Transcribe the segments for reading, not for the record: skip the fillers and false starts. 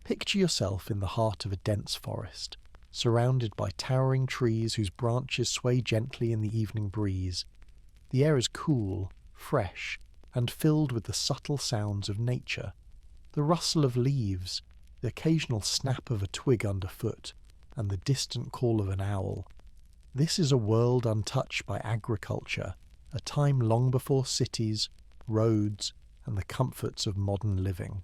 Picture yourself in the heart of a dense forest, surrounded by towering trees whose branches sway gently in the evening breeze. The air is cool, fresh, and filled with the subtle sounds of nature. The rustle of leaves, the occasional snap of a twig underfoot, and the distant call of an owl. This is a world untouched by agriculture, a time long before cities, roads, and the comforts of modern living.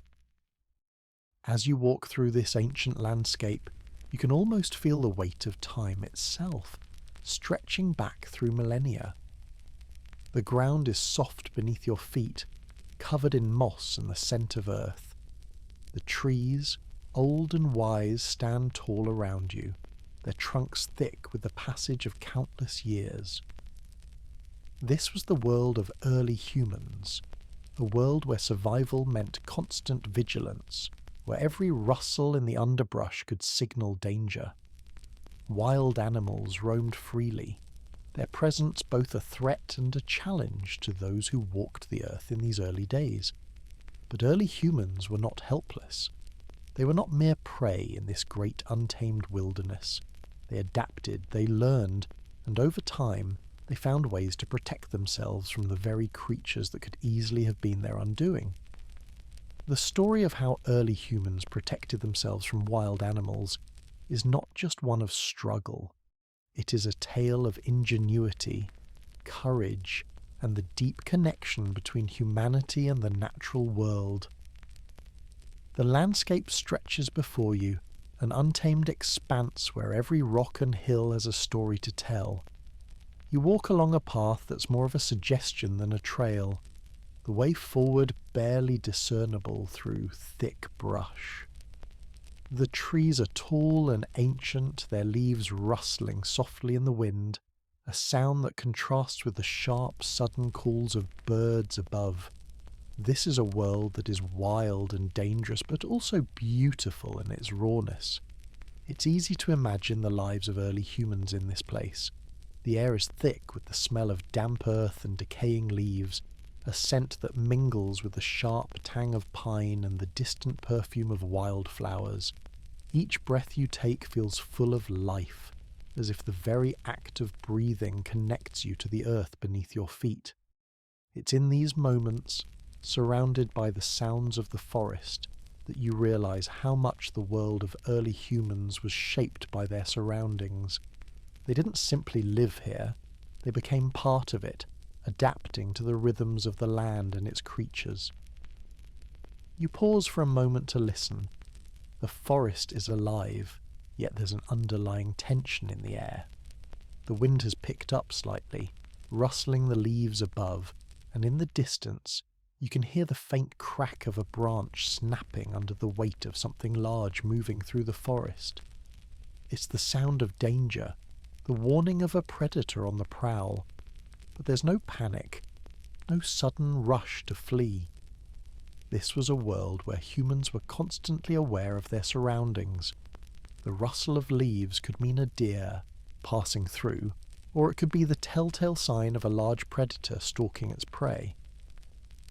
As you walk through this ancient landscape, you can almost feel the weight of time itself, stretching back through millennia. The ground is soft beneath your feet, covered in moss and the scent of earth. The trees, old and wise, stand tall around you, their trunks thick with the passage of countless years. This was the world of early humans, a world where survival meant constant vigilance, where every rustle in the underbrush could signal danger. Wild animals roamed freely, their presence both a threat and a challenge to those who walked the earth in these early days. But early humans were not helpless. They were not mere prey in this great untamed wilderness. They adapted, they learned, and over time they found ways to protect themselves from the very creatures that could easily have been their undoing. The story of how early humans protected themselves from wild animals is not just one of struggle. It is a tale of ingenuity, courage, and the deep connection between humanity and the natural world. The landscape stretches before you, an untamed expanse where every rock and hill has a story to tell. You walk along a path that's more of a suggestion than a trail, the way forward barely discernible through thick brush. The trees are tall and ancient, their leaves rustling softly in the wind, a sound that contrasts with the sharp, sudden calls of birds above. This is a world that is wild and dangerous, but also beautiful in its rawness. It's easy to imagine the lives of early humans in this place. The air is thick with the smell of damp earth and decaying leaves, a scent that mingles with the sharp tang of pine and the distant perfume of wildflowers. Each breath you take feels full of life, as if the very act of breathing connects you to the earth beneath your feet. It's in these moments, surrounded by the sounds of the forest, that you realize how much the world of early humans was shaped by their surroundings. They didn't simply live here, they became part of it, adapting to the rhythms of the land and its creatures. You pause for a moment to listen. The forest is alive, yet there's an underlying tension in the air. The wind has picked up slightly, rustling the leaves above, and in the distance you can hear the faint crack of a branch snapping under the weight of something large moving through the forest. It's the sound of danger, the warning of a predator on the prowl. But there's no panic, no sudden rush to flee. This was a world where humans were constantly aware of their surroundings. The rustle of leaves could mean a deer passing through, or it could be the telltale sign of a large predator stalking its prey.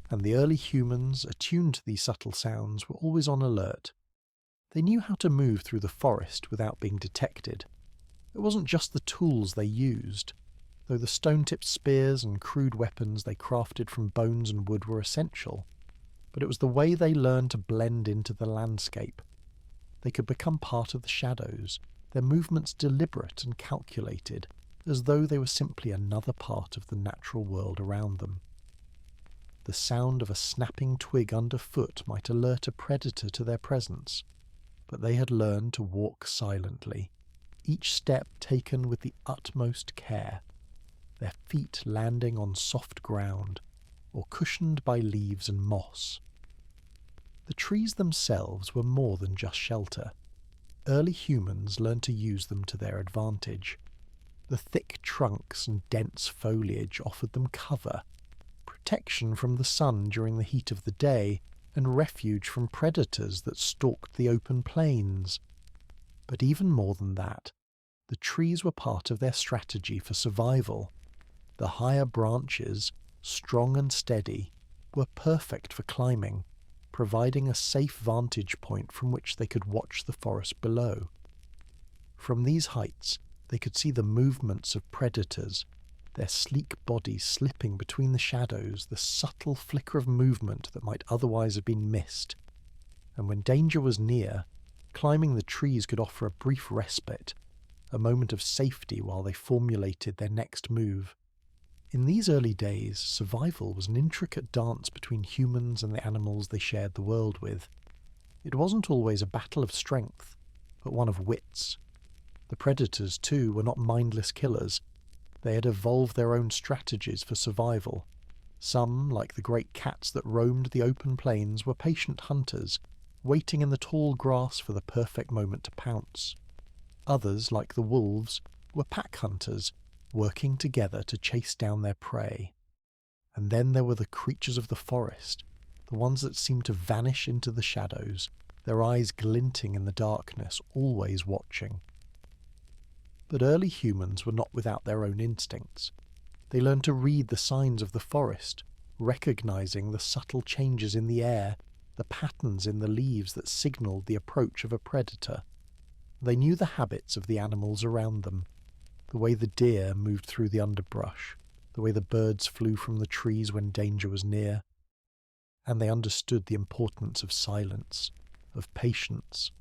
And the early humans, attuned to these subtle sounds, were always on alert. They knew how to move through the forest without being detected. It wasn't just the tools they used, though the stone-tipped spears and crude weapons they crafted from bones and wood were essential. But it was the way they learned to blend into the landscape. They could become part of the shadows, their movements deliberate and calculated, as though they were simply another part of the natural world around them. The sound of a snapping twig underfoot might alert a predator to their presence, but they had learned to walk silently, each step taken with the utmost care, their feet landing on soft ground, or cushioned by leaves and moss. The trees themselves were more than just shelter. Early humans learned to use them to their advantage. The thick trunks and dense foliage offered them cover, protection from the sun during the heat of the day, and refuge from predators that stalked the open plains. But even more than that, the trees were part of their strategy for survival. The higher branches, strong and steady, were perfect for climbing, providing a safe vantage point from which they could watch the forest below. From these heights, they could see the movements of predators, their sleek bodies slipping between the shadows, the subtle flicker of movement that might otherwise have been missed. And when danger was near, climbing the trees could offer a brief respite, a moment of safety while they formulated their next move. In these early days, survival was an intricate dance between humans and the animals they shared the world with. It wasn't always a battle of strength, but one of wits. The predators, too, were not mindless killers. They had evolved their own strategies for survival. Some, like the great cats that roamed the open plains, were patient hunters, waiting in the tall grass for the perfect moment to pounce. Others, like the wolves, were pack hunters, working together to chase down their prey. And then there were the creatures of the forest, the ones that seemed to vanish into the shadows, their eyes glinting in the darkness, always watching. But early humans were not without their own instincts. They learned to read the signs of the forest, recognizing the subtle changes in the air, the patterns in the leaves that signaled the approach of a predator. They knew the habits of the animals around them, the way the deer moved through the underbrush, the way the birds flew from the trees when danger was near. And they understood the importance of silence, of patience,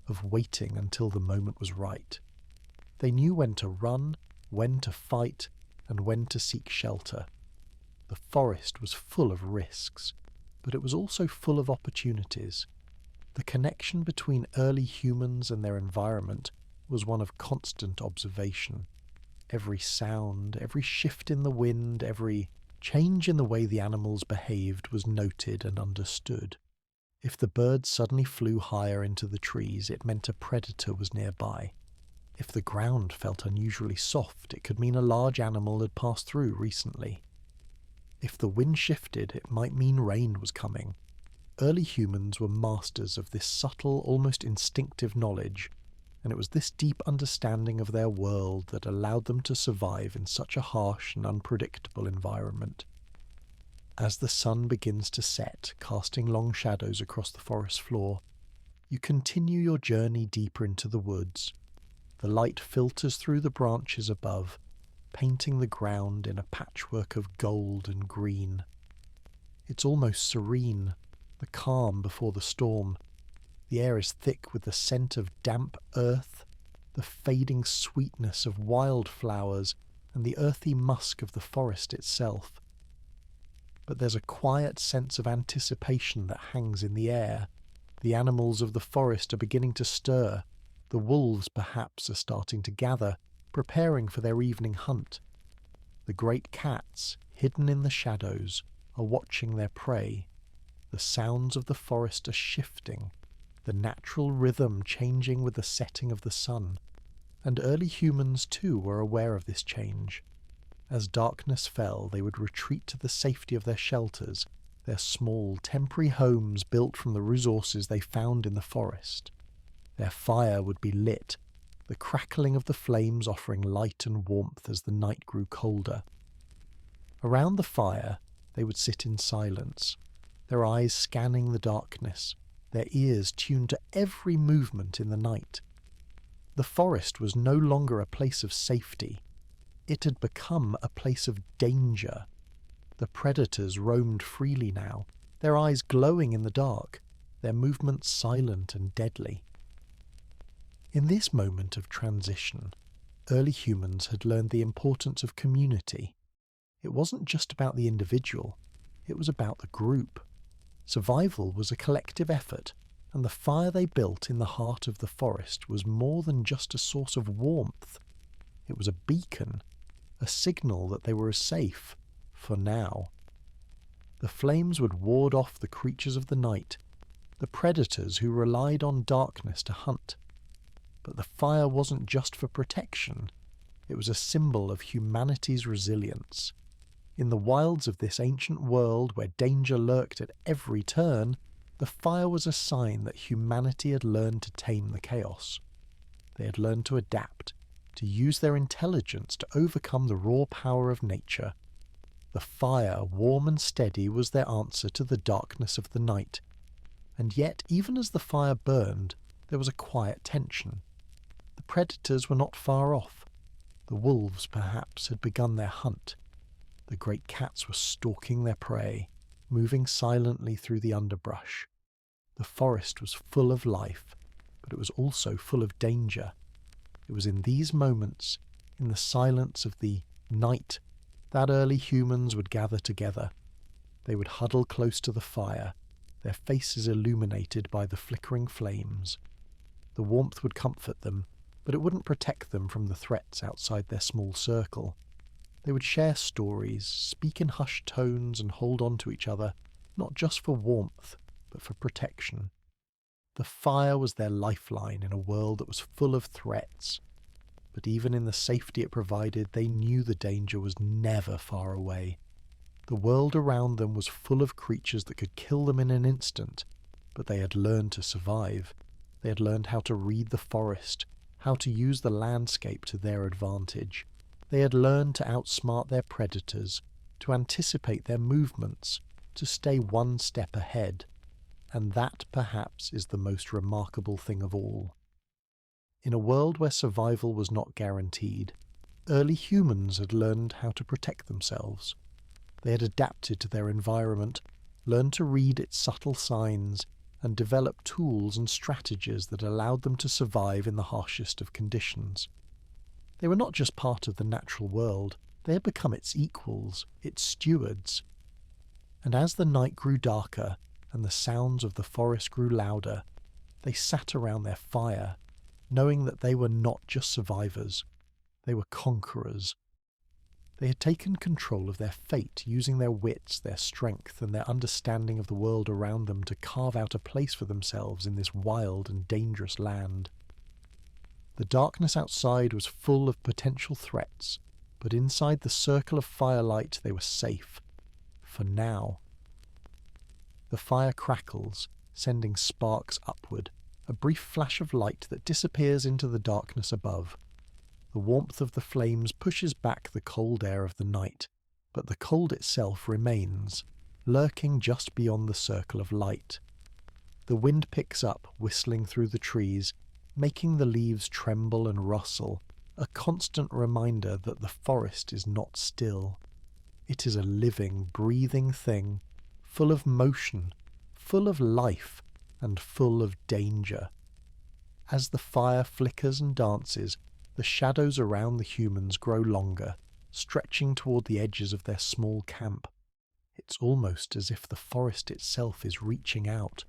of waiting until the moment was right. They knew when to run, when to fight, and when to seek shelter. The forest was full of risks, but it was also full of opportunities. The connection between early humans and their environment was one of constant observation. Every sound, every shift in the wind, every change in the way the animals behaved was noted and understood. If the birds suddenly flew higher into the trees, it meant a predator was nearby. If the ground felt unusually soft, it could mean a large animal had passed through recently. If the wind shifted, it might mean rain was coming. Early humans were masters of this subtle, almost instinctive knowledge, and it was this deep understanding of their world that allowed them to survive in such a harsh and unpredictable environment. As the sun begins to set, casting long shadows across the forest floor, you continue your journey deeper into the woods. The light filters through the branches above, painting the ground in a patchwork of gold and green. It's almost serene, the calm before the storm. The air is thick with the scent of damp earth, the fading sweetness of wildflowers, and the earthy musk of the forest itself. But there's a quiet sense of anticipation that hangs in the air. The animals of the forest are beginning to stir. The wolves, perhaps, are starting to gather, preparing for their evening hunt. The great cats, hidden in the shadows, are watching their prey. The sounds of the forest are shifting, the natural rhythm changing with the setting of the sun. And early humans, too, were aware of this change. As darkness fell, they would retreat to the safety of their shelters, their small, temporary homes built from the resources they found in the forest. Their fire would be lit, the crackling of the flames offering light and warmth as the night grew colder. Around the fire, they would sit in silence, their eyes scanning the darkness, their ears tuned to every movement in the night. The forest was no longer a place of safety. It had become a place of danger. The predators roamed freely now, their eyes glowing in the dark, their movements silent and deadly. In this moment of transition, early humans had learned the importance of community. It wasn't just about the individual, it was about the group. Survival was a collective effort, and the fire they built in the heart of the forest was more than just a source of warmth. It was a beacon, a signal that they were safe, for now. The flames would ward off the creatures of the night, the predators who relied on darkness to hunt. But the fire wasn't just for protection, it was a symbol of humanity's resilience. In the wilds of this ancient world where danger lurked at every turn, the fire was a sign that humanity had learned to tame the chaos. They had learned to adapt, to use their intelligence to overcome the raw power of nature. The fire, warm and steady, was their answer to the darkness of the night. And yet, even as the fire burned, there was a quiet tension. The predators were not far off. The wolves, perhaps, had begun their hunt. The great cats were stalking their prey, moving silently through the underbrush. The forest was full of life, but it was also full of danger. It was in these moments, in the silence of the night, that early humans would gather together. They would huddle close to the fire, their faces illuminated by the flickering flames. The warmth would comfort them, but it wouldn't protect them from the threats outside their small circle. They would share stories, speak in hushed tones, and hold on to each other, not just for warmth, but for protection. The fire was their lifeline in a world that was full of threats. But even in the safety it provided, they knew the danger was never far away. The world around them was full of creatures that could kill them in an instant, but they had learned to survive. They had learned how to read the forest, how to use the landscape to their advantage. They had learned to outsmart their predators, to anticipate their movements, to stay one step ahead. And that, perhaps, is the most remarkable thing of all. In a world where survival was not guaranteed, early humans had learned how to protect themselves. They had adapted to their environment, learned to read its subtle signs, and developed tools and strategies that allowed them to survive in the harshest of conditions. They were not just part of the natural world, they had become its equals, its stewards. And as the night grew darker and the sounds of the forest grew louder, they sat around their fire, knowing that they were not just survivors, they were conquerors. They had taken control of their fate, using their wits, their strength, and their understanding of the world around them to carve out a place for themselves in this wild and dangerous land. The darkness outside was full of potential threats, but inside the circle of firelight they were safe. For now. The fire crackles, sending sparks upward, a brief flash of light that disappears into the darkness above. The warmth of the flames pushes back the cold air of the night, but the cold itself remains, lurking just beyond the circle of light. The wind picks up, whistling through the trees, making the leaves tremble and rustle, a constant reminder that the forest is not still. It is a living, breathing thing, full of motion, full of life, and full of danger. As the fire flickers and dances, the shadows around the humans grow longer, stretching toward the edges of their small camp. It's almost as if the forest itself is reaching out,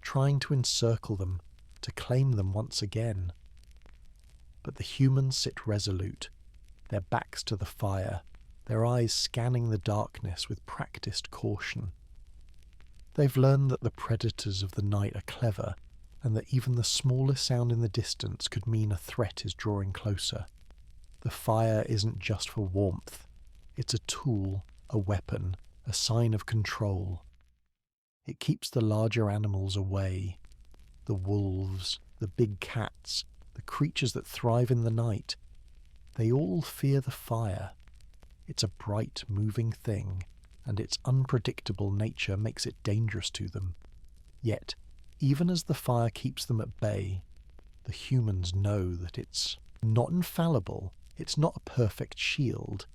trying to encircle them, to claim them once again. But the humans sit resolute, their backs to the fire, their eyes scanning the darkness with practiced caution. They've learned that the predators of the night are clever, and that even the smallest sound in the distance could mean a threat is drawing closer. The fire isn't just for warmth. It's a tool, a weapon, a sign of control. It keeps the larger animals away. The wolves, the big cats, the creatures that thrive in the night. They all fear the fire. It's a bright, moving thing, and its unpredictable nature makes it dangerous to them. Yet, even as the fire keeps them at bay, the humans know that it's not infallible, it's not a perfect shield.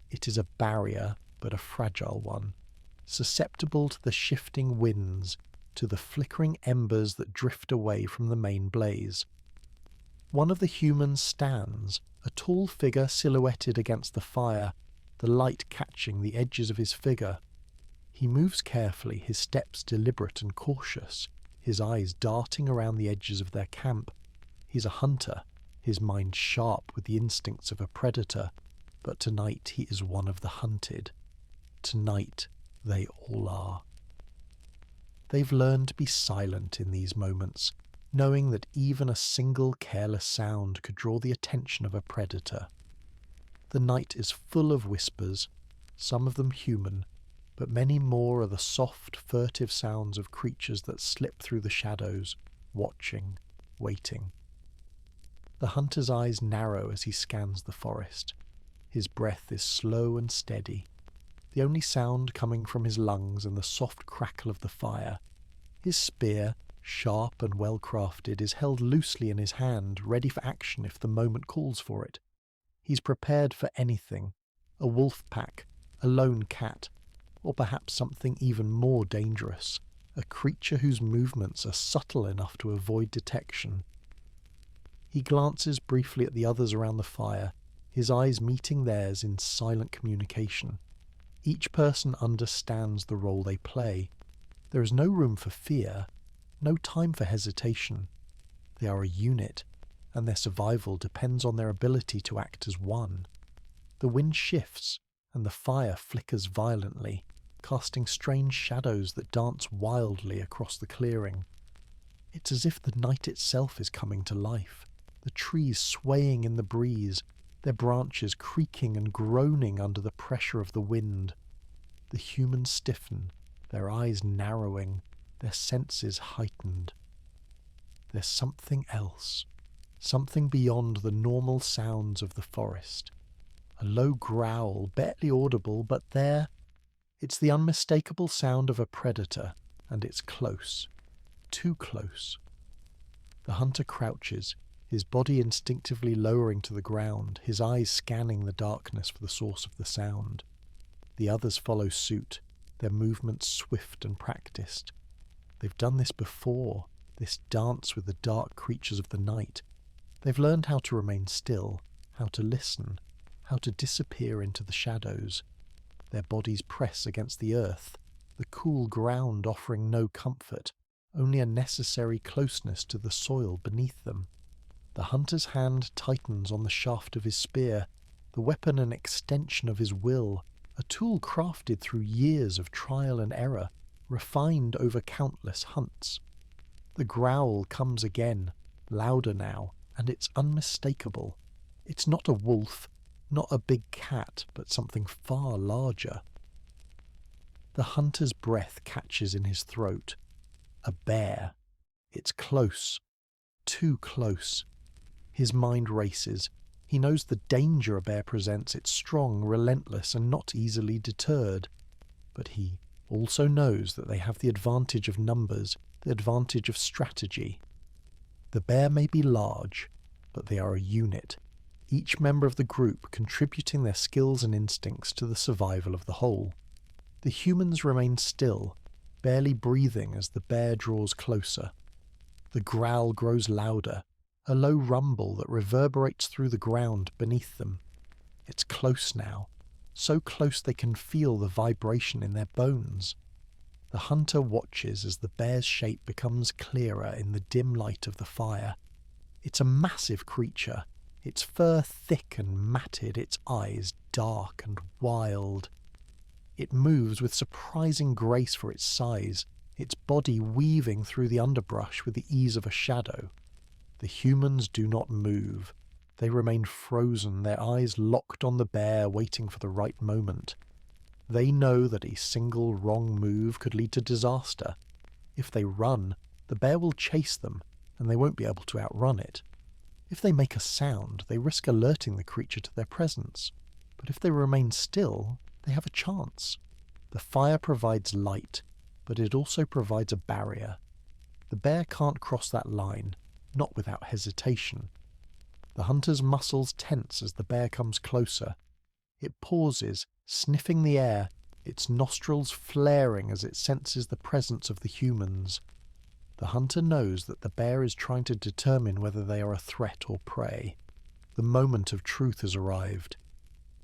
It is a barrier, but a fragile one, susceptible to the shifting winds, to the flickering embers that drift away from the main blaze. One of the humans stands, a tall figure silhouetted against the fire, the light catching the edges of his figure. He moves carefully, his steps deliberate and cautious, his eyes darting around the edges of their camp. He's a hunter, his mind sharp with the instincts of a predator, but tonight he is one of the hunted. Tonight they all are. They've learned to be silent in these moments, knowing that even a single careless sound could draw the attention of a predator. The night is full of whispers, some of them human, but many more are the soft, furtive sounds of creatures that slip through the shadows, watching, waiting. The hunter's eyes narrow as he scans the forest. His breath is slow and steady, the only sound coming from his lungs and the soft crackle of the fire. His spear, sharp and well-crafted, is held loosely in his hand, ready for action if the moment calls for it. He's prepared for anything: a wolf pack, a lone cat, or perhaps something even more dangerous, a creature whose movements are subtle enough to avoid detection. He glances briefly at the others around the fire, his eyes meeting theirs in silent communication. Each person understands the role they play. There is no room for fear, no time for hesitation. They are a unit, and their survival depends on their ability to act as one. The wind shifts, and the fire flickers violently, casting strange shadows that dance wildly across the clearing. It's as if the night itself is coming to life, the trees swaying in the breeze, their branches creaking and groaning under the pressure of the wind. The humans stiffen, their eyes narrowing, their senses heightened. There's something else, something beyond the normal sounds of the forest. A low growl, barely audible, but there. It's the unmistakable sound of a predator, and it's close. Too close. The hunter crouches, his body instinctively lowering to the ground, his eyes scanning the darkness for the source of the sound. The others follow suit, their movements swift and practiced. They've done this before, this dance with the dark creatures of the night. They've learned how to remain still, how to listen, how to disappear into the shadows. Their bodies press against the earth, the cool ground offering no comfort, only a necessary closeness to the soil beneath them. The hunter's hand tightens on the shaft of his spear, the weapon an extension of his will, a tool crafted through years of trial and error, refined over countless hunts. The growl comes again, louder now, and it's unmistakable. It's not a wolf, not a big cat, but something far larger. The hunter's breath catches in his throat. A bear. It's close. Too close. His mind races. He knows the danger a bear presents. It's strong, relentless, and not easily deterred. But he also knows that they have the advantage of numbers, the advantage of strategy. The bear may be large, but they are a unit, each member of the group contributing their skills and instincts to the survival of the whole. The humans remain still, barely breathing as the bear draws closer. The growl grows louder, a low rumble that reverberates through the ground beneath them. It's close now, so close they can feel the vibration in their bones. The hunter watches as the bear's shape becomes clearer in the dim light of the fire. It's a massive creature, its fur thick and matted, its eyes dark and wild. It moves with surprising grace for its size, its body weaving through the underbrush with the ease of a shadow. The humans do not move. They remain frozen, their eyes locked on the bear, waiting for the right moment. They know that a single wrong move could lead to disaster. If they run, the bear will chase them, and they won't be able to outrun it. If they make a sound, they risk alerting the creature to their presence. But if they remain still, they have a chance. The fire provides light, but it also provides a barrier. The bear can't cross that line, not without hesitation. The hunter's muscles tense as the bear comes closer. It pauses, sniffing the air, its nostrils flaring as it senses the presence of the humans. The hunter knows that the bear is trying to determine whether they are a threat or prey. The moment of truth has arrived.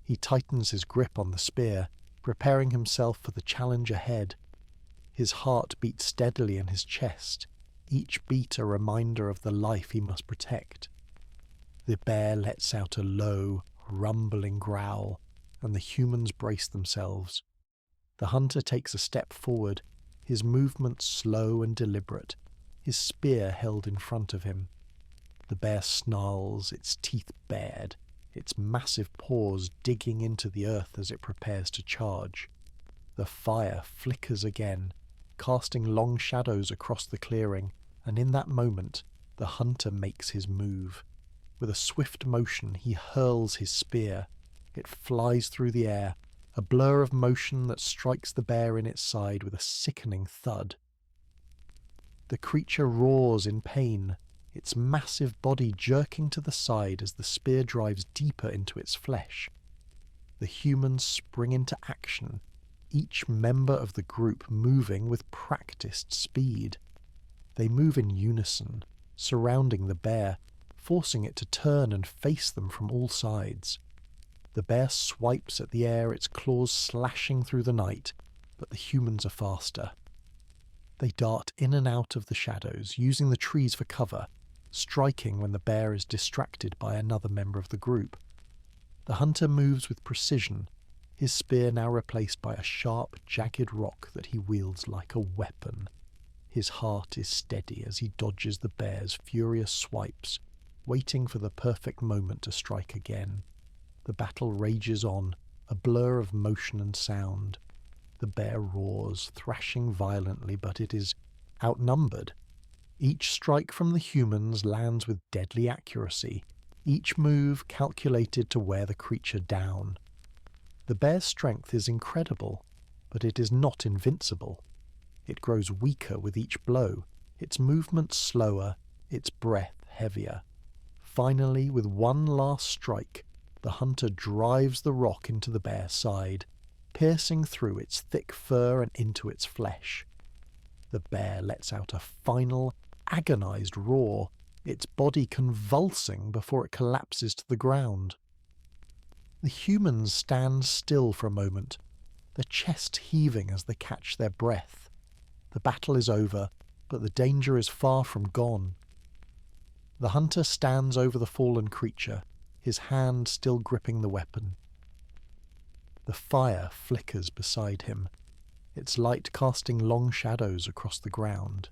He tightens his grip on the spear, preparing himself for the challenge ahead. His heart beats steadily in his chest, each beat a reminder of the life he must protect. The bear lets out a low, rumbling growl, and the humans brace themselves. The hunter takes a step forward, his movements slow and deliberate, his spear held in front of him. The bear snarls, its teeth bared, its massive paws digging into the earth as it prepares to charge. The fire flickers again, casting long shadows across the clearing, and in that moment, the hunter makes his move. With a swift motion, he hurls his spear. It flies through the air, a blur of motion that strikes the bear in its side with a sickening thud. The creature roars in pain, its massive body jerking to the side as the spear drives deeper into its flesh. The humans spring into action, each member of the group moving with practiced speed. They move in unison, surrounding the bear, forcing it to turn and face them from all sides. The bear swipes at the air, its claws slashing through the night, but the humans are faster. They dart in and out of the shadows, using the trees for cover, striking when the bear is distracted by another member of the group. The hunter moves with precision, his spear now replaced by a sharp, jagged rock that he wields like a weapon. His heart is steady as he dodges the bear's furious swipes, waiting for the perfect moment to strike again. The battle rages on, a blur of motion and sound. The bear roars, thrashing violently, but it is outnumbered. Each strike from the humans lands with deadly accuracy, each move calculated to wear the creature down. The bear's strength is incredible, but it is not invincible. It grows weaker with each blow, its movement slower, its breath heavier. Finally, with one last strike, the hunter drives the rock into the bear's side, piercing through its thick fur and into its flesh. The bear lets out a final, agonized roar, its body convulsing before it collapses to the ground. The humans stand still for a moment, their chests heaving as they catch their breath. The battle is over, but the danger is far from gone. The hunter stands over the fallen creature, his hand still gripping the weapon. The fire flickers beside him, its light casting long shadows across the ground.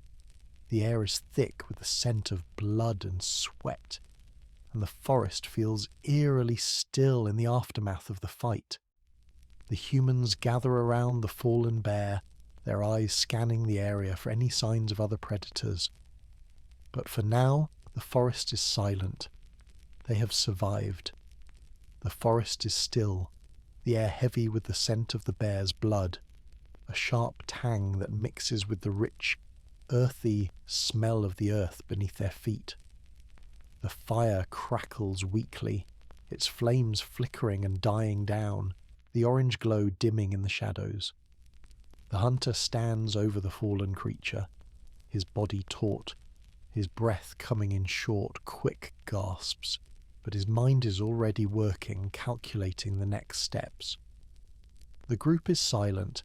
The air is thick with the scent of blood and sweat, and the forest feels eerily still in the aftermath of the fight. The humans gather around the fallen bear, their eyes scanning the area for any signs of other predators. But for now, the forest is silent. They have survived. The forest is still, the air heavy with the scent of the bear's blood, a sharp tang that mixes with the rich, earthy smell of the earth beneath their feet. The fire crackles weakly, its flames flickering and dying down, the orange glow dimming in the shadows. The hunter stands over the fallen creature, his body taut, his breath coming in short, quick gasps, but his mind is already working, calculating the next steps. The group is silent,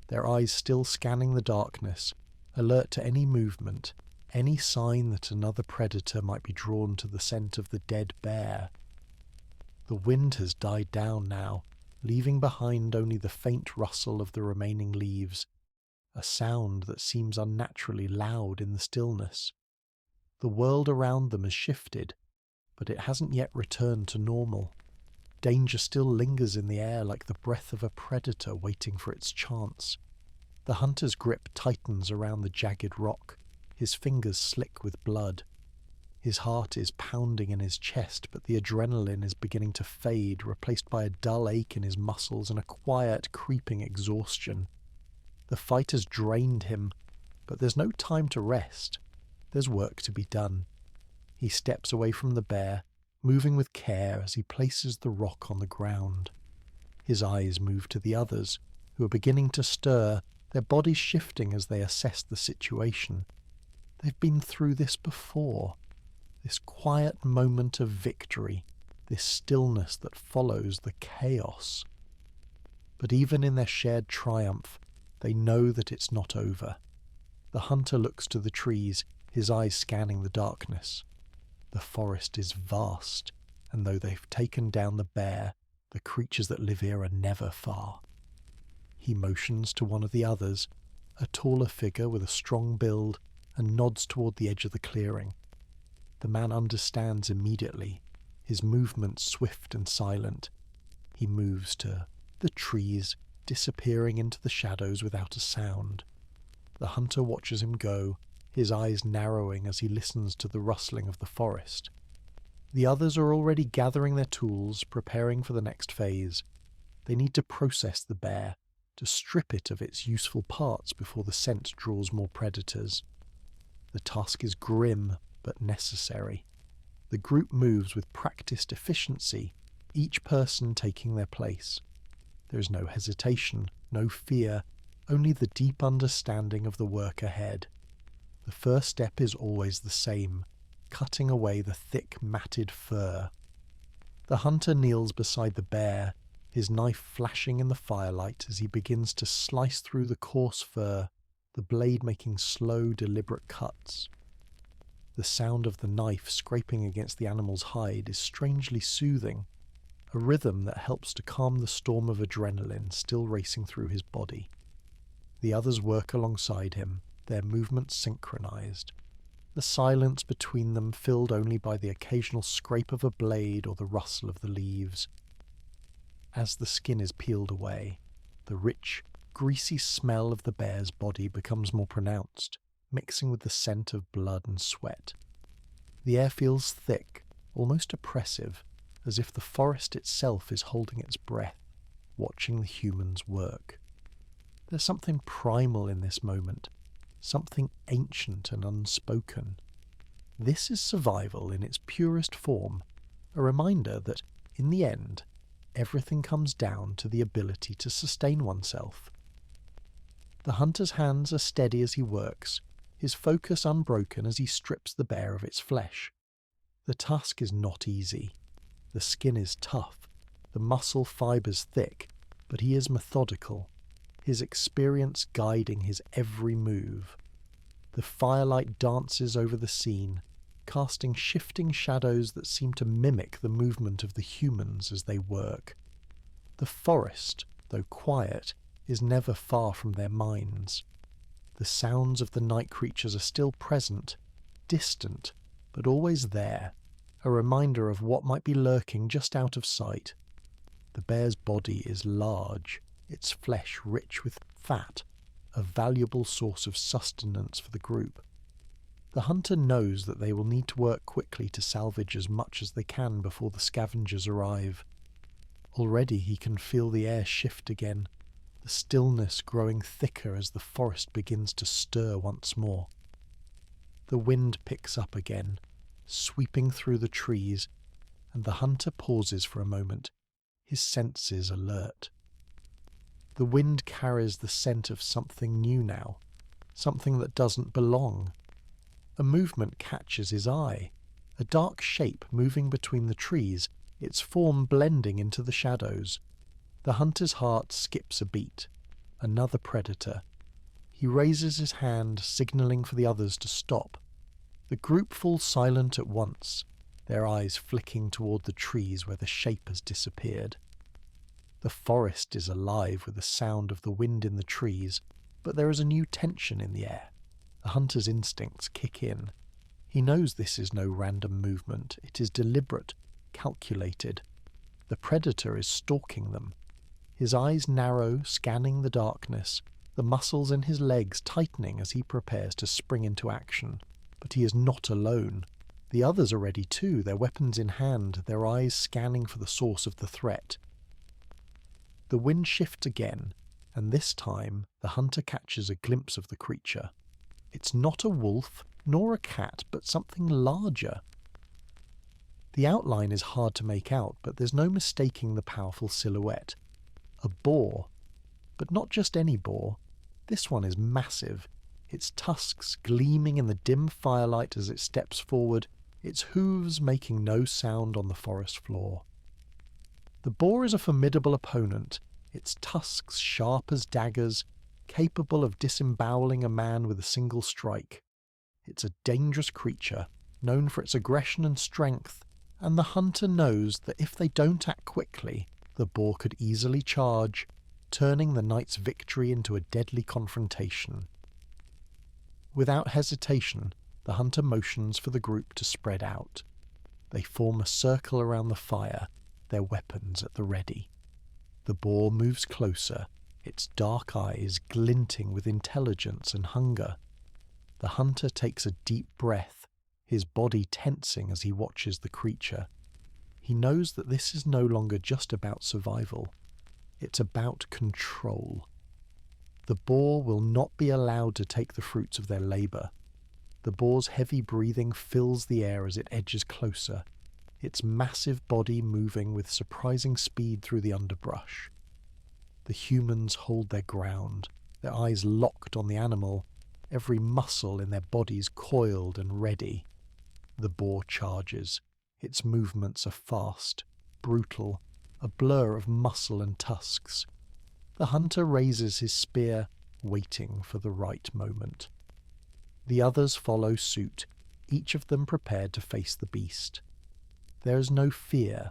their eyes still scanning the darkness, alert to any movement, any sign that another predator might be drawn to the scent of the dead bear. The wind has died down now, leaving behind only the faint rustle of the remaining leaves, a sound that seems unnaturally loud in the stillness. The world around them has shifted, but it hasn't yet returned to normal. Danger still lingers in the air like the breath of a predator waiting for its chance. The hunter's grip tightens around the jagged rock, his fingers slick with blood. His heart is pounding in his chest, but the adrenaline is beginning to fade, replaced by a dull ache in his muscles and a quiet, creeping exhaustion. The fight has drained him, but there's no time to rest. There's work to be done. He steps away from the bear, moving with care as he places the rock on the ground. His eyes move to the others, who are beginning to stir, their bodies shifting as they assess the situation. They've been through this before. This quiet moment of victory, this stillness that follows the chaos. But even in their shared triumph, they know that it's not over. The hunter looks to the trees, his eyes scanning the darkness. The forest is vast, and though they've taken down the bear, the creatures that live here are never far. He motions to one of the others, a taller figure with a strong build, and nods toward the edge of the clearing. The man understands immediately, his movements swift and silent. He moves to the trees, disappearing into the shadows without a sound. The hunter watches him go, his eyes narrowing as he listens to the rustling of the forest. The others are already gathering their tools, preparing for the next phase. They need to process the bear, to strip it of its useful parts before the scent draws more predators. The task is grim but necessary. The group moves with practiced efficiency, each person taking their place. There is no hesitation, no fear, only the deep understanding of the work ahead. The first step is always the same, cutting away the thick, matted fur. The hunter kneels beside the bear, his knife flashing in the firelight as he begins to slice through the coarse fur, the blade making slow, deliberate cuts. The sound of the knife scraping against the animal's hide is strangely soothing, a rhythm that helps to calm the storm of adrenaline still racing through his body. The others work alongside him, their movements synchronized, the silence between them filled only by the occasional scrape of a blade or the rustle of the leaves. As the skin is peeled away, the rich, greasy smell of the bear's body becomes more pronounced, mixing with the scent of blood and sweat. The air feels thick, almost oppressive, as if the forest itself is holding its breath, watching the humans work. There's something primal in this moment, something ancient and unspoken. This is survival in its purest form, a reminder that, in the end, everything comes down to the ability to sustain oneself. The hunter's hands are steady as he works, his focus unbroken as he strips the bear of its flesh. The task is not easy. The skin is tough, the muscle fibres thick, but he is methodical, his experience guiding his every move. The firelight dances over the scene, casting shifting shadows that seem to mimic the movement of the humans as they work. The forest, though quiet, is never far from their minds. The sounds of the night creatures are still present, distant, but always there, a reminder of what might be lurking just out of sight. The bear's body is large, its flesh rich with fat, a valuable source of sustenance for the group. The hunter knows that they will need to work quickly to salvage as much as they can before the scavengers arrive. Already he can feel the air shift again, the stillness growing thicker as the forest begins to stir once more. The wind picks up again, sweeping through the trees, and the hunter pauses for a moment, his senses alert. The wind carries the scent of something new now, something that doesn't belong. A movement catches his eye, a dark shape moving between the trees, its form blending into the shadows. The hunter's heart skips a beat. Another predator. He raises his hand, signalling for the others to stop. The group falls silent at once, their eyes flicking toward the trees where the shape has disappeared. The forest is alive with the sound of the wind in the trees, but there is a new tension in the air. The hunter's instincts kick in. He knows this is no random movement. It is deliberate, calculated. The predator is stalking them. His eyes narrow, scanning the darkness, the muscles in his legs tightening as he prepares to spring into action. But he is not alone. The others are ready too, their weapons in hand, their eyes scanning for the source of the threat. The wind shifts again, and this time the hunter catches a glimpse of the creature. It's not a wolf, nor a cat, but something larger. The outline is hard to make out, but there's no mistaking the powerful silhouette. A boar. But not just any boar. This one is massive, its tusks gleaming in the dim firelight as it steps forward, its hooves making no sound on the forest floor. The boar is a formidable opponent, its tusks sharp as daggers, capable of disemboweling a man with a single strike. It's a dangerous creature, known for its aggression and strength, and the hunter knows that if they don't act quickly, the boar could easily charge, turning the night's victory into a deadly confrontation. Without hesitation, the hunter motions for the group to spread out. They form a circle around the fire, their weapons at the ready. The boar moves closer, its dark eyes glinting with intelligence and hunger. The hunter takes a deep breath, his body tensing as he watches the creature. He knows that this is no longer just about survival. It's about control. The boar will not be allowed to take the fruits of their labour. The The boar's heavy breathing fills the air as it edges closer, its massive body moving with surprising speed through the underbrush. The humans hold their ground, their eyes locked on the animal, every muscle in their bodies coiled and ready. The boar charges. Its movements are fast, brutal, a blur of muscle and tusks. The hunter raises his spear, waiting for the right moment. The others follow suit, each of them prepared to face the beast. There is no fear,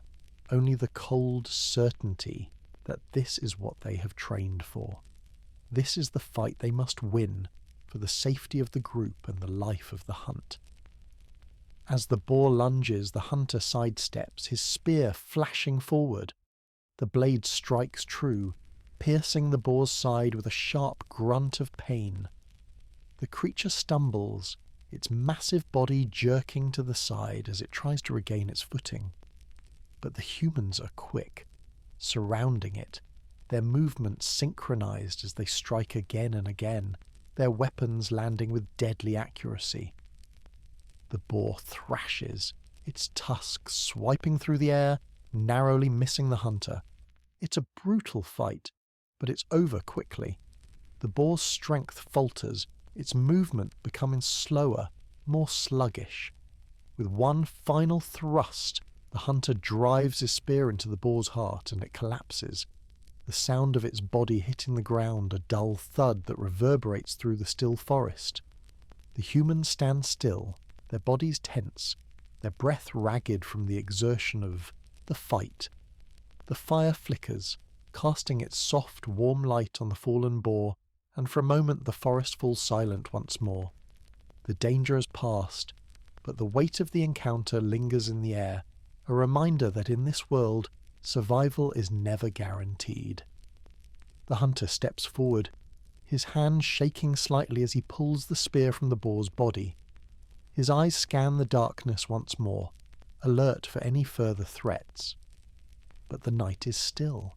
only the cold certainty that this is what they have trained for. This is the fight they must win for the safety of the group and the life of the hunt. As the boar lunges, the hunter sidesteps, his spear flashing forward. The blade strikes true, piercing the boar's side with a sharp grunt of pain. The creature stumbles, its massive body jerking to the side as it tries to regain its footing. But the humans are quick, surrounding it, their movements synchronized as they strike again and again, their weapons landing with deadly accuracy. The boar thrashes, its tusks swiping through the air, narrowly missing the hunter. It's a brutal fight, but it's over quickly. The boar's strength falters, its movement becoming slower, more sluggish. With one final thrust, the hunter drives his spear into the boar's heart and it collapses. The sound of its body hitting the ground, a dull thud that reverberates through the still forest. The humans stand still, their bodies tense, their breath ragged from the exertion of the fight. The fire flickers, casting its soft, warm light on the fallen boar, and for a moment the forest falls silent once more. The danger has passed, but the weight of the encounter lingers in the air, a reminder that in this world, survival is never guaranteed. The hunter steps forward, his hand shaking slightly as he pulls the spear from the boar's body. His eyes scan the darkness once more, alert for any further threats. But the night is still.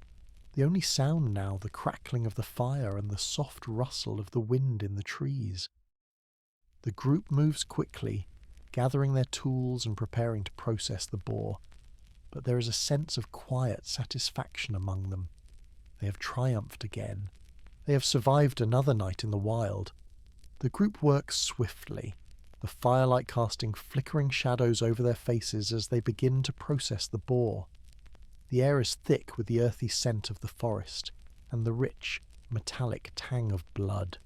The only sound now the crackling of the fire and the soft rustle of the wind in the trees. The group moves quickly, gathering their tools and preparing to process the boar. But there is a sense of quiet satisfaction among them. They have triumphed again. They have survived another night in the wild. The group works swiftly, the firelight casting flickering shadows over their faces as they begin to process the boar. The air is thick with the earthy scent of the forest and the rich, metallic tang of blood.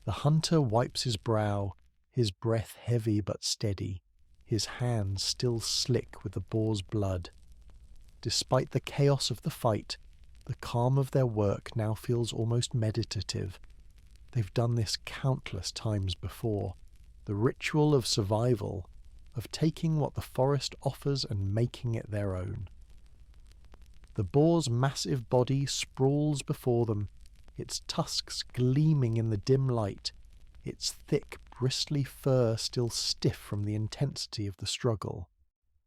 The hunter wipes his brow, his breath heavy but steady, his hands still slick with the boar's blood. Despite the chaos of the fight, the calm of their work now feels almost meditative. They've done this countless times before. The ritual of survival, of taking what the forest offers and making it their own. The boar's massive body sprawls before them, its tusks gleaming in the dim light, its thick, bristly fur still stiff from the intensity of the struggle.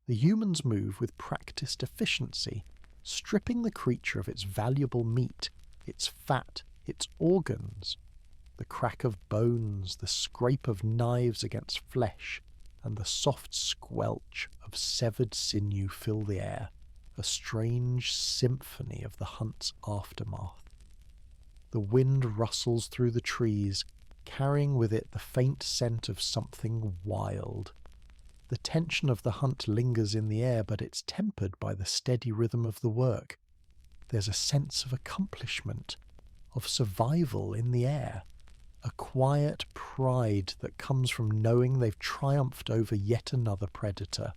The humans move with practiced efficiency, stripping the creature of its valuable meat, its fat, its organs. The crack of bones, the scrape of knives against flesh, and the soft squelch of severed sinew fill the air, a strange symphony of the hunt's aftermath. The wind rustles through the trees, carrying with it the faint scent of something wild. The tension of the hunt lingers in the air, but it's tempered by the steady rhythm of the work. There's a sense of accomplishment, of survival in the air. A quiet pride that comes from knowing they've triumphed over yet another predator.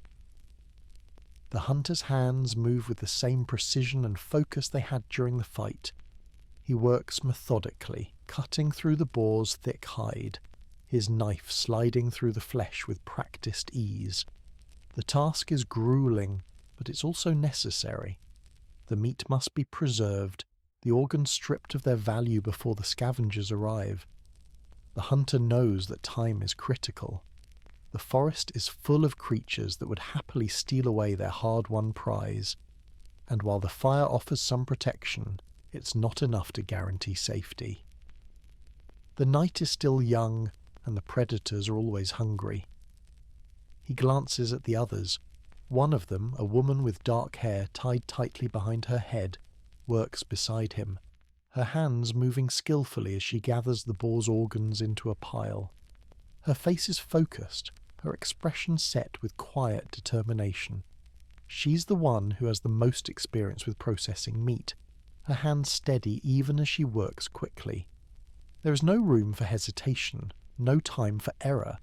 The hunter's hands move with the same precision and focus they had during the fight. He works methodically, cutting through the boar's thick hide, his knife sliding through the flesh with practiced ease. The task is grueling, but it's also necessary. The meat must be preserved, the organs stripped of their value before the scavengers arrive. The hunter knows that time is critical. The forest is full of creatures that would happily steal away their hard-won prize, and while the fire offers some protection, it's not enough to guarantee safety. The night is still young, and the predators are always hungry. He glances at the others. One of them, a woman with dark hair tied tightly behind her head, works beside him, her hands moving skillfully as she gathers the boar's organs into a pile. Her face is focused, her expression set with quiet determination. She's the one who has the most experience with processing meat, her hands steady even as she works quickly. There is no room for hesitation, no time for error.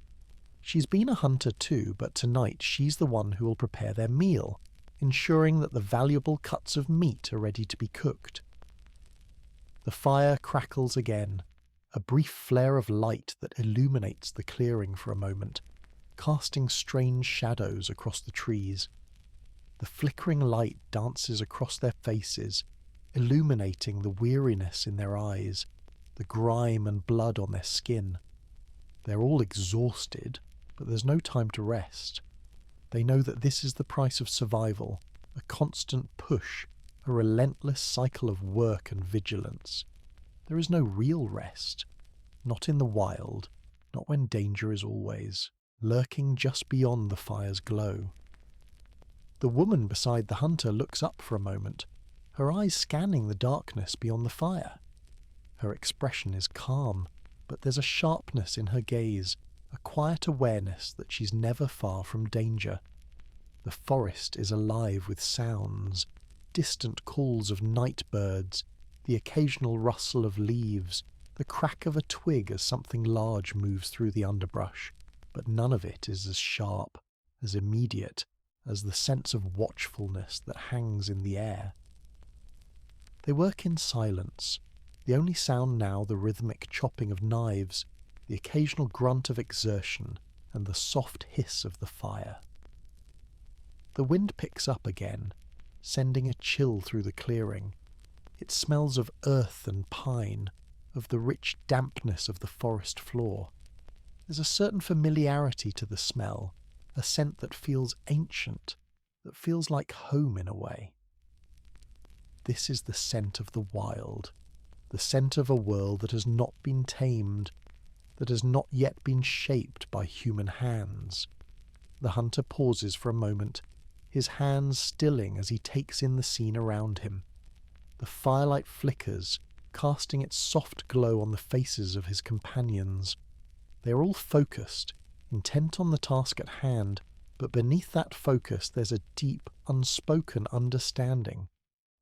She's been a hunter too, but tonight she's the one who will prepare their meal, ensuring that the valuable cuts of meat are ready to be cooked. The fire crackles again, a brief flare of light that illuminates the clearing for a moment, casting strange shadows across the trees. The flickering light dances across their faces, illuminating the weariness in their eyes, the grime and blood on their skin. They're all exhausted, but there's no time to rest. They know that this is the price of survival, a constant push, a relentless cycle of work and vigilance. There is no real rest, not in the wild, not when danger is always lurking just beyond the fire's glow. The woman beside the hunter looks up for a moment, her eyes scanning the darkness beyond the fire. Her expression is calm, but there's a sharpness in her gaze, a quiet awareness that she's never far from danger. The forest is alive with sounds, distant calls of night birds, the occasional rustle of leaves, the crack of a twig as something large moves through the underbrush, but none of it is as sharp, as immediate, as the sense of watchfulness that hangs in the air. They work in silence, the only sound now the rhythmic chopping of knives, the occasional grunt of exertion, and the soft hiss of the fire. The wind picks up again, sending a chill through the clearing. It smells of earth and pine, of the rich dampness of the forest floor. There's a certain familiarity to the smell, a scent that feels ancient, that feels like home in a way. This is the scent of the wild, the scent of a world that has not been tamed, that has not yet been shaped by human hands. The hunter pauses for a moment, his hands stilling as he takes in the scene around him. The firelight flickers, casting its soft glow on the faces of his companions. They are all focused, intent on the task at hand, but beneath that focus there's a deep, unspoken understanding.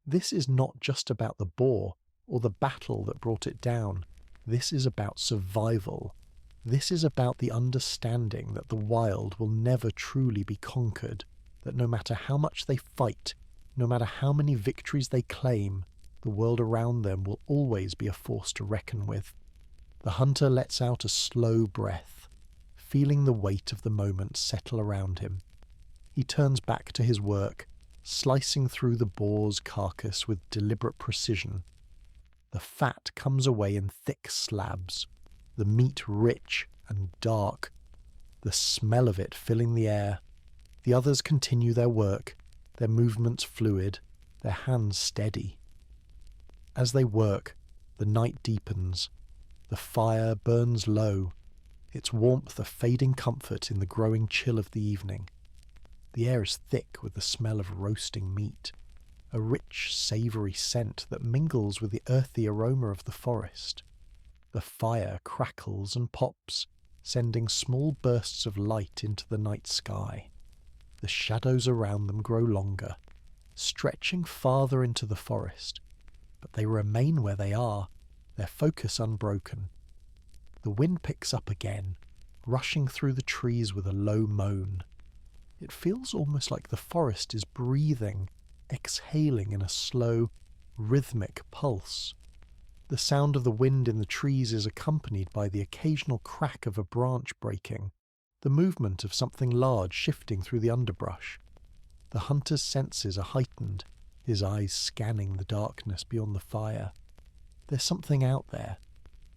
This is not just about the boar, or the battle that brought it down. This is about survival. This is about the understanding that the wild will never truly be conquered, that no matter how much they fight, no matter how many victories they claim, the world around them will always be a force to reckon with. The hunter lets out a slow breath, feeling the weight of the moment settle around him. He turns back to his work, slicing through the boar's carcass with deliberate precision. The fat comes away in thick slabs, the meat rich and dark, the smell of it filling the air. The others continue their work, their movements fluid, their hands steady. As they work, the night deepens. The fire burns low, its warmth a fading comfort in the growing chill of the evening. The air is thick with the smell of roasting meat, a rich, savoury scent that mingles with the earthy aroma of the forest. The fire crackles and pops, sending small bursts of light into the night sky. The shadows around them grow longer, stretching farther into the forest, but they remain where they are, their focus unbroken. The wind picks up again, rushing through the trees with a low moan. It feels almost like the forest is breathing, exhaling in a slow, rhythmic pulse. The sound of the wind in the trees is accompanied by the occasional crack of a branch breaking, the movement of something large shifting through the underbrush. The hunter's senses are heightened, his eyes scanning the darkness beyond the fire. There's something out there,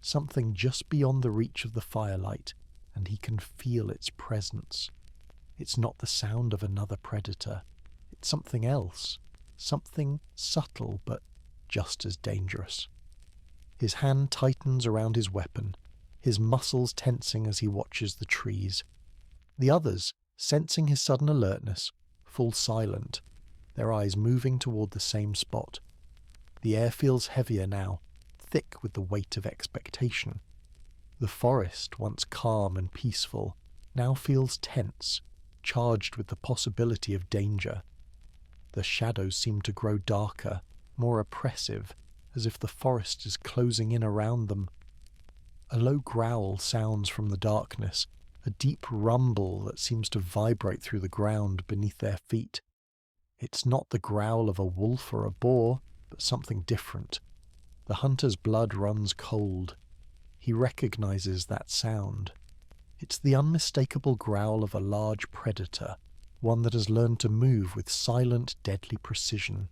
something just beyond the reach of the firelight, and he can feel its presence. It's not the sound of another predator. It's something else, something subtle but just as dangerous. His hand tightens around his weapon, his muscles tensing as he watches the trees. The others, sensing his sudden alertness, fall silent, their eyes moving toward the same spot. The air feels heavier now, thick with the weight of expectation. The forest, once calm and peaceful, now feels tense, charged with the possibility of danger. The shadows seem to grow darker, more oppressive, as if the forest is closing in around them. A low growl sounds from the darkness, a deep rumble that seems to vibrate through the ground beneath their feet. It's not the growl of a wolf or a boar, but something different. The hunter's blood runs cold. He recognizes that sound. It's the unmistakable growl of a large predator, one that has learned to move with silent, deadly precision.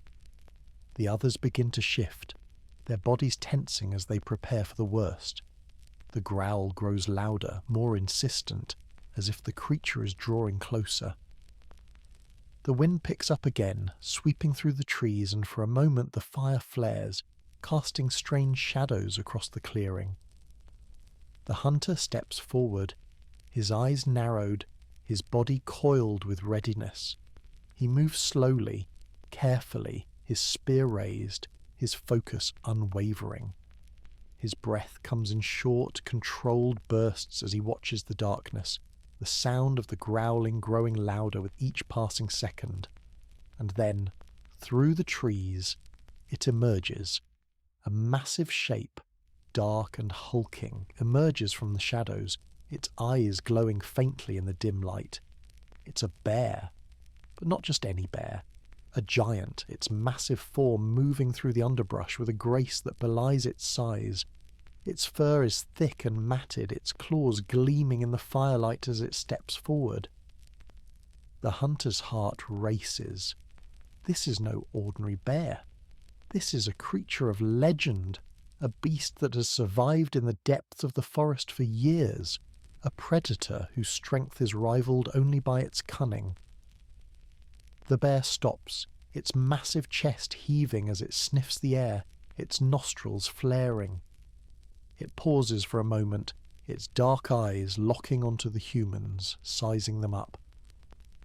The others begin to shift, their bodies tensing as they prepare for the worst. The growl grows louder, more insistent, as if the creature is drawing closer. The wind picks up again, sweeping through the trees, and for a moment the fire flares, casting strange shadows across the clearing. The hunter steps forward, his eyes narrowed, his body coiled with readiness. He moves slowly, carefully, his spear raised, his focus unwavering. His breath comes in short, controlled bursts as he watches the darkness, the sound of the growling growing louder with each passing second. And then, through the trees, it emerges. A massive shape, dark and hulking, emerges from the shadows, its eyes glowing faintly in the dim light. It's a bear, but not just any bear. A giant, its massive form moving through the underbrush with a grace that belies its size. Its fur is thick and matted, its claws gleaming in the firelight as it steps forward. The hunter's heart races. This is no ordinary bear. This is a creature of legend, a beast that has survived in the depths of the forest for years, a predator whose strength is rivaled only by its cunning. The bear stops, its massive chest heaving as it sniffs the air, its nostrils flaring. It pauses for a moment, its dark eyes locking onto the humans, sizing them up.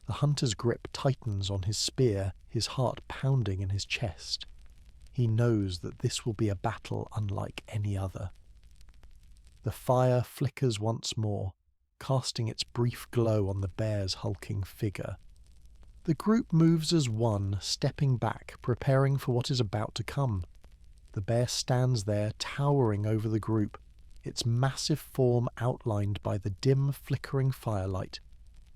The hunter's grip tightens on his spear, his heart pounding in his chest. He knows that this will be a battle unlike any other. The fire flickers once more, casting its brief glow on the bear's hulking figure. The group moves as one, stepping back, preparing for what is about to come. The bear stands there, towering over the group, its massive form outlined by the dim, flickering firelight.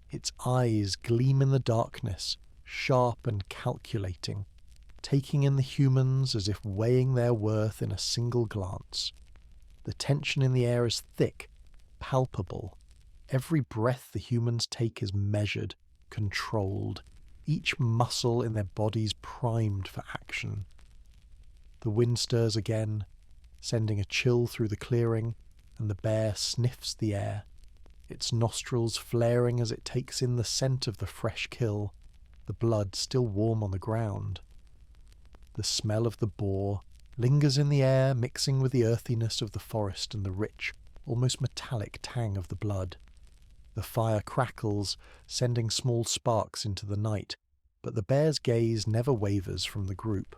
Its eyes gleam in the darkness, sharp and calculating, taking in the humans as if weighing their worth in a single glance. The tension in the air is thick, palpable. Every breath the humans take is measured, controlled, each muscle in their bodies primed for action. The wind stirs again, sending a chill through the clearing, and the bear sniffs the air, its nostrils flaring as it takes in the scent of the fresh kill, the blood still warm on the ground. The smell of the boar lingers in the air, mixing with the earthiness of the forest and the rich, almost metallic tang of the blood. The fire crackles, sending small sparks into the night, but the bear's gaze never wavers from the group.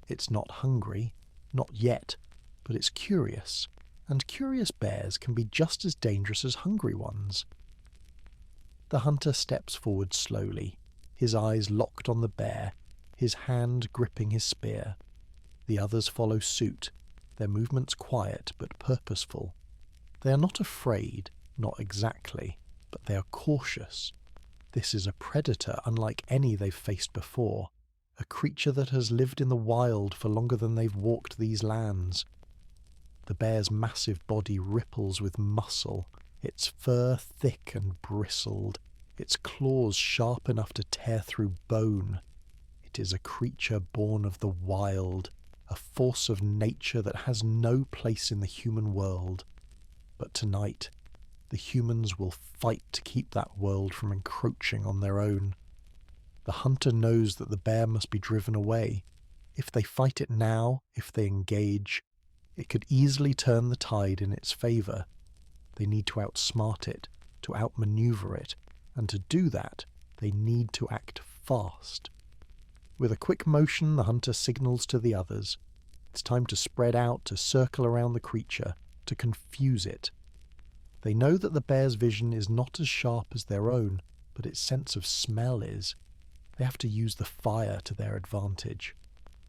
It's not hungry, not yet, but it's curious, and curious bears can be just as dangerous as hungry ones. The hunter steps forward slowly, his eyes locked on the bear, his hand gripping his spear. The others follow suit, their movements quiet but purposeful. They are not afraid, not exactly, but they are cautious. This is a predator unlike any they've faced before, a creature that has lived in the wild for longer than they've walked these lands. The bear's massive body ripples with muscle, its fur thick and bristled, its claws sharp enough to tear through bone. It is a creature born of the wild, a force of nature that has no place in the human world. But tonight, the humans will fight to keep that world from encroaching on their own. The hunter knows that the bear must be driven away. If they fight it now, if they engage, it could easily turn the tide in its favour. They need to outsmart it, to outmaneuver it, and to do that, they need to act fast. With a quick motion, the hunter signals to the others. It's time to spread out, to circle around the creature, to confuse it. They know that the bear's vision is not as sharp as their own, but its sense of smell is. They have to use the fire to their advantage.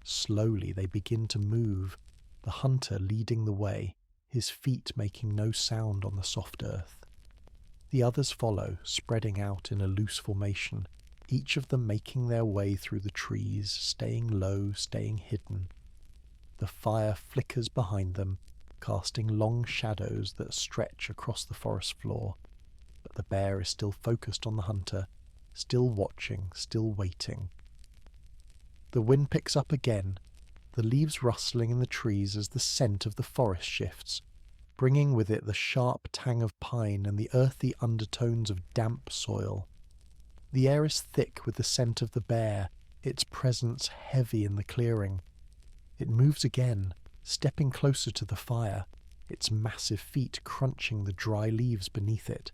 Slowly they begin to move, the hunter leading the way, his feet making no sound on the soft earth. The others follow, spreading out in a loose formation, each of them making their way through the trees, staying low, staying hidden. The fire flickers behind them, casting long shadows that stretch across the forest floor, but the bear is still focused on the hunter, still watching, still waiting. The wind picks up again, the leaves rustling in the trees as the scent of the forest shifts, bringing with it the sharp tang of pine and the earthy undertones of damp soil. The air is thick with the scent of the bear, its presence heavy in the clearing. It moves again, stepping closer to the fire, its massive feet crunching the dry leaves beneath it.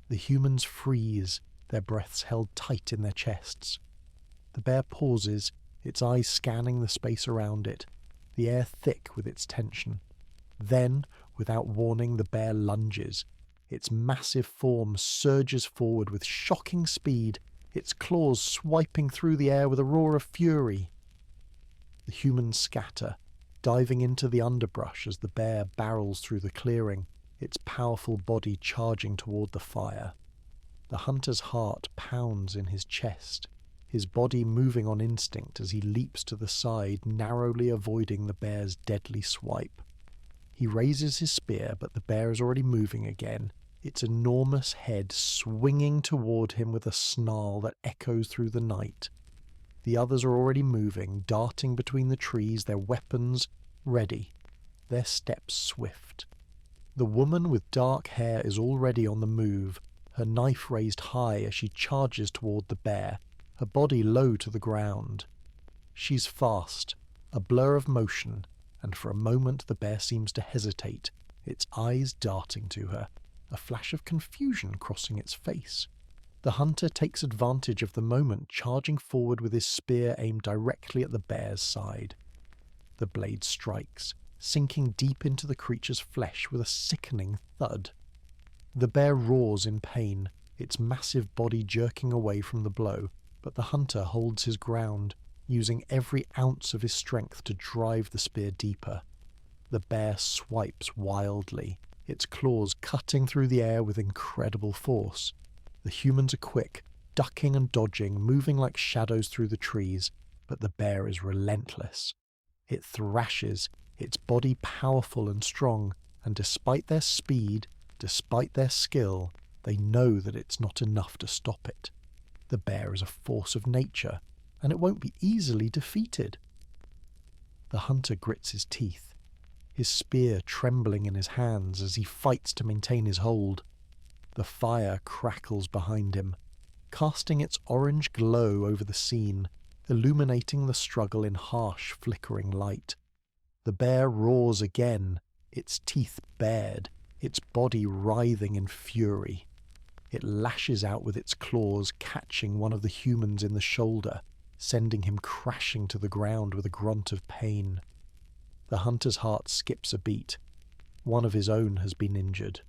The humans freeze, their breaths held tight in their chests. The bear pauses, its eyes scanning the space around it, the air thick with its tension. Then, without warning, the bear lunges. Its massive form surges forward with shocking speed, its claws swiping through the air with a roar of fury. The humans scatter, diving into the underbrush as the bear barrels through the clearing, its powerful body charging toward the fire. The hunter's heart pounds in his chest, his body moving on instinct as he leaps to the side, narrowly avoiding the bear's deadly swipe. He raises his spear, but the bear is already moving again, its enormous head swinging toward him with a snarl that echoes through the night. The others are already moving, darting between the trees, their weapons ready, their steps swift. The woman with dark hair is already on the move, her knife raised high as she charges toward the bear, her body low to the ground. She's fast, a blur of motion, and for a moment the bear seems to hesitate, its eyes darting to her, a flash of confusion crossing its face. The hunter takes advantage of the moment, charging forward with his spear aimed directly at the bear's side. The blade strikes, sinking deep into the creature's flesh with a sickening thud. The bear roars in pain, its massive body jerking away from the blow, but the hunter holds his ground, using every ounce of his strength to drive the spear deeper. The bear swipes wildly, its claws cutting through the air with incredible force. The humans are quick, ducking and dodging, moving like shadows through the trees, but the bear is relentless. It thrashes, its body powerful and strong, and despite their speed, despite their skill, they know that it's not enough to stop it. The bear is a force of nature, and it won't be easily defeated. The hunter grits his teeth, his spear trembling in his hands as he fights to maintain his hold. The fire crackles behind him, casting its orange glow over the scene, illuminating the struggle in harsh, flickering light. The bear roars again, its teeth bared, its body writhing in fury. It lashes out with its claws, catching one of the humans in the shoulder, sending him crashing to the ground with a grunt of pain. The hunter's heart skips a beat. One of his own has been injured.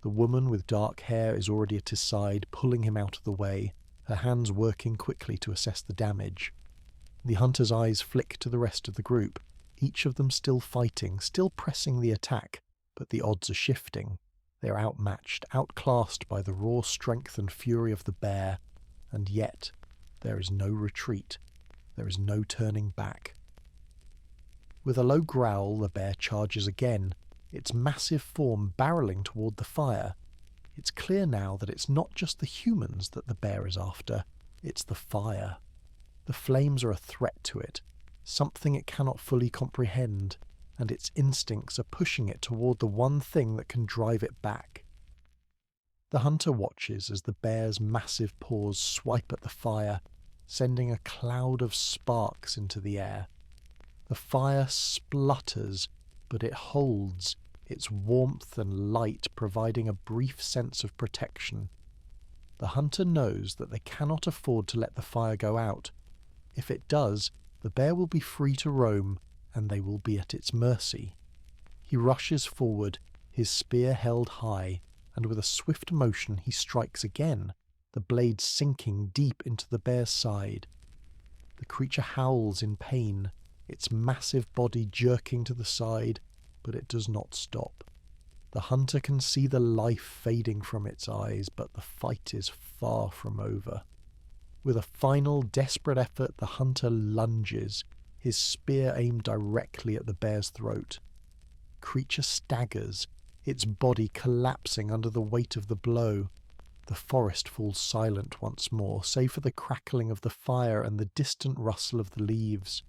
The woman with dark hair is already at his side, pulling him out of the way, her hands working quickly to assess the damage. The hunter's eyes flick to the rest of the group, each of them still fighting, still pressing the attack, but the odds are shifting. They are outmatched, outclassed by the raw strength and fury of the bear, and yet there is no retreat, there is no turning back. With a low growl, the bear charges again, its massive form barreling toward the fire. It's clear now that it's not just the humans that the bear is after, it's the fire. The flames are a threat to it, something it cannot fully comprehend, and its instincts are pushing it toward the one thing that can drive it back. The hunter watches as the bear's massive paws swipe at the fire, sending a cloud of sparks into the air. The fire splutters, but it holds, its warmth and light providing a brief sense of protection. The hunter knows that they cannot afford to let the fire go out. If it does, the bear will be free to roam, and they will be at its mercy. He rushes forward, his spear held high, and with a swift motion he strikes again, the blade sinking deep into the bear's side. The creature howls in pain, its massive body jerking to the side, but it does not stop. The hunter can see the life fading from its eyes, but the fight is far from over. With a final desperate effort, the hunter lunges, his spear aimed directly at the bear's throat. The creature staggers, its body collapsing under the weight of the blow. The forest falls silent once more, save for the crackling of the fire and the distant rustle of the leaves.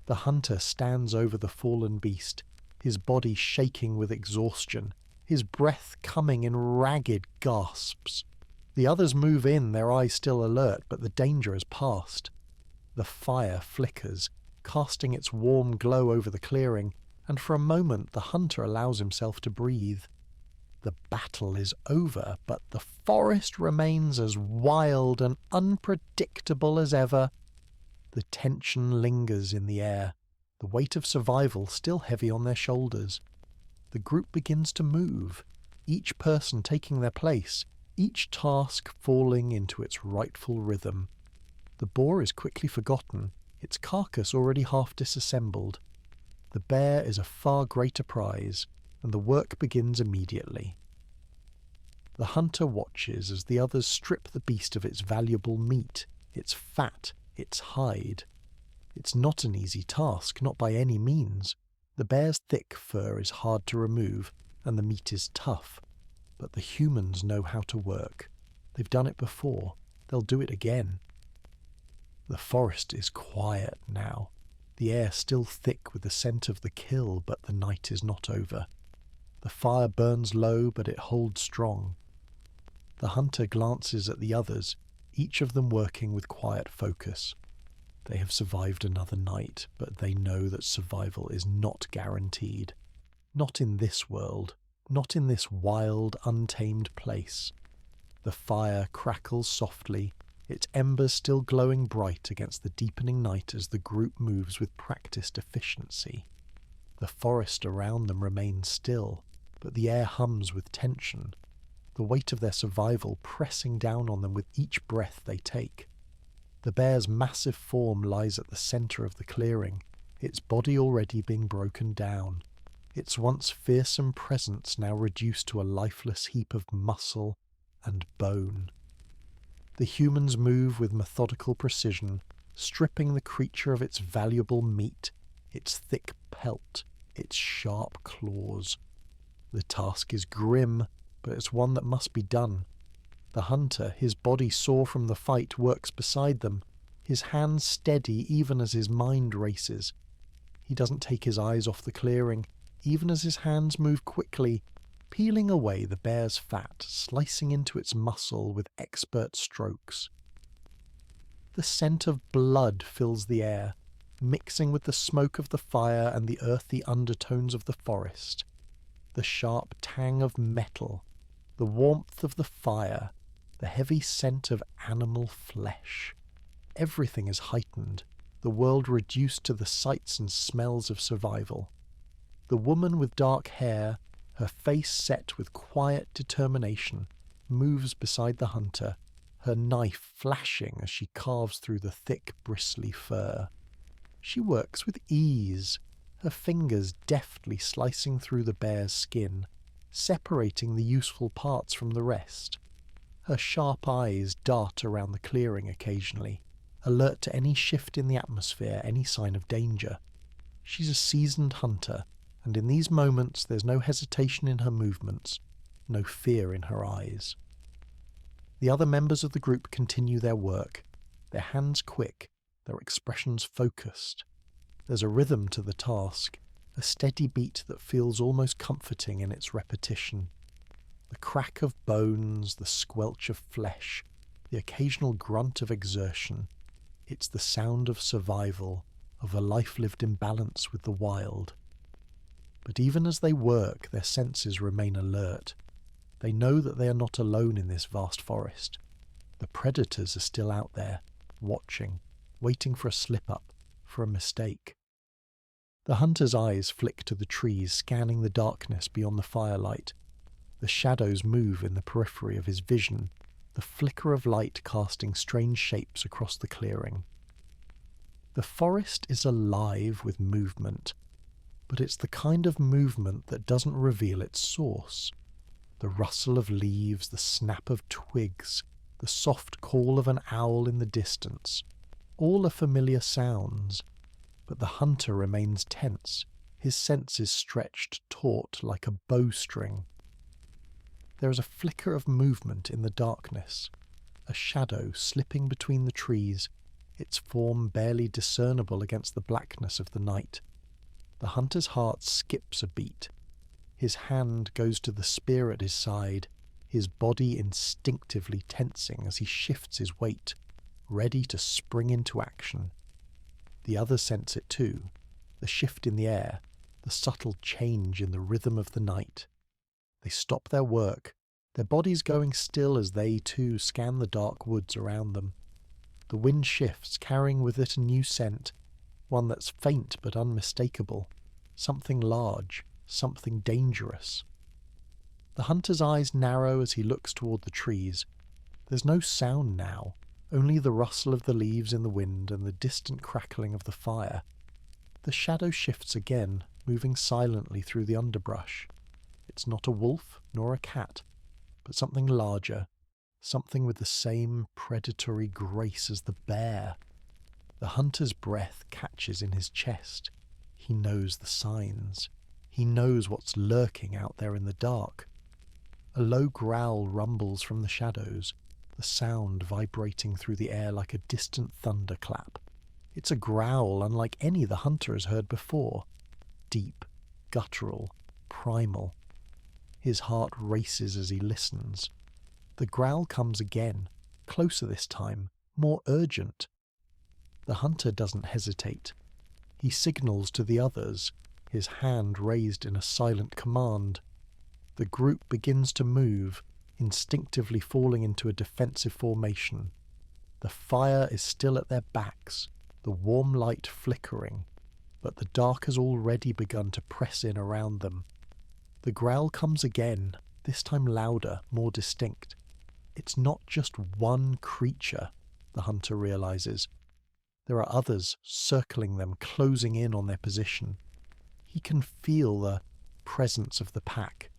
The hunter stands over the fallen beast, his body shaking with exhaustion, his breath coming in ragged gasps. The others move in, their eyes still alert, but the danger has passed. The fire flickers, casting its warm glow over the clearing, and for a moment the hunter allows himself to breathe. The battle is over, but the forest remains as wild and unpredictable as ever. The tension lingers in the air, the weight of survival still heavy on their shoulders. The group begins to move, each person taking their place, each task falling into its rightful rhythm. The boar is quickly forgotten, its carcass already half disassembled. The bear is a far greater prize, and the work begins immediately. The hunter watches as the others strip the beast of its valuable meat, its fat, its hide. It's not an easy task, not by any means. The bear's thick fur is hard to remove, and the meat is tough. But the humans know how to work. They've done it before. They'll do it again. The forest is quiet now, the air still thick with the scent of the kill, but the night is not over. The fire burns low, but it holds strong. The hunter glances at the others, each of them working with quiet focus. They have survived another night, but they know that survival is not guaranteed. Not in this world, not in this wild, untamed place. The fire crackles softly, its embers still glowing bright against the deepening night as the group moves with practiced efficiency. The forest around them remains still, but the air hums with tension, the weight of their survival pressing down on them with each breath they take. The bear's massive form lies at the centre of the clearing, its body already being broken down, its once fearsome presence now reduced to a lifeless heap of muscle and bone. The humans move with methodical precision, stripping the creature of its valuable meat, its thick pelt, its sharp claws. The task is grim, but it's one that must be done. The hunter, his body sore from the fight, works beside them, his hands steady even as his mind races. He doesn't take his eyes off the clearing, even as his hands move quickly, peeling away the bear's fat, slicing into its muscle with expert strokes. The scent of blood fills the air, mixing with the smoke of the fire and the earthy undertones of the forest. The sharp tang of metal, the warmth of the fire, the heavy scent of animal flesh. Everything is heightened, the world reduced to the sights and smells of survival. The woman with dark hair, her face set with quiet determination, moves beside the hunter, her knife flashing as she carves through the thick, bristly fur. She works with ease, her fingers deftly slicing through the bear's skin, separating the useful parts from the rest. Her sharp eyes dart around the clearing occasionally, alert to any shift in the atmosphere, any sign of danger. She's a seasoned hunter, and in these moments there's no hesitation in her movements, no fear in her eyes. The other members of the group continue their work, their hands quick, their expressions focused. There's a rhythm to the task, a steady beat that feels almost comforting in its repetition. The crack of bones, the squelch of flesh, the occasional grunt of exertion. It's the sound of survival, of a life lived in balance with the wild. But even as they work, their senses remain alert. They know that they are not alone in this vast forest. The predators are still out there, watching, waiting for a slip-up, for a mistake. The hunter's eyes flick to the trees, scanning the darkness beyond the firelight. The shadows move in the periphery of his vision, the flicker of light casting strange shapes across the clearing. The forest is alive with movement, but it's the kind of movement that doesn't reveal its source. The rustle of leaves, the snap of twigs, the soft call of an owl in the distance, all are familiar sounds, but the hunter remains tense, his senses stretched taut like a bowstring. There is a flicker of movement in the darkness, a shadow slipping between the trees, its form barely discernible against the blackness of the night. The hunter's heart skips a beat. His hand goes to the spear at his side, his body instinctively tensing as he shifts his weight, ready to spring into action. The others sense it too, the shift in the air, the subtle change in the rhythm of the night. They stop their work, their bodies going still as they too scan the dark woods around them. The wind shifts, carrying with it a new scent, one that's faint but unmistakable, something large, something dangerous. The hunter's eyes narrow as he looks toward the trees. There's no sound now, only the rustle of the leaves in the wind and the distant crackling of the fire. The shadow shifts again, moving silently through the underbrush. It's not a wolf nor a cat, but something larger, something with the same predatory grace as the bear. The hunter's breath catches in his chest. He knows the signs. He knows what's lurking out there in the dark. A low growl rumbles from the shadows, the sound vibrating through the air like a distant thunderclap. It's a growl unlike any the hunter has heard before. Deep, guttural, primal. His heart races as he listens. The growl comes again, closer this time, more urgent. The hunter doesn't hesitate. He signals to the others, his hand raised in a silent command. The group begins to move, instinctively falling into a defensive formation. The fire is still at their backs, the warm light flickering, but the dark has already begun to press in around them. The growl comes again, this time louder, more distinct. It's not just one creature, the hunter realizes. There are others circling them, closing in on their position. He can feel the presence of the pack,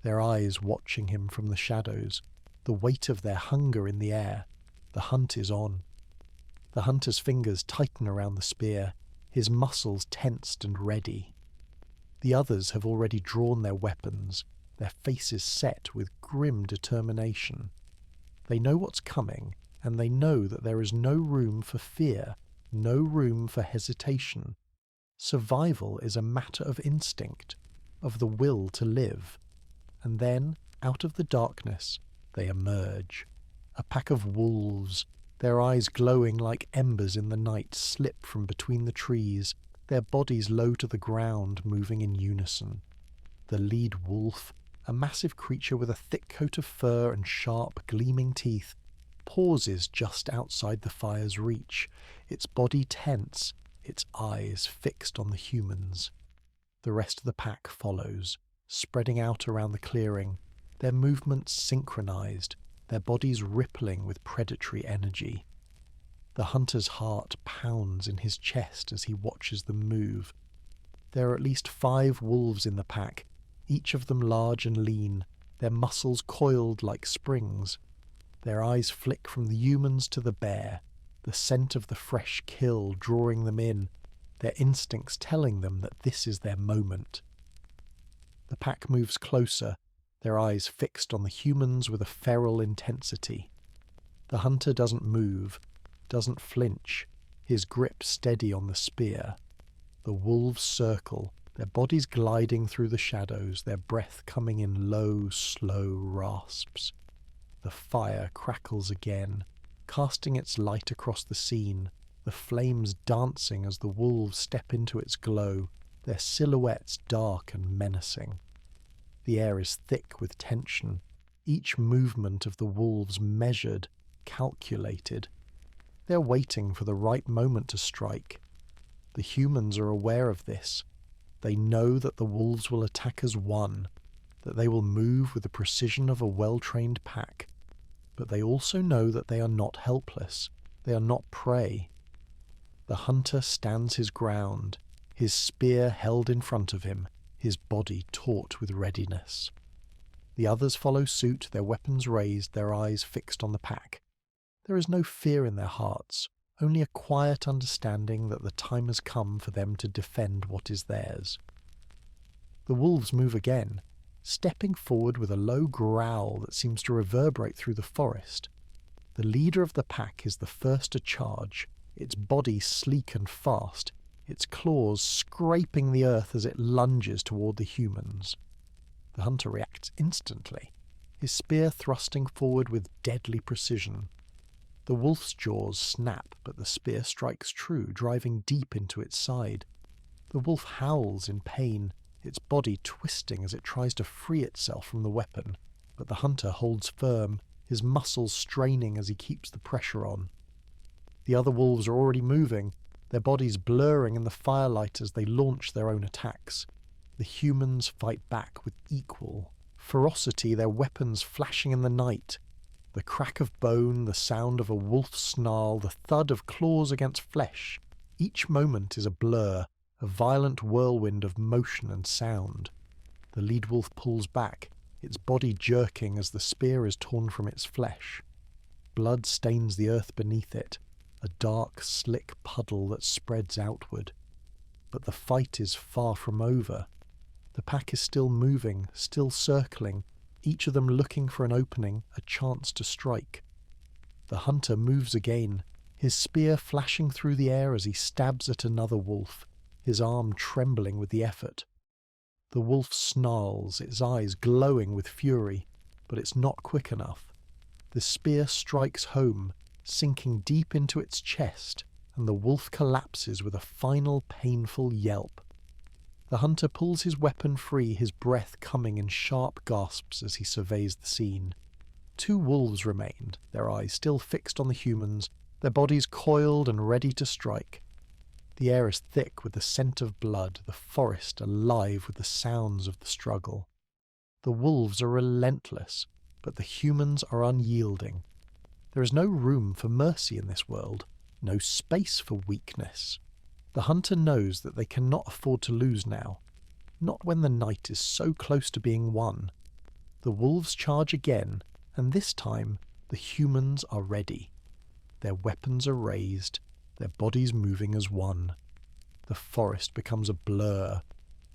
their eyes watching him from the shadows, the weight of their hunger in the air. The hunt is on. The hunter's fingers tighten around the spear, his muscles tensed and ready. The others have already drawn their weapons, their faces set with grim determination. They know what's coming, and they know that there is no room for fear, no room for hesitation. Survival is a matter of instinct, of the will to live. And then, out of the darkness, they emerge. A pack of wolves, their eyes glowing like embers in the night, slip from between the trees, their bodies low to the ground, moving in unison. The lead wolf, a massive creature with a thick coat of fur and sharp, gleaming teeth, pauses just outside the fire's reach, its body tense, its eyes fixed on the humans. The rest of the pack follows, spreading out around the clearing, their movements synchronized, their bodies rippling with predatory energy. The hunter's heart pounds in his chest as he watches them move. There are at least 5 wolves in the pack, each of them large and lean, their muscles coiled like springs. Their eyes flick from the humans to the bear, the scent of the fresh kill drawing them in, their instincts telling them that this is their moment. The pack moves closer, their eyes fixed on the humans with a feral intensity. The hunter doesn't move, doesn't flinch, his grip steady on the spear. The wolves circle, their bodies gliding through the shadows, their breath coming in low, slow rasps. The fire crackles again, casting its light across the scene, the flames dancing as the wolves step into its glow, their silhouettes dark and menacing. The air is thick with tension, each movement of the wolves measured, calculated. They're waiting for the right moment to strike. The humans are aware of this. They know that the wolves will attack as one, that they will move with the precision of a well-trained pack. But they also know that they are not helpless. They are not prey. The hunter stands his ground, his spear held in front of him, his body taut with readiness. The others follow suit, their weapons raised, their eyes fixed on the pack. There is no fear in their hearts, only a quiet understanding that the time has come for them to defend what is theirs. The wolves move again, stepping forward with a low growl that seems to reverberate through the forest. The leader of the pack is the first to charge, its body sleek and fast, its claws scraping the earth as it lunges toward the humans. The hunter reacts instantly, his spear thrusting forward with deadly precision. The wolf's jaws snap, but the spear strikes true, driving deep into its side. The wolf howls in pain, its body twisting as it tries to free itself from the weapon, but the hunter holds firm, his muscles straining as he keeps the pressure on. The other wolves are already moving, their bodies blurring in the firelight as they launch their own attacks. The humans fight back with equal ferocity, their weapons flashing in the night. The crack of bone, the sound of a wolf's snarl, the thud of claws against flesh. Each moment is a blur, a violent whirlwind of motion and sound. The lead wolf pulls back, its body jerking as the spear is torn from its flesh. Blood stains the earth beneath it, a dark, slick puddle that spreads outward. But the fight is far from over. The pack is still moving, still circling, each of them looking for an opening, a chance to strike. The hunter moves again, his spear flashing through the air as he stabs at another wolf, his arm trembling with the effort. The wolf snarls, its eyes glowing with fury, but it's not quick enough. The spear strikes home, sinking deep into its chest, and the wolf collapses with a final painful yelp. The hunter pulls his weapon free, his breath coming in sharp gasps as he surveys the scene. 2 wolves remained, their eyes still fixed on the humans, their bodies coiled and ready to strike. The air is thick with the scent of blood, the forest alive with the sounds of the struggle. The wolves are relentless, but the humans are unyielding. There is no room for mercy in this world, no space for weakness. The hunter knows that they cannot afford to lose now, not when the night is so close to being won. The wolves charge again, and this time the humans are ready. Their weapons are raised, their bodies moving as one. The forest becomes a blur,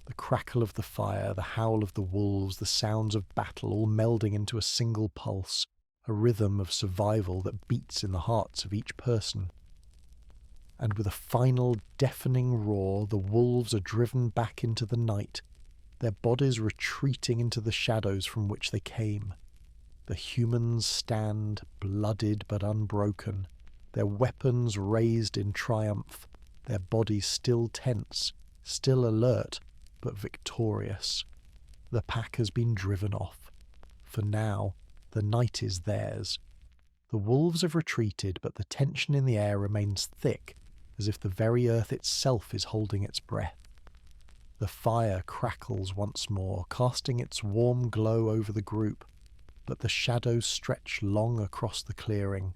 the crackle of the fire, the howl of the wolves, the sounds of battle all melding into a single pulse, a rhythm of survival that beats in the hearts of each person. And with a final deafening roar, the wolves are driven back into the night, their bodies retreating into the shadows from which they came. The humans stand, blooded but unbroken, their weapons raised in triumph, their bodies still tense, still alert, but victorious. The pack has been driven off. For now, the night is theirs. The wolves have retreated, but the tension in the air remains thick, as if the very earth itself is holding its breath. The fire crackles once more, casting its warm glow over the group, but the shadows stretch long across the clearing,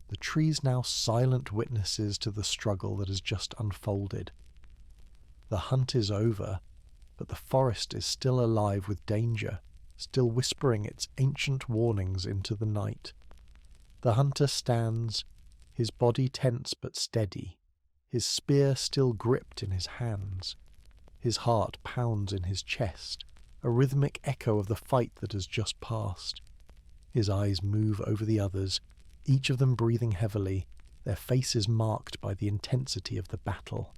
the trees now silent witnesses to the struggle that has just unfolded. The hunt is over, but the forest is still alive with danger, still whispering its ancient warnings into the night. The hunter stands, his body tense but steady, his spear still gripped in his hands. His heart pounds in his chest, a rhythmic echo of the fight that has just passed. His eyes move over the others, each of them breathing heavily, their faces marked by the intensity of the battle.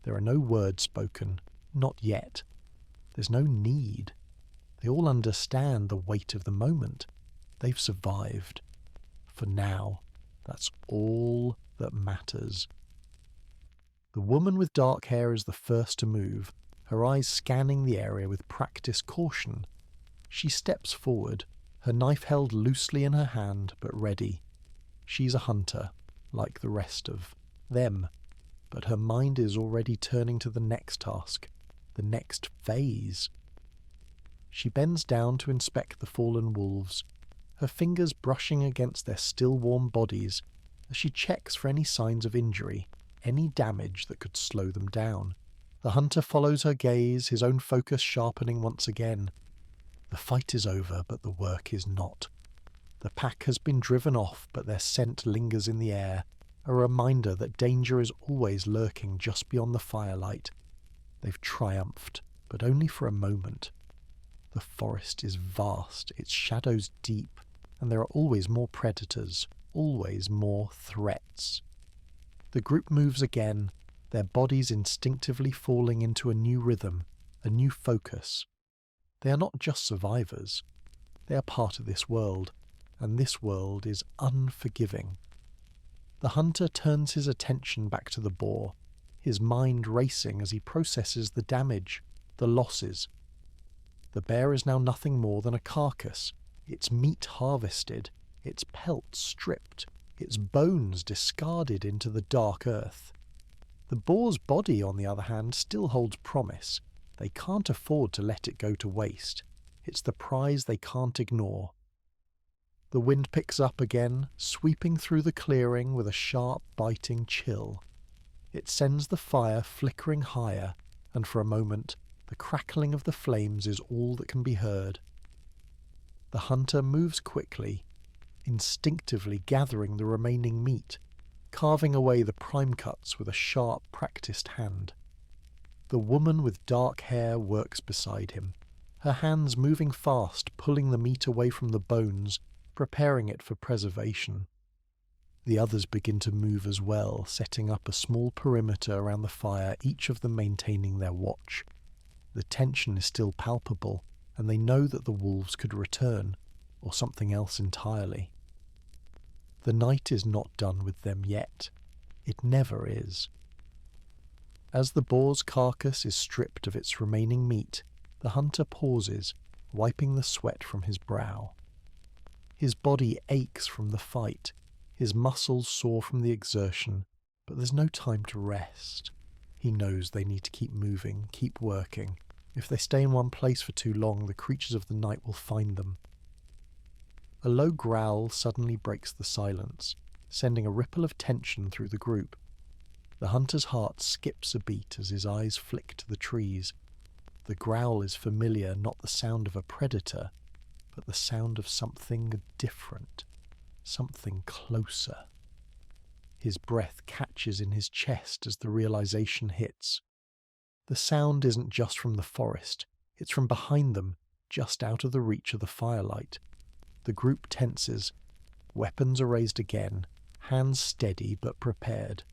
There are no words spoken, not yet. There's no need. They all understand the weight of the moment. They've survived. For now, that's all that matters. The woman with dark hair is the first to move, her eyes scanning the area with practiced caution. She steps forward, her knife held loosely in her hand but ready. She's a hunter, like the rest of them, but her mind is already turning to the next task, the next phase. She bends down to inspect the fallen wolves, her fingers brushing against their still warm bodies as she checks for any signs of injury, any damage that could slow them down. The hunter follows her gaze, his own focus sharpening once again. The fight is over, but the work is not. The pack has been driven off, but their scent lingers in the air, a reminder that danger is always lurking just beyond the firelight. They've triumphed, but only for a moment. The forest is vast, its shadows deep, and there are always more predators, always more threats. The group moves again, their bodies instinctively falling into a new rhythm, a new focus. They are not just survivors. They are part of this world, and this world is unforgiving. The hunter turns his attention back to the boar, his mind racing as he processes the damage, the losses. The bear is now nothing more than a carcass, its meat harvested, its pelts stripped, its bones discarded into the dark earth. The boar's body, on the other hand, still holds promise. They can't afford to let it go to waste. It's the prize they can't ignore. The wind picks up again, sweeping through the clearing with a sharp, biting chill. It sends the fire flickering higher, and for a moment, the crackling of the flames is all that can be heard. The hunter moves quickly, instinctively gathering the remaining meat, carving away the prime cuts with a sharp, practiced hand. The woman with dark hair works beside him, her hands moving fast, pulling the meat away from the bones, preparing it for preservation. The others begin to move as well, setting up a small perimeter around the fire, each of them maintaining their watch. The tension is still palpable, and they know that the wolves could return, or something else entirely. The night is not done with them yet. It never is. As the boar's carcass is stripped of its remaining meat, the hunter pauses, wiping the sweat from his brow. His body aches from the fight, his muscles sore from the exertion, but there's no time to rest. He knows they need to keep moving, keep working. If they stay in one place for too long, the creatures of the night will find them. A low growl suddenly breaks the silence, sending a ripple of tension through the group. The hunter's heart skips a beat as his eyes flick to the trees. The growl is familiar, not the sound of a predator, but the sound of something different, something closer. His breath catches in his chest as the realization hits. The sound isn't just from the forest, it's from behind them, just out of the reach of the firelight. The group tenses. Weapons are raised again, hands steady but prepared.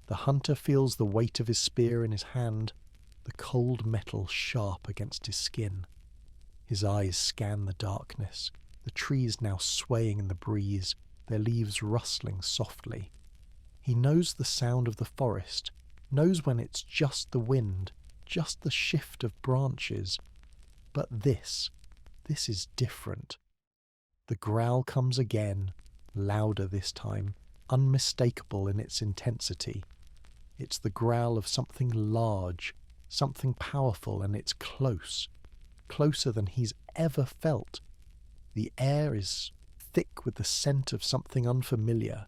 The hunter feels the weight of his spear in his hand, the cold metal sharp against his skin. His eyes scan the darkness, the trees now swaying in the breeze, their leaves rustling softly. He knows the sound of the forest, knows when it's just the wind, just the shift of branches. But this is different. The growl comes again, louder this time, unmistakable in its intensity. It's the growl of something large, something powerful, and it's close, closer than he's ever felt. The air is thick with the scent of something unfamiliar,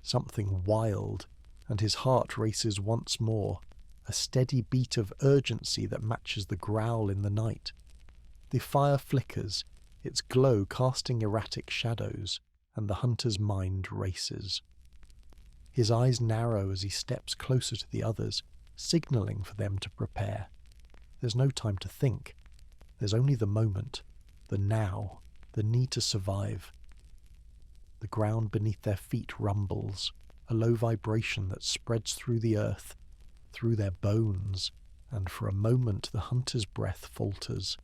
something wild, and his heart races once more, a steady beat of urgency that matches the growl in the night. The fire flickers, its glow casting erratic shadows, and the hunter's mind races. His eyes narrow as he steps closer to the others, signalling for them to prepare. There's no time to think. There's only the moment, the now, the need to survive. The ground beneath their feet rumbles, a low vibration that spreads through the earth, through their bones, and for a moment the hunter's breath falters.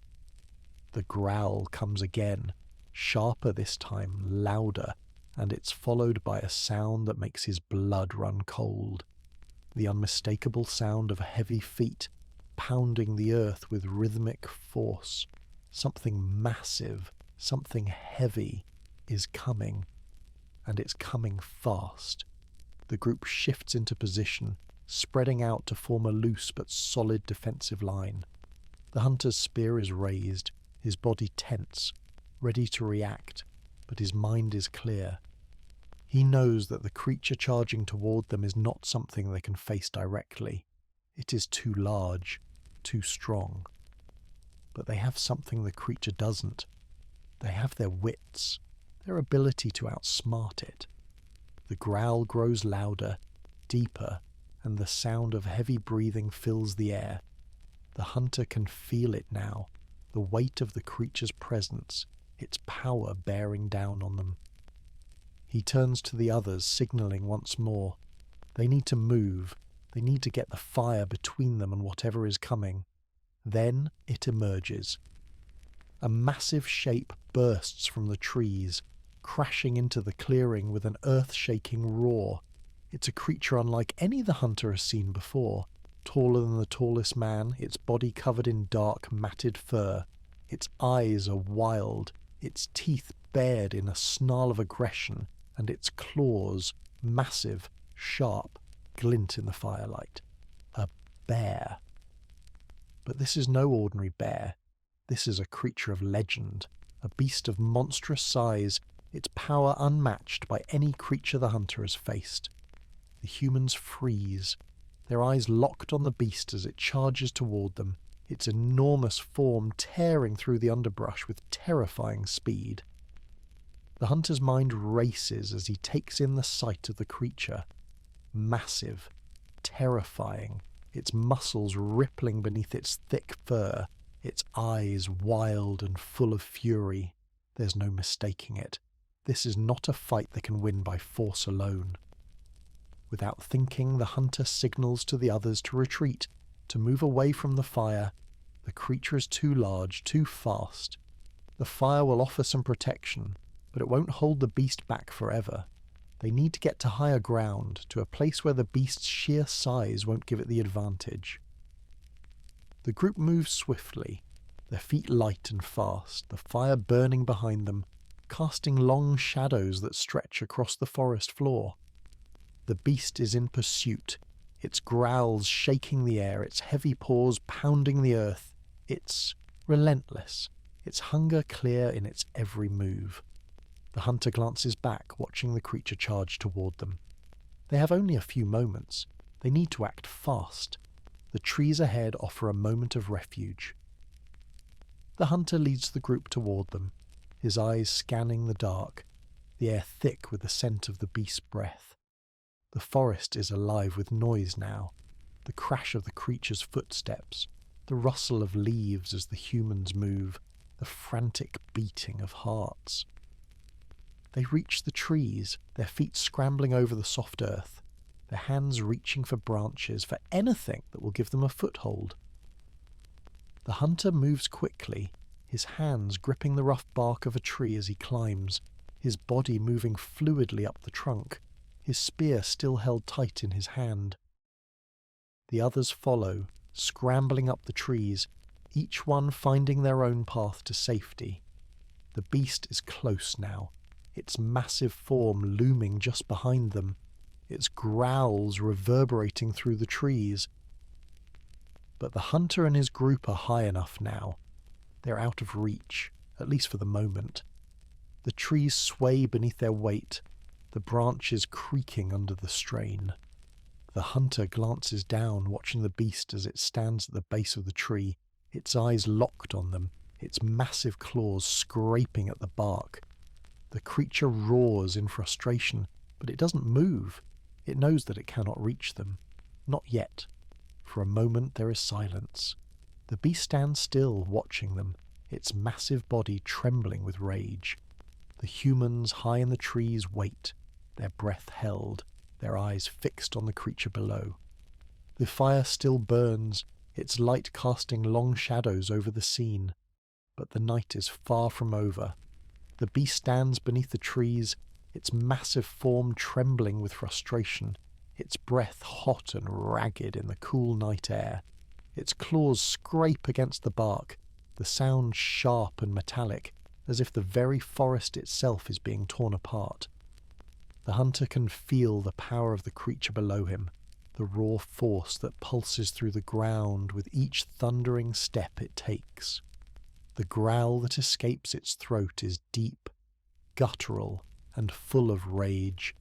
The growl comes again, sharper this time, louder, and it's followed by a sound that makes his blood run cold. The unmistakable sound of heavy feet, pounding the earth with rhythmic force. Something massive, something heavy is coming, and it's coming fast. The group shifts into position, spreading out to form a loose but solid defensive line. The hunter's spear is raised, his body tense, ready to react, but his mind is clear. He knows that the creature charging toward them is not something they can face directly. It is too large, too strong. But they have something the creature doesn't. They have their wits, their ability to outsmart it. The growl grows louder, deeper, and the sound of heavy breathing fills the air. The hunter can feel it now, the weight of the creature's presence, its power bearing down on them. He turns to the others, signaling once more. They need to move. They need to get the fire between them and whatever is coming. Then it emerges. A massive shape bursts from the trees, crashing into the clearing with an earth-shaking roar. It's a creature unlike any the hunter has seen before, taller than the tallest man, its body covered in dark, matted fur. Its eyes are wild, its teeth bared in a snarl of aggression, and its claws, massive, sharp, glint in the firelight. A bear. But this is no ordinary bear. This is a creature of legend, a beast of monstrous size, its power unmatched by any creature the hunter has faced. The humans freeze, their eyes locked on the beast as it charges toward them, its enormous form tearing through the underbrush with terrifying speed. The hunter's mind races as he takes in the sight of the creature. Massive, terrifying, its muscles rippling beneath its thick fur, its eyes wild and full of fury. There's no mistaking it. This is not a fight they can win by force alone. Without thinking, the hunter signals to the others to retreat, to move away from the fire. The creature is too large, too fast. The fire will offer some protection, but it won't hold the beast back forever. They need to get to higher ground, to a place where the beast's sheer size won't give it the advantage. The group moves swiftly, their feet light and fast, the fire burning behind them, casting long shadows that stretch across the forest floor. The beast is in pursuit, its growls shaking the air, its heavy paws pounding the earth. It's relentless, its hunger clear in its every move. The hunter glances back, watching the creature charge toward them. They have only a few moments. They need to act fast. The trees ahead offer a moment of refuge. The hunter leads the group toward them, his eyes scanning the dark, the air thick with the scent of the beast's breath. The forest is alive with noise now, the crash of the creature's footsteps, the rustle of leaves as the humans move, the frantic beating of hearts. They reach the trees, their feet scrambling over the soft earth, their hands reaching for branches, for anything that will give them a foothold. The hunter moves quickly, his hands gripping the rough bark of a tree as he climbs, his body moving fluidly up the trunk, his spear still held tight in his hand. The others follow, scrambling up the trees, each one finding their own path to safety. The beast is close now, its massive form looming just behind them, its growls reverberating through the trees. But the hunter and his group are high enough now. They're out of reach, at least for the moment. The trees sway beneath their weight, the branches creaking under the strain. The hunter glances down, watching the beast as it stands at the base of the tree, its eyes locked on them, its massive claws scraping at the bark. The creature roars in frustration, but it doesn't move. It knows that it cannot reach them. Not yet. For a moment there is silence. The beast stands still, watching them, its massive body trembling with rage. The humans high in the trees wait, their breath held, their eyes fixed on the creature below. The fire still burns, its light casting long shadows over the scene. But the night is far from over. The beast stands beneath the trees, its massive form trembling with frustration, its breath hot and ragged in the cool night air. Its claws scrape against the bark, the sound sharp and metallic, as if the very forest itself is being torn apart. The hunter can feel the power of the creature below him, the raw force that pulses through the ground with each thundering step it takes. The growl that escapes its throat is deep, guttural, and full of rage,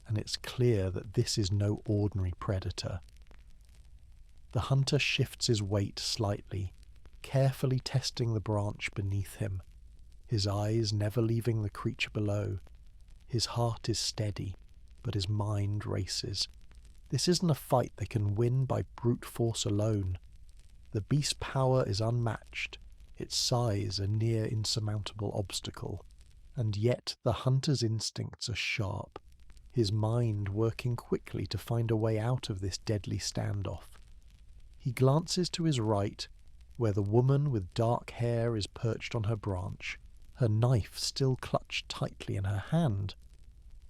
and it's clear that this is no ordinary predator. The hunter shifts his weight slightly, carefully testing the branch beneath him, his eyes never leaving the creature below. His heart is steady, but his mind races. This isn't a fight they can win by brute force alone. The beast's power is unmatched, its size a near insurmountable obstacle, and yet the hunter's instincts are sharp, his mind working quickly to find a way out of this deadly standoff. He glances to his right, where the woman with dark hair is perched on her branch, her knife still clutched tightly in her hand.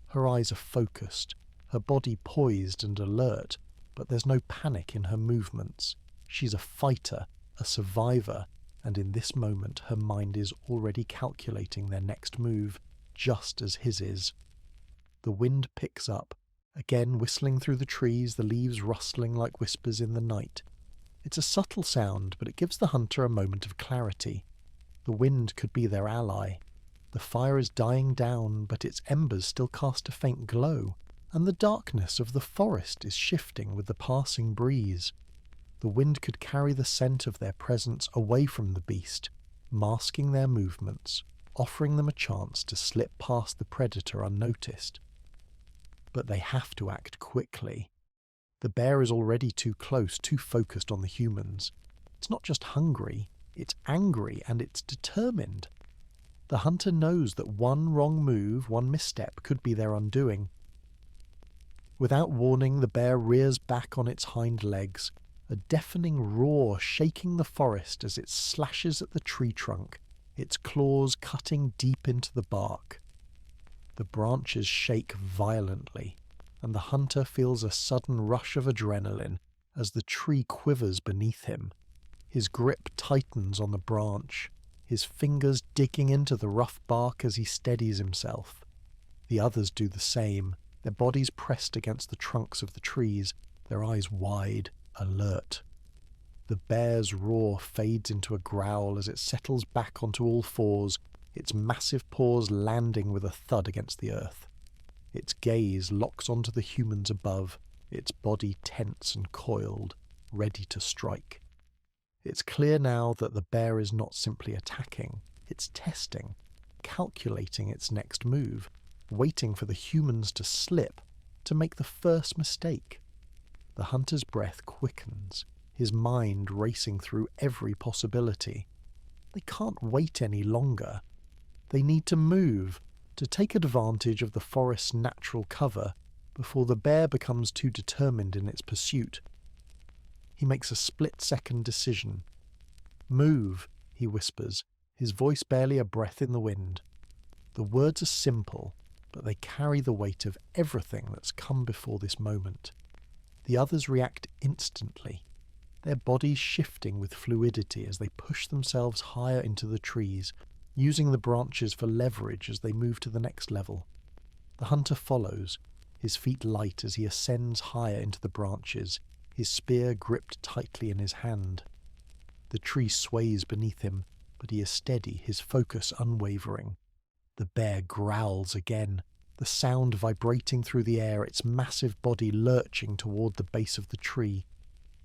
Her eyes are focused, her body poised and alert, but there's no panic in her movements. She's a fighter, a survivor, and in this moment her mind is already calculating their next move, just as his is. The wind picks up, again whistling through the trees, the leaves rustling like whispers in the night. It's a subtle sound, but it gives the hunter a moment of clarity. The wind could be their ally. The fire is dying down, but its embers still cast a faint glow, and the darkness of the forest is shifting with the passing breeze. The wind could carry the scent of their presence away from the beast, masking their movements, offering them a chance to slip past the predator unnoticed. But they have to act quickly. The bear is already too close, too focused on the humans. It's not just hungry, it's angry, and it's determined. The hunter knows that one wrong move, one misstep, could be their undoing. Without warning, the bear rears back on its hind legs, a deafening roar shaking the forest as it slashes at the tree trunk, its claws cutting deep into the bark. The branches shake violently, and the hunter feels a sudden rush of adrenaline as the tree quivers beneath him. His grip tightens on the branch, his fingers digging into the rough bark as he steadies himself. The others do the same, their bodies pressed against the trunks of the trees, their eyes wide, alert. The bear's roar fades into a growl as it settles back onto all fours, its massive paws landing with a thud against the earth. Its gaze locks onto the humans above, its body tense and coiled, ready to strike. It's clear now that the bear is not simply attacking, it's testing, calculating its next move, waiting for the humans to slip, to make the first mistake. The hunter's breath quickens, his mind racing through every possibility. They can't wait any longer. They need to move, to take advantage of the forest's natural cover before the bear becomes too determined in its pursuit. He makes a split-second decision. "Move," he whispers, his voice barely a breath in the wind. The words are simple, but they carry the weight of everything that's come before this moment. The others react instantly, their bodies shifting with fluidity as they push themselves higher into the trees, using the branches for leverage as they move to the next level. The hunter follows, his feet light as he ascends higher into the branches, his spear gripped tightly in his hand. The tree sways beneath him, but he is steady, his focus unwavering. The bear growls again, the sound vibrating through the air, its massive body lurching toward the base of the tree.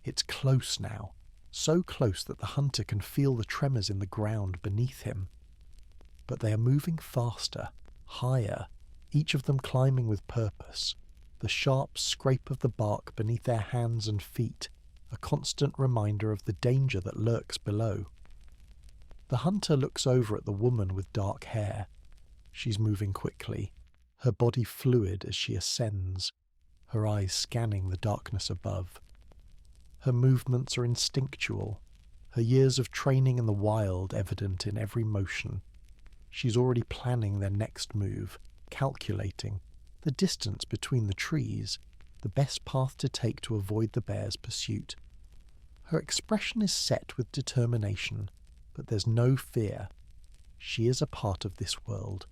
It's close now, so close that the hunter can feel the tremors in the ground beneath him. But they are moving faster, higher, each of them climbing with purpose, the sharp scrape of the bark beneath their hands and feet, a constant reminder of the danger that lurks below. The hunter looks over at the woman with dark hair. She's moving quickly, her body fluid as she ascends, her eyes scanning the darkness above. Her movements are instinctual, her years of training in the wild evident in every motion. She's already planning their next move, calculating the distance between the trees, the best path to take to avoid the bear's pursuit. Her expression is set with determination, but there's no fear. She is a part of this world,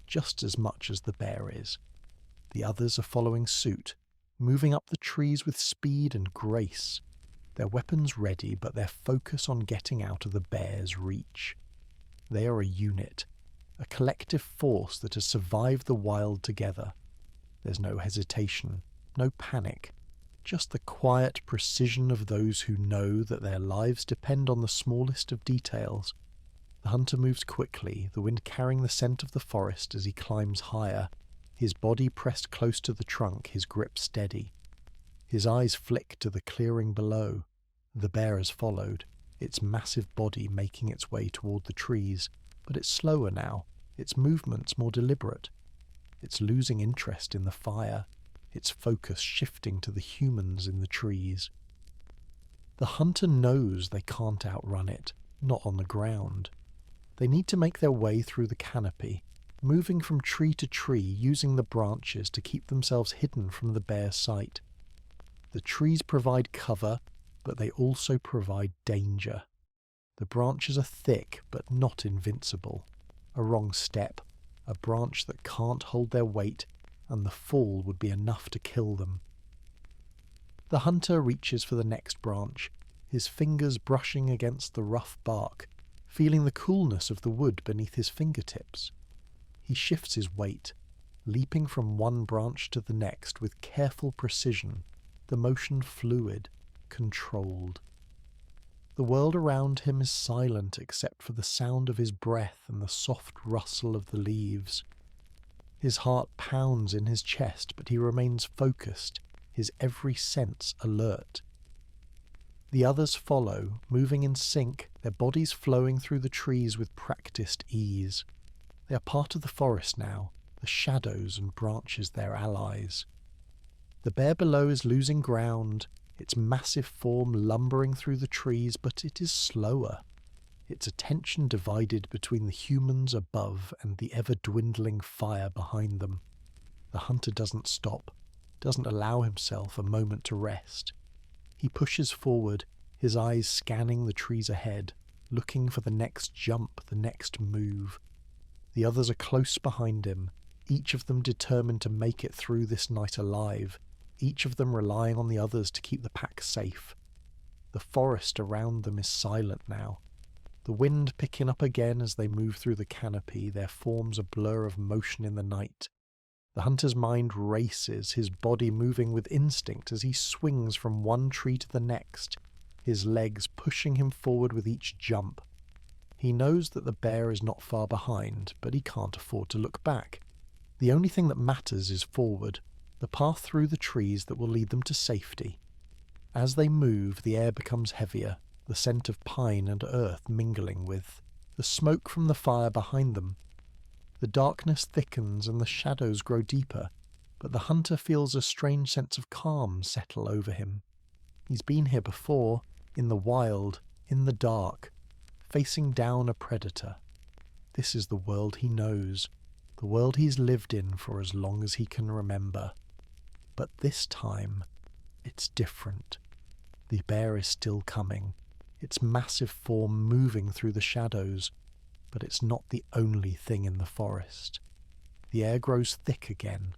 just as much as the bear is. The others are following suit, moving up the trees with speed and grace, their weapons ready, but their focus on getting out of the bear's reach. They are a unit, a collective force that has survived the wild together. There's no hesitation, no panic, just the quiet precision of those who know that their lives depend on the smallest of details. The hunter moves quickly, the wind carrying the scent of the forest as he climbs higher, his body pressed close to the trunk, his grip steady. His eyes flick to the clearing below. The bear has followed, its massive body making its way toward the trees, but it's slower now, its movements more deliberate. It's losing interest in the fire, its focus shifting to the humans in the trees. The hunter knows they can't outrun it, not on the ground. They need to make their way through the canopy, moving from tree to tree, using the branches to keep themselves hidden from the bear's sight. The trees provide cover, but they also provide danger. The branches are thick, but not invincible. A wrong step, a branch that can't hold their weight, and the fall would be enough to kill them. The hunter reaches for the next branch, his fingers brushing against the rough bark, feeling the coolness of the wood beneath his fingertips. He shifts his weight, leaping from one branch to the next with careful precision, the motion fluid, controlled. The world around him is silent except for the sound of his breath and the soft rustle of the leaves. His heart pounds in his chest, but he remains focused, his every sense alert. The others follow, moving in sync, their bodies flowing through the trees with practiced ease. They are part of the forest now, the shadows and branches their allies. The bear below is losing ground, its massive form lumbering through the trees, but it is slower, its attention divided between the humans above and the ever-dwindling fire behind them. The hunter doesn't stop, doesn't allow himself a moment to rest. He pushes forward, his eyes scanning the trees ahead, looking for the next jump, the next move. The others are close behind him, each of them determined to make it through this night alive, each of them relying on the others to keep the pack safe. The forest around them is silent now, the wind picking up again as they move through the canopy, their forms a blur of motion in the night. The hunter's mind races, his body moving with instinct as he swings from one tree to the next, his legs pushing him forward with each jump. He knows that the bear is not far behind, but he can't afford to look back. The only thing that matters is forward, the path through the trees that will lead them to safety. As they move, the air becomes heavier, the scent of pine and earth mingling with the smoke from the fire behind them. The darkness thickens and the shadows grow deeper, but the hunter feels a strange sense of calm settle over him. He's been here before, in the wild, in the dark, facing down a predator. This is the world he knows, the world he's lived in for as long as he can remember. But this time, it's different. The bear is still coming, its massive form moving through the shadows, but it's not the only thing in the forest. The air grows thick again,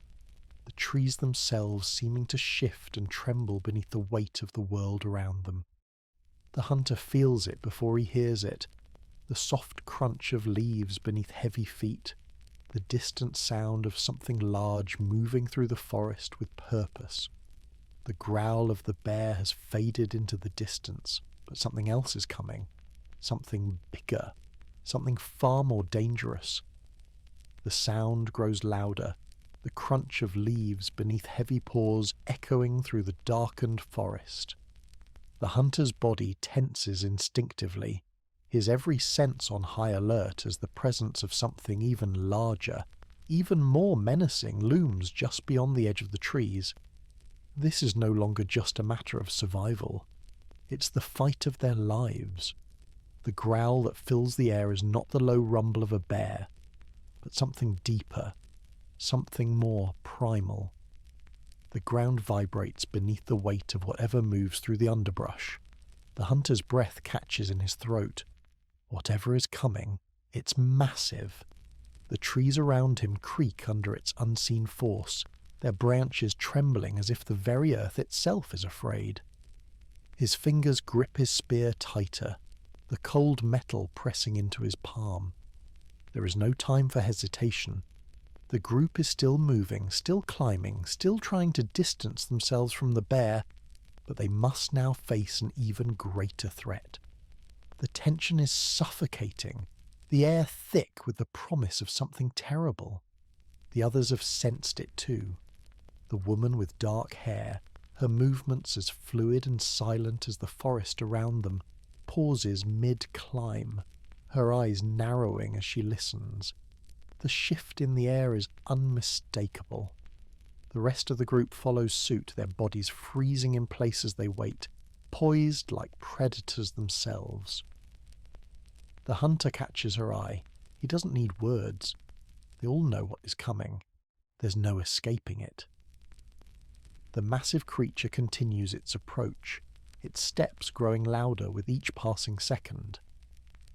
the trees themselves seeming to shift and tremble beneath the weight of the world around them. The hunter feels it before he hears it, the soft crunch of leaves beneath heavy feet, the distant sound of something large moving through the forest with purpose. The growl of the bear has faded into the distance, but something else is coming, something bigger, something far more dangerous. The sound grows louder, the crunch of leaves beneath heavy paws echoing through the darkened forest. The hunter's body tenses instinctively, his every sense on high alert as the presence of something even larger, even more menacing, looms just beyond the edge of the trees. This is no longer just a matter of survival. It's the fight of their lives. The growl that fills the air is not the low rumble of a bear, but something deeper, something more primal. The ground vibrates beneath the weight of whatever moves through the underbrush. The hunter's breath catches in his throat. Whatever is coming, it's massive. The trees around him creak under its unseen force, their branches trembling as if the very earth itself is afraid. His fingers grip his spear tighter, the cold metal pressing into his palm. There is no time for hesitation. The group is still moving, still climbing, still trying to distance themselves from the bear, but they must now face an even greater threat. The tension is suffocating, the air thick with the promise of something terrible. The others have sensed it too. The woman with dark hair, her movements as fluid and silent as the forest around them, pauses mid-climb, her eyes narrowing as she listens. The shift in the air is unmistakable. The rest of the group follows suit, their bodies freezing in place as they wait, poised like predators themselves. The hunter catches her eye. He doesn't need words. They all know what is coming. There's no escaping it. The massive creature continues its approach, its steps growing louder with each passing second.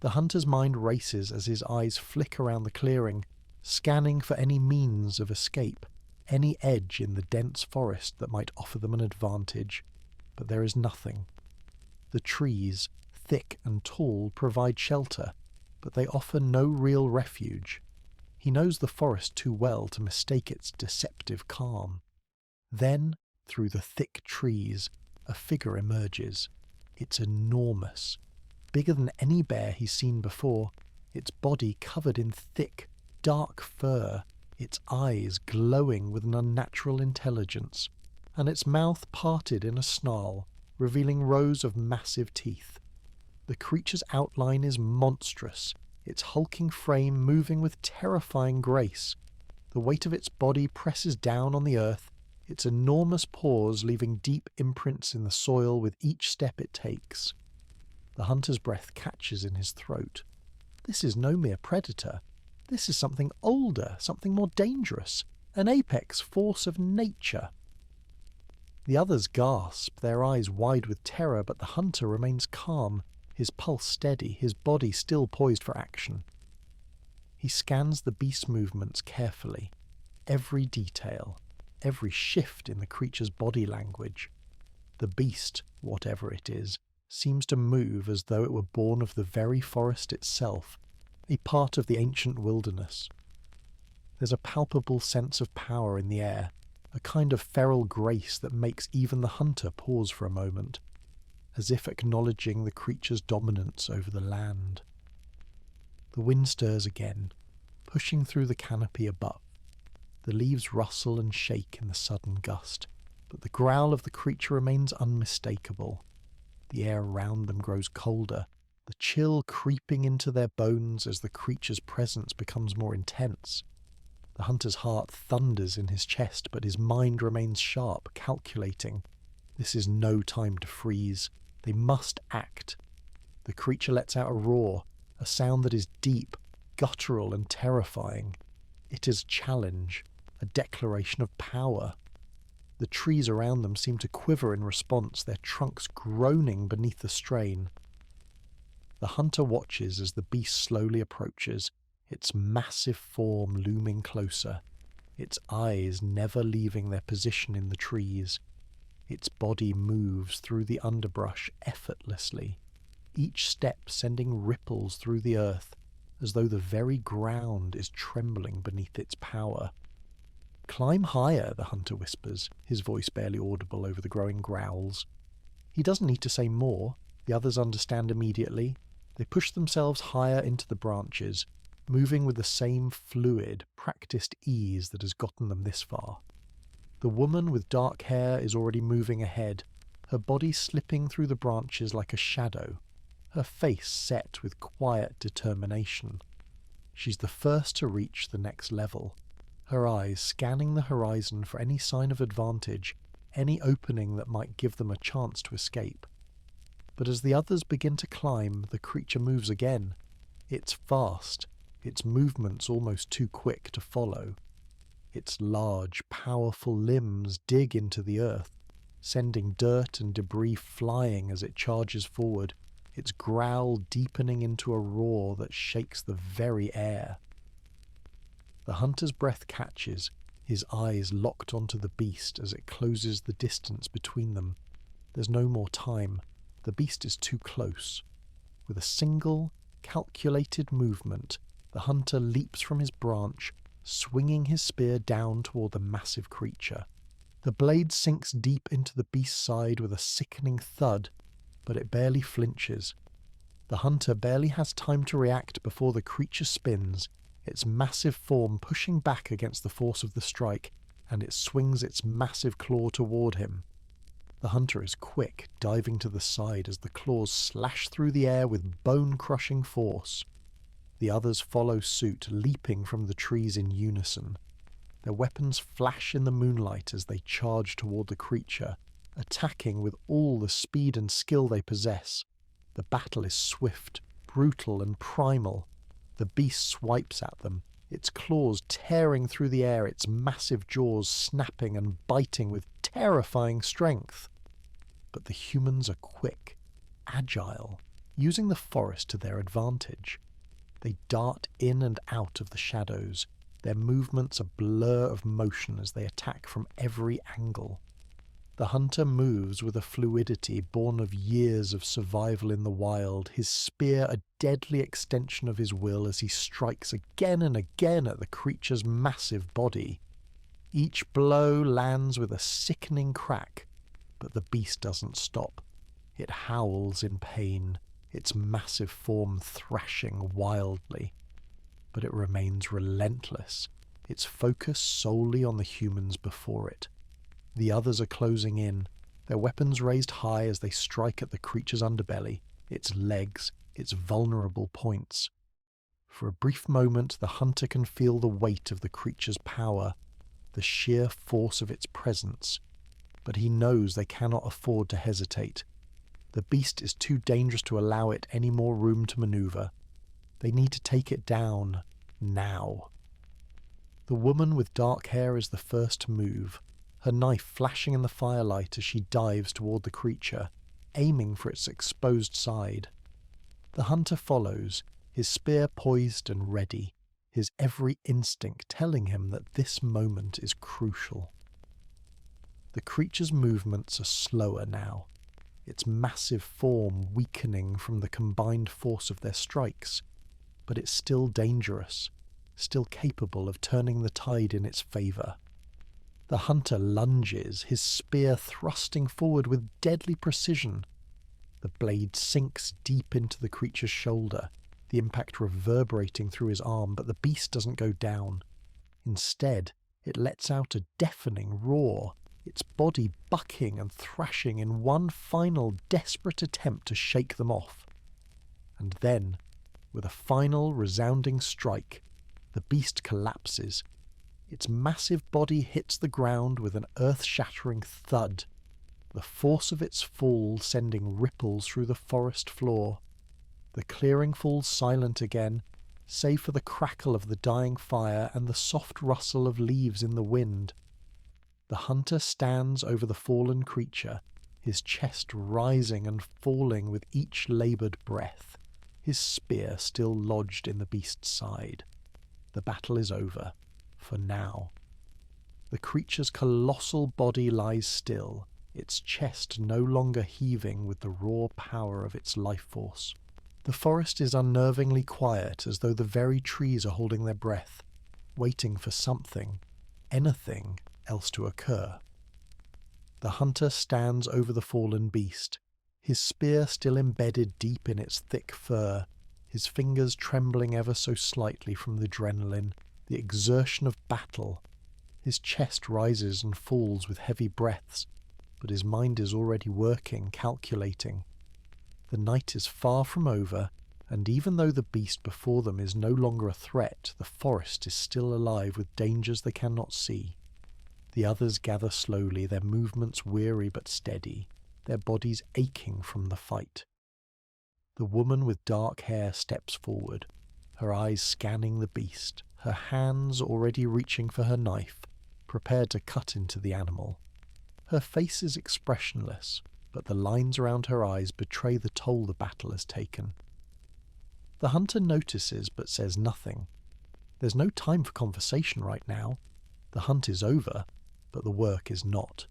The hunter's mind races as his eyes flick around the clearing, scanning for any means of escape, any edge in the dense forest that might offer them an advantage. But there is nothing. The trees, thick and tall, provide shelter, but they offer no real refuge. He knows the forest too well to mistake its deceptive calm. Then, through the thick trees, a figure emerges. It's enormous, bigger than any bear he's seen before, its body covered in thick, dark fur, its eyes glowing with an unnatural intelligence, and its mouth parted in a snarl, revealing rows of massive teeth. The creature's outline is monstrous, its hulking frame moving with terrifying grace. The weight of its body presses down on the earth, its enormous paws leaving deep imprints in the soil with each step it takes. The hunter's breath catches in his throat. This is no mere predator. This is something older, something more dangerous, an apex force of nature. The others gasp, their eyes wide with terror, but the hunter remains calm, his pulse steady, his body still poised for action. He scans the beast's movements carefully, every detail, every shift in the creature's body language. The beast, whatever it is, seems to move as though it were born of the very forest itself, a part of the ancient wilderness. There's a palpable sense of power in the air, a kind of feral grace that makes even the hunter pause for a moment, as if acknowledging the creature's dominance over the land. The wind stirs again, pushing through the canopy above. The leaves rustle and shake in the sudden gust, but the growl of the creature remains unmistakable. The air around them grows colder, the chill creeping into their bones as the creature's presence becomes more intense. The hunter's heart thunders in his chest, but his mind remains sharp, calculating. This is no time to freeze. They must act. The creature lets out a roar, a sound that is deep, guttural and terrifying. It is a challenge, a declaration of power. The trees around them seem to quiver in response, their trunks groaning beneath the strain. The hunter watches as the beast slowly approaches, its massive form looming closer, its eyes never leaving their position in the trees. Its body moves through the underbrush effortlessly, each step sending ripples through the earth, as though the very ground is trembling beneath its power. "Climb higher," the hunter whispers, his voice barely audible over the growing growls. He doesn't need to say more. The others understand immediately. They push themselves higher into the branches, moving with the same fluid, practiced ease that has gotten them this far. The woman with dark hair is already moving ahead, her body slipping through the branches like a shadow, her face set with quiet determination. She's the first to reach the next level, her eyes scanning the horizon for any sign of advantage, any opening that might give them a chance to escape. But as the others begin to climb, the creature moves again. It's fast, its movements almost too quick to follow. Its large, powerful limbs dig into the earth. sending dirt and debris flying as it charges forward, its growl deepening into a roar that shakes the very air. The hunter's breath catches, his eyes locked onto the beast as it closes the distance between them. There's no more time. The beast is too close. With a single, calculated movement, the hunter leaps from his branch, swinging his spear down toward the massive creature. The blade sinks deep into the beast's side with a sickening thud, but it barely flinches. The hunter barely has time to react before the creature spins, its massive form pushing back against the force of the strike, and it swings its massive claw toward him. The hunter is quick, diving to the side as the claws slash through the air with bone-crushing force. The others follow suit, leaping from the trees in unison. Their weapons flash in the moonlight as they charge toward the creature, attacking with all the speed and skill they possess. The battle is swift, brutal, and primal. The beast swipes at them, its claws tearing through the air, its massive jaws snapping and biting with terrifying strength. But the humans are quick, agile, using the forest to their advantage. They dart in and out of the shadows, their movements a blur of motion as they attack from every angle. The hunter moves with a fluidity born of years of survival in the wild, his spear a deadly extension of his will as he strikes again and again at the creature's massive body. Each blow lands with a sickening crack, but the beast doesn't stop. It howls in pain, its massive form thrashing wildly. But it remains relentless, its focus solely on the humans before it. The others are closing in, their weapons raised high as they strike at the creature's underbelly, its legs, its vulnerable points. For a brief moment, the hunter can feel the weight of the creature's power, the sheer force of its presence. But he knows they cannot afford to hesitate. The beast is too dangerous to allow it any more room to maneuver. They need to take it down, now. The woman with dark hair is the first to move, her knife flashing in the firelight as she dives toward the creature, aiming for its exposed side. The hunter follows, his spear poised and ready, his every instinct telling him that this moment is crucial. The creature's movements are slower now, its massive form weakening from the combined force of their strikes, but it's still dangerous, still capable of turning the tide in its favour. The hunter lunges, his spear thrusting forward with deadly precision. The blade sinks deep into the creature's shoulder, the impact reverberating through his arm, but the beast doesn't go down. Instead, it lets out a deafening roar, its body bucking and thrashing in one final desperate attempt to shake them off. And then, with a final resounding strike, the beast collapses. Its massive body hits the ground with an earth-shattering thud, the force of its fall sending ripples through the forest floor. The clearing falls silent again, save for the crackle of the dying fire and the soft rustle of leaves in the wind. The hunter stands over the fallen creature, his chest rising and falling with each laboured breath, his spear still lodged in the beast's side. The battle is over, for now. The creature's colossal body lies still, its chest no longer heaving with the raw power of its life force. The forest is unnervingly quiet, as though the very trees are holding their breath, waiting for something, anything, else to occur. The hunter stands over the fallen beast, his spear still embedded deep in its thick fur, his fingers trembling ever so slightly from the adrenaline, the exertion of battle. His chest rises and falls with heavy breaths, but his mind is already working, calculating. The night is far from over, and even though the beast before them is no longer a threat, the forest is still alive with dangers they cannot see. The others gather slowly, their movements weary but steady, their bodies aching from the fight. The woman with dark hair steps forward, her eyes scanning the beast, her hands already reaching for her knife, prepared to cut into the animal. Her face is expressionless, but the lines around her eyes betray the toll the battle has taken. The hunter notices but says nothing. There's no time for conversation right now. The hunt is over, but the work is not.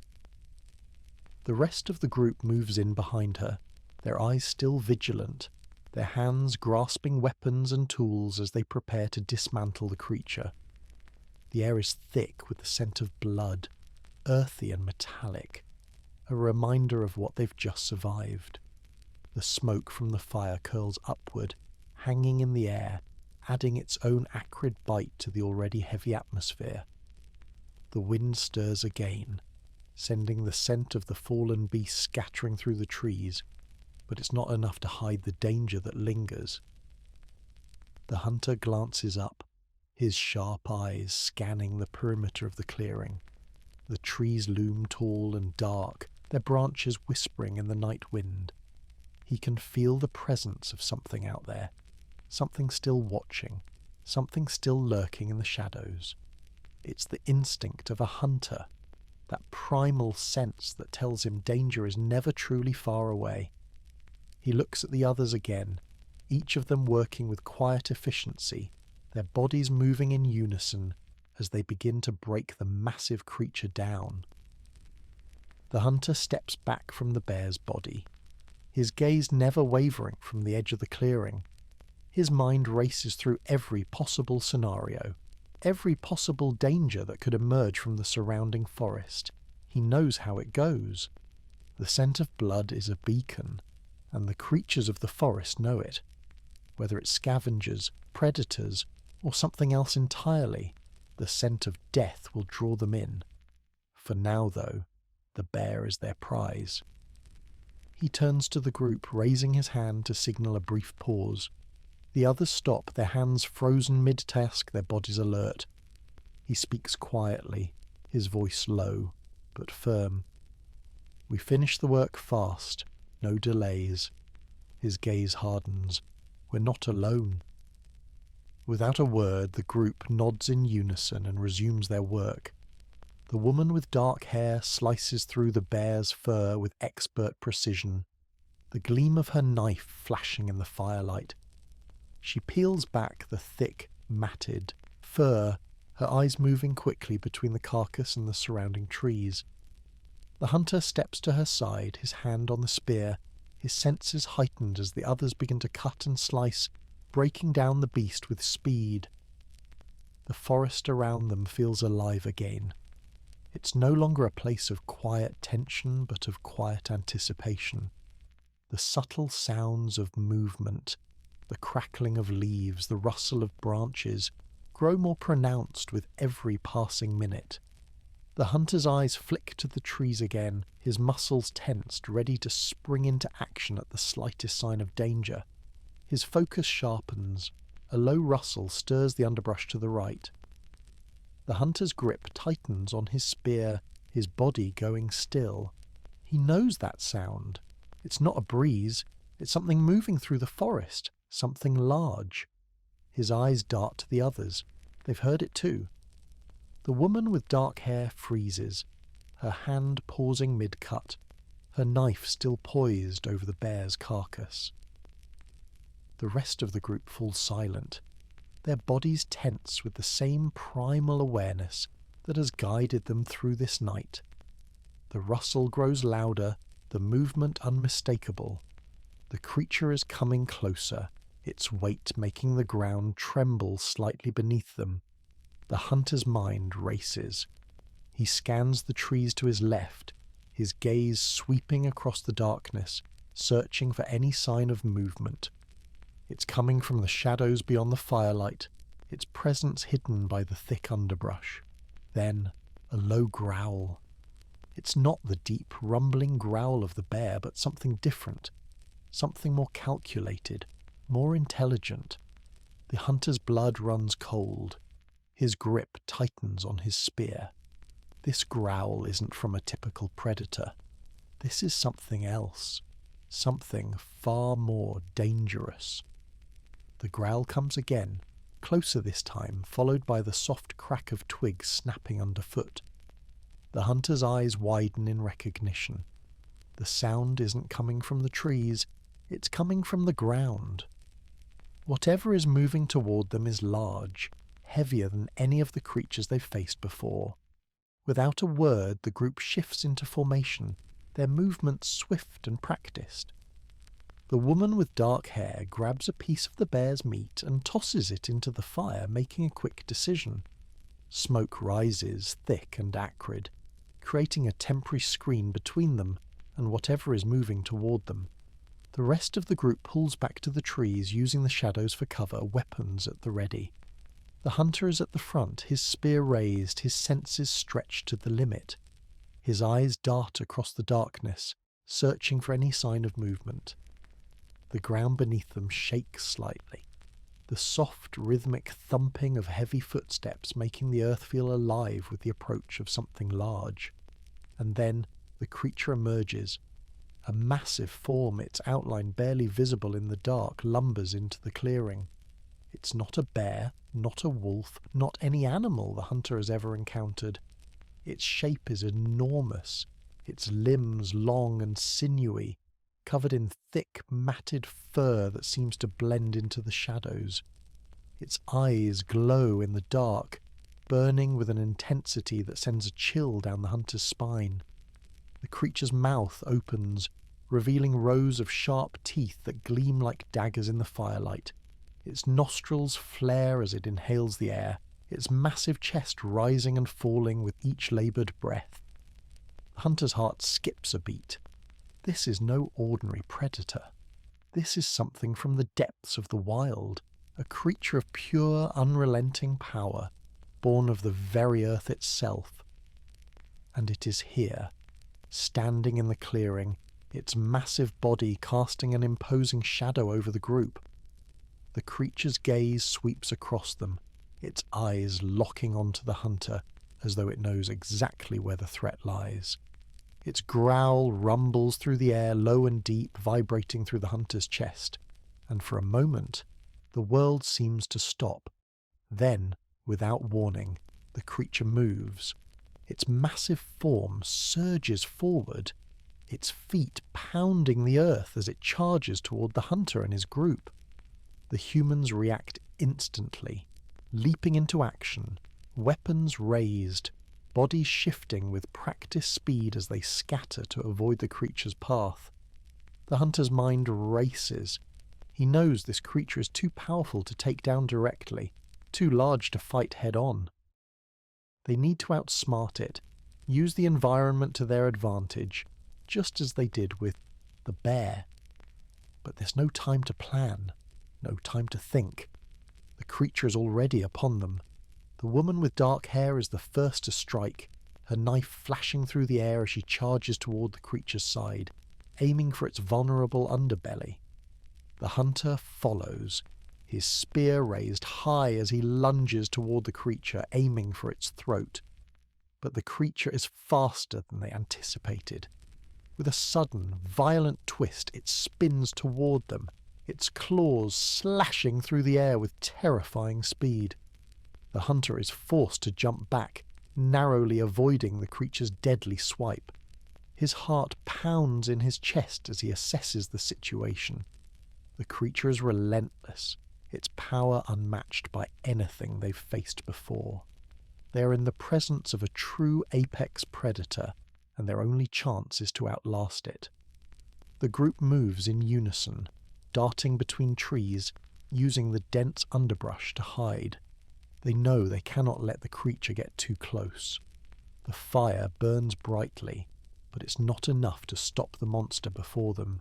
The rest of the group moves in behind her, their eyes still vigilant, their hands grasping weapons and tools as they prepare to dismantle the creature. The air is thick with the scent of blood, earthy and metallic, a reminder of what they've just survived. The smoke from the fire curls upward, hanging in the air, adding its own acrid bite to the already heavy atmosphere. The wind stirs again, sending the scent of the fallen beast scattering through the trees, but it's not enough to hide the danger that lingers. The hunter glances up, his sharp eyes scanning the perimeter of the clearing. The trees loom tall and dark, their branches whispering in the night wind. He can feel the presence of something out there, something still watching, something still lurking in the shadows. It's the instinct of a hunter, that primal sense that tells him danger is never truly far away. He looks at the others again, each of them working with quiet efficiency, their bodies moving in unison as they begin to break the massive creature down. The hunter steps back from the bear's body, his gaze never wavering from the edge of the clearing. His mind races through every possible scenario, every possible danger that could emerge from the surrounding forest. He knows how it goes. The scent of blood is a beacon, and the creatures of the forest know it. Whether it's scavengers, predators, or something else entirely, the scent of death will draw them in. For now, though, the bear is their prize. He turns to the group, raising his hand to signal a brief pause. The others stop, their hands frozen mid-task, their bodies alert. He speaks quietly, his voice low, but firm. We finish the work fast, no delays. His gaze hardens. We're not alone. Without a word, the group nods in unison and resumes their work. The woman with dark hair slices through the bear's fur with expert precision, the gleam of her knife flashing in the firelight. She peels back the thick, matted fur, her eyes moving quickly between the carcass and the surrounding trees. The hunter steps to her side, his hand on the spear, his senses heightened as the others begin to cut and slice, breaking down the beast with speed. The forest around them feels alive again. It's no longer a place of quiet tension, but of quiet anticipation. The subtle sounds of movement, the crackling of leaves, the rustle of branches, grow more pronounced with every passing minute. The hunter's eyes flick to the trees again, his muscles tensed, ready to spring into action at the slightest sign of danger. His focus sharpens. A low rustle stirs the underbrush to the right. The hunter's grip tightens on his spear, his body going still. He knows that sound. It's not a breeze. It's something moving through the forest, something large. His eyes dart to the others. They've heard it too. The woman with dark hair freezes, her hand pausing mid-cut, her knife still poised over the bear's carcass. The rest of the group falls silent, their bodies tense with the same primal awareness that has guided them through this night. The rustle grows louder, the movement unmistakable. The creature is coming closer, its weight making the ground tremble slightly beneath them. The hunter's mind races. He scans the trees to his left, his gaze sweeping across the darkness, searching for any sign of movement. It's coming from the shadows beyond the firelight, its presence hidden by the thick underbrush. Then, a low growl. It's not the deep, rumbling growl of the bear, but something different, something more calculated, more intelligent. The hunter's blood runs cold. His grip tightens on his spear. This growl isn't from a typical predator. This is something else, something far more dangerous. The growl comes again, closer this time, followed by the soft crack of twigs snapping underfoot. The hunter's eyes widen in recognition. The sound isn't coming from the trees, it's coming from the ground. Whatever is moving toward them is large, heavier than any of the creatures they've faced before. Without a word, the group shifts into formation, their movements swift and practiced. The woman with dark hair grabs a piece of the bear's meat and tosses it into the fire, making a quick decision. Smoke rises, thick and acrid, creating a temporary screen between them and whatever is moving toward them. The rest of the group pulls back to the trees, using the shadows for cover, weapons at the ready. The hunter is at the front, his spear raised, his senses stretched to the limit. His eyes dart across the darkness, searching for any sign of movement. The ground beneath them shakes slightly, the soft, rhythmic thumping of heavy footsteps making the earth feel alive with the approach of something large. And then the creature emerges. A massive form, its outline barely visible in the dark, lumbers into the clearing. It's not a bear, not a wolf, not any animal the hunter has ever encountered. Its shape is enormous, its limbs long and sinewy, covered in thick, matted fur that seems to blend into the shadows. Its eyes glow in the dark, burning with an intensity that sends a chill down the hunter's spine. The creature's mouth opens, revealing rows of sharp teeth that gleam like daggers in the firelight. Its nostrils flare as it inhales the air, its massive chest rising and falling with each laboured breath. The hunter's heart skips a beat. This is no ordinary predator. This is something from the depths of the wild, a creature of pure, unrelenting power, born of the very earth itself. And it is here, standing in the clearing, its massive body casting an imposing shadow over the group. The creature's gaze sweeps across them, its eyes locking onto the hunter as though it knows exactly where the threat lies. Its growl rumbles through the air, low and deep, vibrating through the hunter's chest, and for a moment the world seems to stop. Then, without warning, the creature moves. Its massive form surges forward, its feet pounding the earth as it charges toward the hunter and his group. The humans react instantly, leaping into action, weapons raised, bodies shifting with practiced speed as they scatter to avoid the creature's path. The hunter's mind races. He knows this creature is too powerful to take down directly, too large to fight head-on. They need to outsmart it, use the environment to their advantage, just as they did with the bear. But there's no time to plan, no time to think. The creature is already upon them. The woman with dark hair is the first to strike, her knife flashing through the air as she charges toward the creature's side, aiming for its vulnerable underbelly. The hunter follows, his spear raised high as he lunges toward the creature, aiming for its throat. But the creature is faster than they anticipated. With a sudden, violent twist, it spins toward them, its claws slashing through the air with terrifying speed. The hunter is forced to jump back, narrowly avoiding the creature's deadly swipe. His heart pounds in his chest as he assesses the situation. The creature is relentless, its power unmatched by anything they've faced before. They are in the presence of a true apex predator, and their only chance is to outlast it. The group moves in unison, darting between trees, using the dense underbrush to hide. They know they cannot let the creature get too close. The fire burns brightly, but it's not enough to stop the monster before them.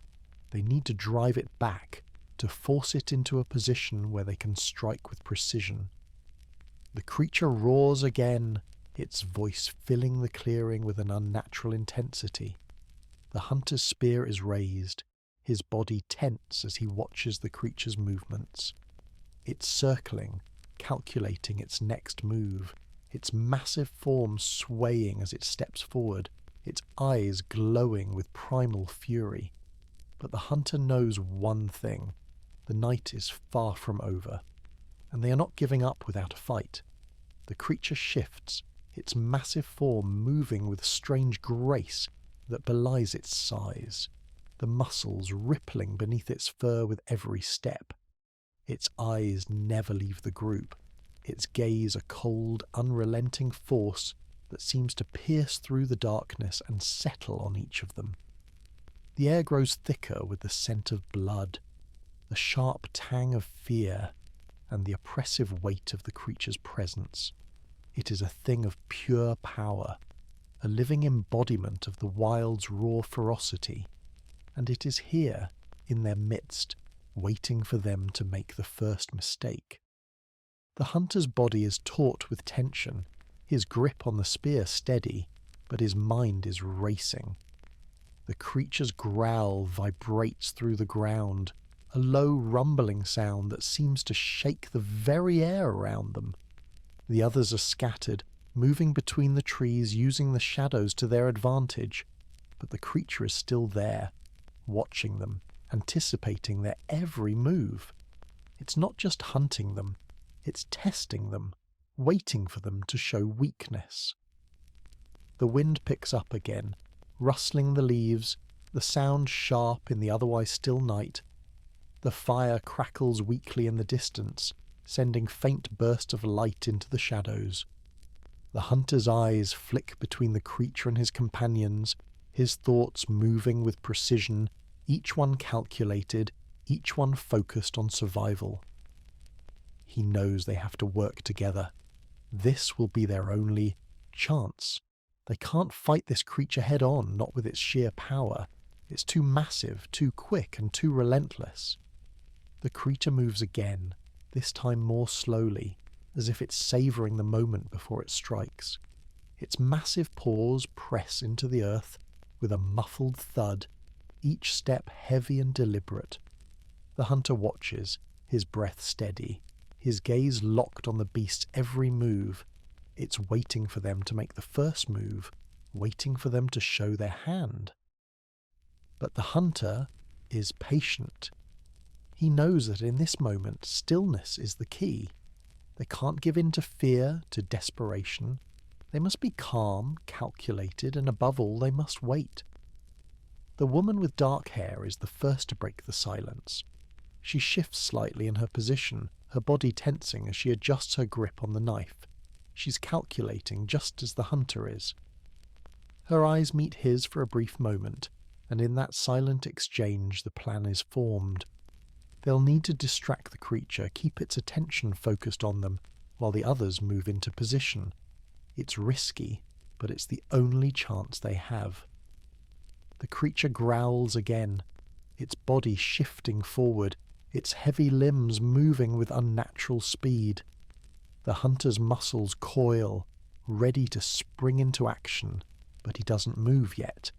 They need to drive it back, to force it into a position where they can strike with precision. The creature roars again, its voice filling the clearing with an unnatural intensity. The hunter's spear is raised, his body tense as he watches the creature's movements. It's circling, calculating its next move, its massive form swaying as it steps forward, its eyes glowing with primal fury. But the hunter knows one thing: the night is far from over, and they are not giving up without a fight. The creature shifts, its massive form moving with a strange grace that belies its size, the muscles rippling beneath its fur with every step. Its eyes never leave the group, its gaze a cold, unrelenting force that seems to pierce through the darkness and settle on each of them. The air grows thicker with the scent of blood, the sharp tang of fear, and the oppressive weight of the creature's presence. It is a thing of pure power, a living embodiment of the wild's raw ferocity, and it is here, in their midst, waiting for them to make the first mistake. The hunter's body is taut with tension, his grip on the spear steady, but his mind is racing. The creature's growl vibrates through the ground, a low rumbling sound that seems to shake the very air around them. The others are scattered, moving between the trees using the shadows to their advantage, but the creature is still there, watching them, anticipating their every move. It's not just hunting them, it's testing them, waiting for them to show weakness. The wind picks up again, rustling the leaves, the sound sharp in the otherwise still night. The fire crackles weakly in the distance, sending faint bursts of light into the shadows. The hunter's eyes flick between the creature and his companions, his thoughts moving with precision, each one calculated, each one focused on survival. He knows they have to work together. This will be their only chance. They can't fight this creature head on, not with its sheer power. It's too massive, too quick, and too relentless. The creature moves again, this time more slowly, as if it's savouring the moment before it strikes. Its massive paws press into the earth with a muffled thud, each step heavy and deliberate. The hunter watches, his breath steady, his gaze locked on the beast's every move. It's waiting for them to make the first move, waiting for them to show their hand. But the hunter is patient. He knows that in this moment, stillness is the key. They can't give in to fear, to desperation. They must be calm, calculated, and above all, they must wait. The woman with dark hair is the first to break the silence. She shifts slightly in her position, her body tensing as she adjusts her grip on the knife. She's calculating just as the hunter is. Her eyes meet his for a brief moment, and in that silent exchange the plan is formed. They'll need to distract the creature, keep its attention focused on them, while the others move into position. It's risky, but it's the only chance they have. The creature growls again, its body shifting forward, its heavy limbs moving with unnatural speed. The hunter's muscles coil, ready to spring into action, but he doesn't move yet.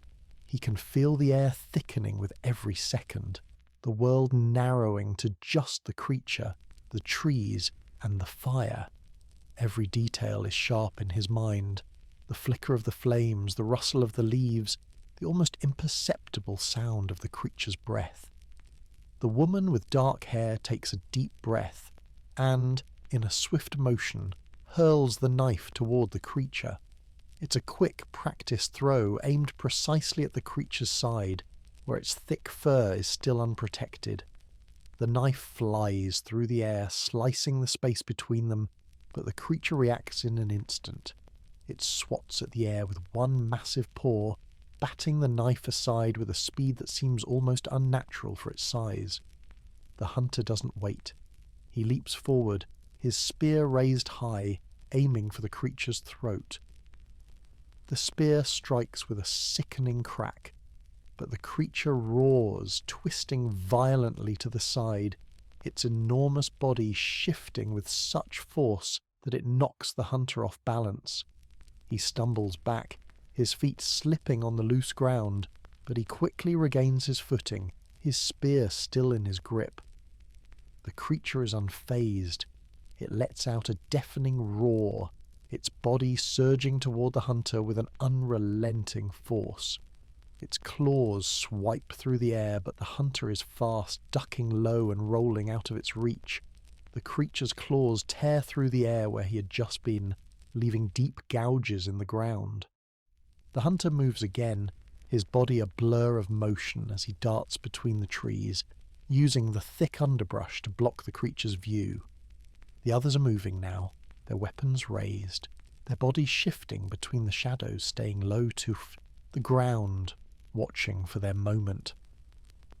He can feel the air thickening with every second, the world narrowing to just the creature, the trees, and the fire. Every detail is sharp in his mind. The flicker of the flames, the rustle of the leaves, the almost imperceptible sound of the creature's breath. The woman with dark hair takes a deep breath and, in a swift motion, hurls the knife toward the creature. It's a quick, practiced throw aimed precisely at the creature's side, where its thick fur is still unprotected. The knife flies through the air, slicing the space between them, but the creature reacts in an instant. It swats at the air with one massive paw, batting the knife aside with a speed that seems almost unnatural for its size. The hunter doesn't wait. He leaps forward, his spear raised high, aiming for the creature's throat. The spear strikes with a sickening crack, but the creature roars, twisting violently to the side, its enormous body shifting with such force that it knocks the hunter off balance. He stumbles back, his feet slipping on the loose ground, but he quickly regains his footing, his spear still in his grip. The creature is unfazed. It lets out a deafening roar, its body surging toward the hunter with an unrelenting force. Its claws swipe through the air, but the hunter is fast, ducking low and rolling out of its reach. The creature's claws tear through the air where he had just been, leaving deep gouges in the ground. The hunter moves again, his body a blur of motion as he darts between the trees, using the thick underbrush to block the creature's view. The others are moving now, their weapons raised, their bodies shifting between the shadows, staying low to the ground, watching for their moment.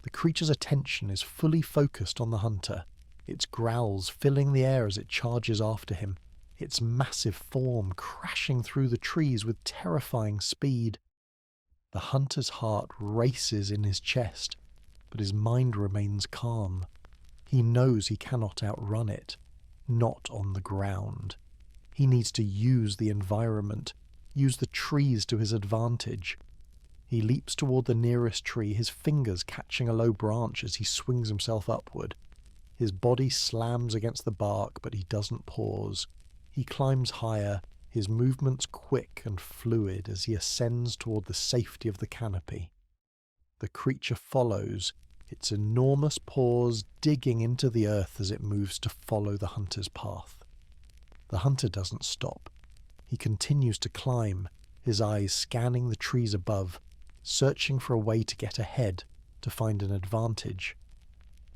The creature's attention is fully focused on the hunter, its growls filling the air as it charges after him, its massive form crashing through the trees with terrifying speed. The hunter's heart races in his chest, but his mind remains calm. He knows he cannot outrun it, not on the ground. He needs to use the environment, use the trees to his advantage. He leaps toward the nearest tree, his fingers catching a low branch as he swings himself upward. His body slams against the bark, but he doesn't pause. He climbs higher, his movements quick and fluid as he ascends toward the safety of the canopy. The creature follows, its enormous paws digging into the earth as it moves to follow the hunter's path. The hunter doesn't stop. He continues to climb, his eyes scanning the trees above, searching for a way to get ahead, to find an advantage.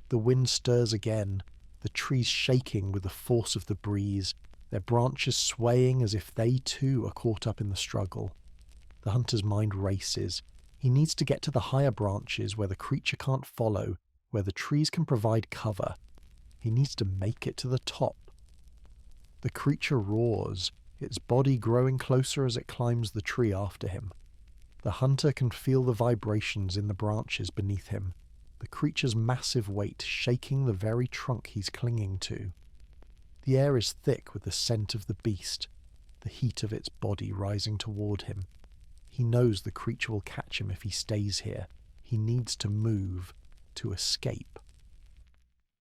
The wind stirs again, the trees shaking with the force of the breeze, their branches swaying as if they too are caught up in the struggle. The hunter's mind races. He needs to get to the higher branches where the creature can't follow, where the trees can provide cover. He needs to make it to the top. The creature roars, its body growing closer as it climbs the tree after him. The hunter can feel the vibrations in the branches beneath him, the creature's massive weight shaking the very trunk he's clinging to. The air is thick with the scent of the beast, the heat of its body rising toward him. He knows the creature will catch him if he stays here. He needs to move, to escape.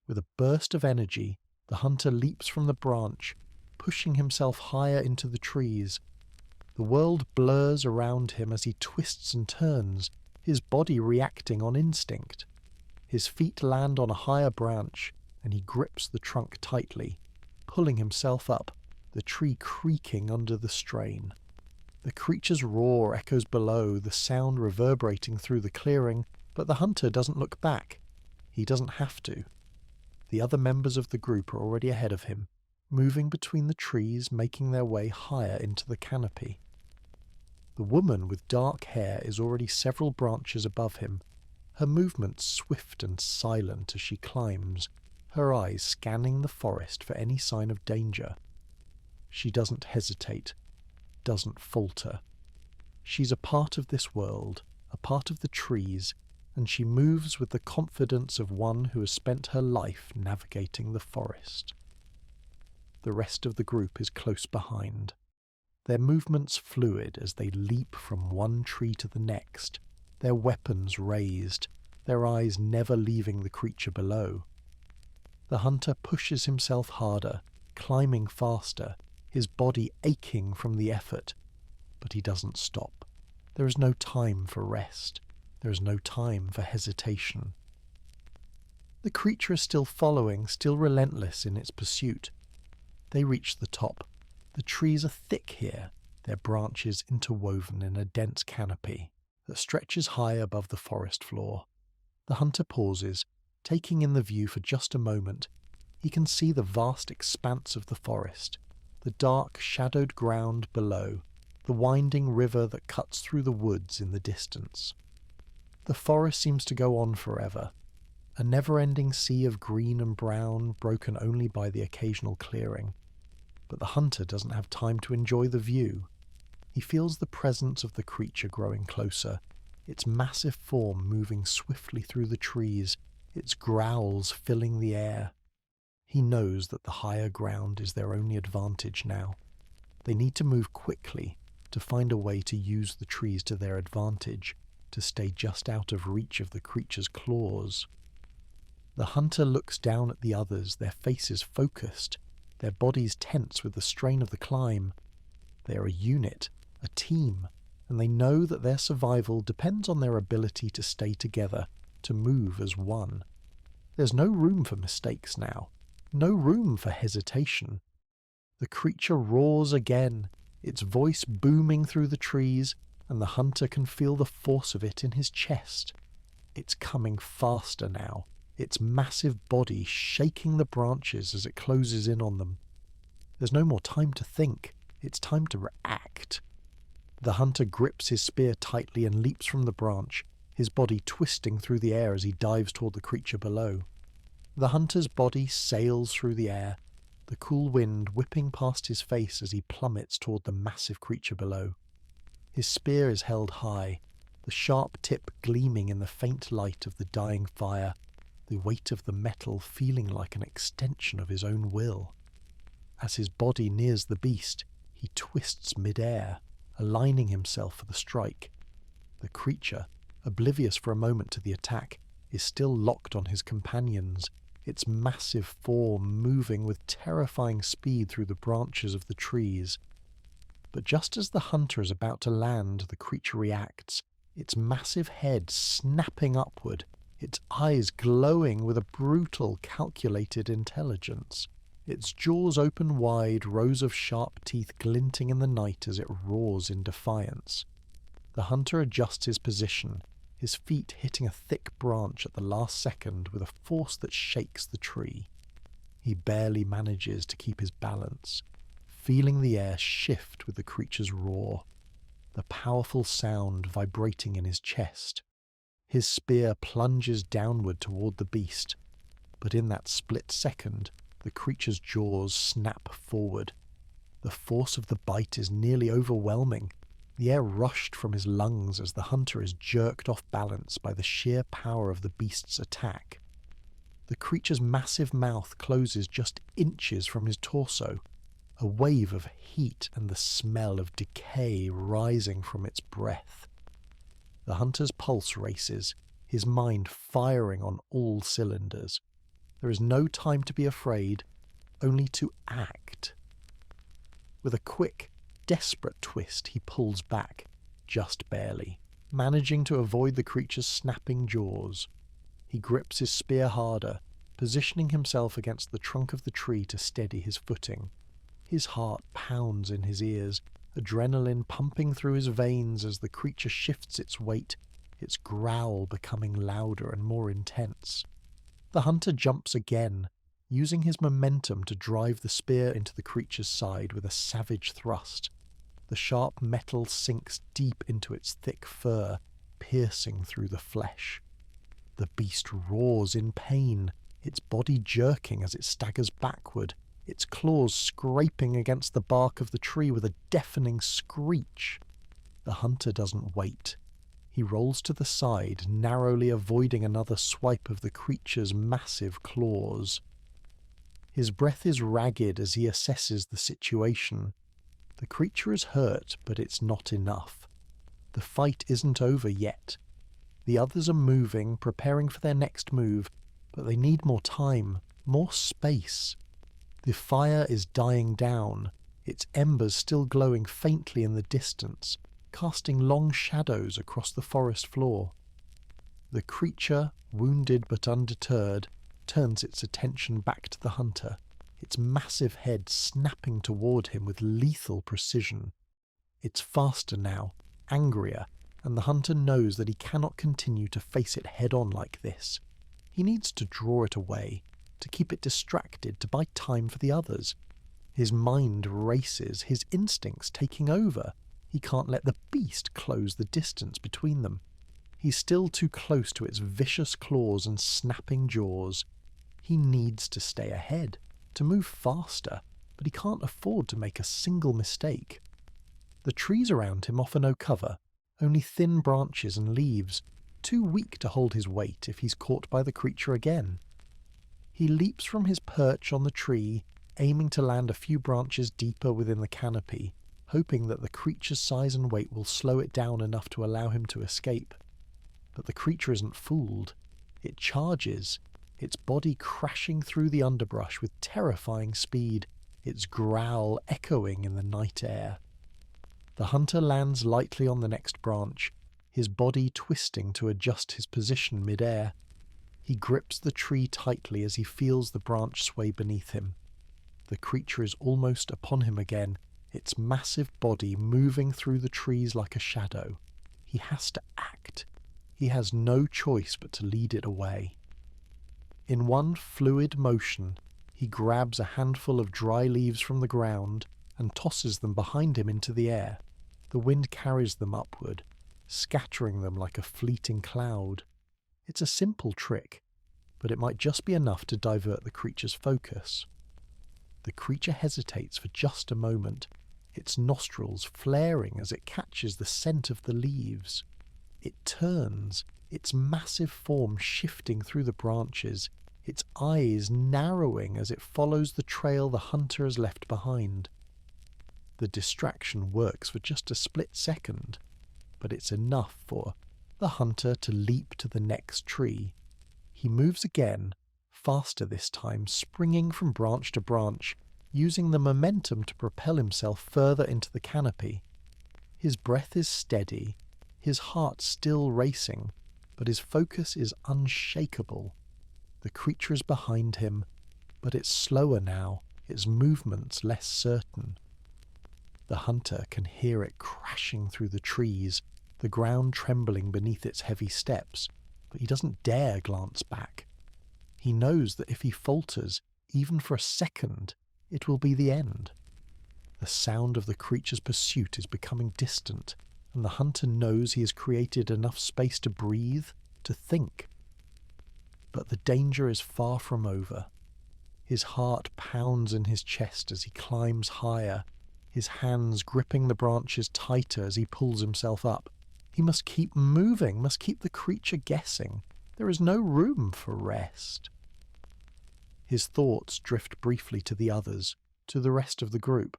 With a burst of energy, the hunter leaps from the branch, pushing himself higher into the trees. The world blurs around him as he twists and turns, his body reacting on instinct. His feet land on a higher branch, and he grips the trunk tightly, pulling himself up, the tree creaking under the strain. The creature's roar echoes below, the sound reverberating through the clearing, but the hunter doesn't look back. He doesn't have to. The other members of the group are already ahead of him, moving between the trees, making their way higher into the canopy. The woman with dark hair is already several branches above him, her movements swift and silent as she climbs, her eyes scanning the forest for any sign of danger. She doesn't hesitate, doesn't falter. She's a part of this world, a part of the trees, and she moves with the confidence of one who has spent her life navigating the forest. The rest of the group is close behind, their movements fluid as they leap from one tree to the next, their weapons raised, their eyes never leaving the creature below. The hunter pushes himself harder, climbing faster, his body aching from the effort, but he doesn't stop. There is no time for rest. There is no time for hesitation. The creature is still following, still relentless in its pursuit. They reach the top. The trees are thick here, their branches interwoven in a dense canopy that stretches high above the forest floor. The hunter pauses, taking in the view for just a moment. He can see the vast expanse of the forest, the dark, shadowed ground below, the winding river that cuts through the woods in the distance. The forest seems to go on forever, a never-ending sea of green and brown, broken only by the occasional clearing. But the hunter doesn't have time to enjoy the view. He feels the presence of the creature growing closer, its massive form moving swiftly through the trees, its growls filling the air. He knows that the higher ground is their only advantage now. They need to move quickly, to find a way to use the trees to their advantage, to stay just out of reach of the creature's claws. The hunter looks down at the others, their faces focused, their bodies tense with the strain of the climb. They are a unit, a team, and they know that their survival depends on their ability to stay together, to move as one. There's no room for mistakes now, no room for hesitation. The creature roars again, its voice booming through the trees, and the hunter can feel the force of it in his chest. It's coming faster now, its massive body shaking the branches as it closes in on them. There's no more time to think, it's time to react. The hunter grips his spear tightly and leaps from the branch, his body twisting through the air as he dives toward the creature below. The hunter's body sails through the air, the cool wind whipping past his face as he plummets toward the massive creature below. His spear is held high, the sharp tip gleaming in the faint light of the dying fire, the weight of the metal feeling like an extension of his own will. As his body nears the beast, he twists mid-air, aligning himself for the strike. The creature, oblivious for a moment to the attack, is still locked on his companions, its massive form moving with terrifying speed through the branches of the trees. But just as the hunter is about to land, the creature reacts, its massive head snapping upward, its eyes glowing with a brutal, calculated intelligence. Its jaws open wide, rows of sharp teeth glinting in the night as it roars in defiance. The hunter adjusts his position, his feet hitting a thick branch at the last second with a force that shakes the tree. He barely manages to keep his balance, feeling the air shift with the creature's roar, the powerful sound vibrating in his chest. His spear plunges downward toward the beast, but in that split second, the creature's jaws snap forward. The force of the bite is nearly overwhelming. The air rushed from his lungs as the hunter is jerked off balance by the sheer power of the beast's attack. The creature's massive mouth closes just inches from his torso, a wave of heat and the smell of decay rising from its breath. The hunter's pulse races, his mind firing on all cylinders. There is no time to be afraid, only to act. With a quick, desperate twist, he pulls back, just barely, managing to avoid the creature's snapping jaws. He grips his spear harder, positioning himself against the trunk of the tree to steady his footing. His heart pounds in his ears, adrenaline pumping through his veins as the creature shifts its weight, its growl becoming louder and more intense. The hunter jumps again, using his momentum to drive the spear into the creature's side with a savage thrust. The sharp metal sinks deep into its thick fur, piercing through the flesh. The beast roars in pain, its body jerking as it staggers backward, its claws scraping against the bark of the tree with a deafening screech. The hunter doesn't wait. He rolls to the side, narrowly avoiding another swipe of the creature's massive claws. His breath is ragged as he assesses the situation. The creature is hurt, but it's not enough. The fight isn't over yet. The others are moving, preparing for their next move, but they need more time, more space. The fire is dying down, its embers still glowing faintly in the distance, casting long shadows across the forest floor. The creature, wounded but undeterred, turns its attention back to the hunter, its massive head snapping toward him with lethal precision. It's faster now, angrier, and the hunter knows that he cannot continue to face it head-on like this. He needs to draw it away, to keep it distracted, to buy time for the others. His mind races, his instincts taking over. He can't let the beast close the distance between them. He's still too close to its vicious claws and snapping jaws. He needs to stay ahead, to move faster, but he can't afford to make a single mistake. The trees around him offer no cover, only thin branches and leaves, too weak to hold his weight if he's caught by the creature again. He leaps from his perch on the tree, aiming to land a few branches deeper within the canopy, hoping that the creature's size and weight will slow it down enough to allow him to escape. But the creature isn't fooled. It charges, its body crashing through the underbrush with terrifying speed, its growl echoing in the night air. The hunter lands lightly on the next branch, his body twisting to adjust his position mid-air. He grips the tree tightly as he feels the branch sway beneath him. The creature is almost upon him again, its massive body moving through the trees like a shadow. He has to act. He has no choice but to lead it away. In one fluid motion, he grabs a handful of dry leaves from the ground and tosses them behind him into the air. The wind carries them upward, scattering them like a fleeting cloud. It's a simple trick, but it might just be enough to divert the creature's focus. The creature hesitates for just a moment, its nostrils flaring as it catches the scent of the leaves. It turns, its massive form shifting through the branches, its eyes narrowing as it follows the trail the hunter has left behind. The distraction works for just a split second, but it's enough for the hunter to leap to the next tree. He moves again, faster this time, springing from branch to branch, using the momentum to propel himself further into the canopy. His breath is steady, his heart still racing, but his focus is unshakable. The creature is behind him, but it's slower now, its movements less certain. The hunter can hear it crashing through the trees, the ground trembling beneath its heavy steps, but he doesn't dare glance back. He knows that if he falters, even for a second, it will be the end. The sound of the creature's pursuit is becoming distant, and the hunter knows he has created enough space to breathe, to think. But the danger is far from over. His heart pounds in his chest as he climbs higher, his hands gripping the branches tighter as he pulls himself up. He must keep moving, must keep the creature guessing. There is no room for rest. His thoughts drift briefly to the others, to the rest of the group.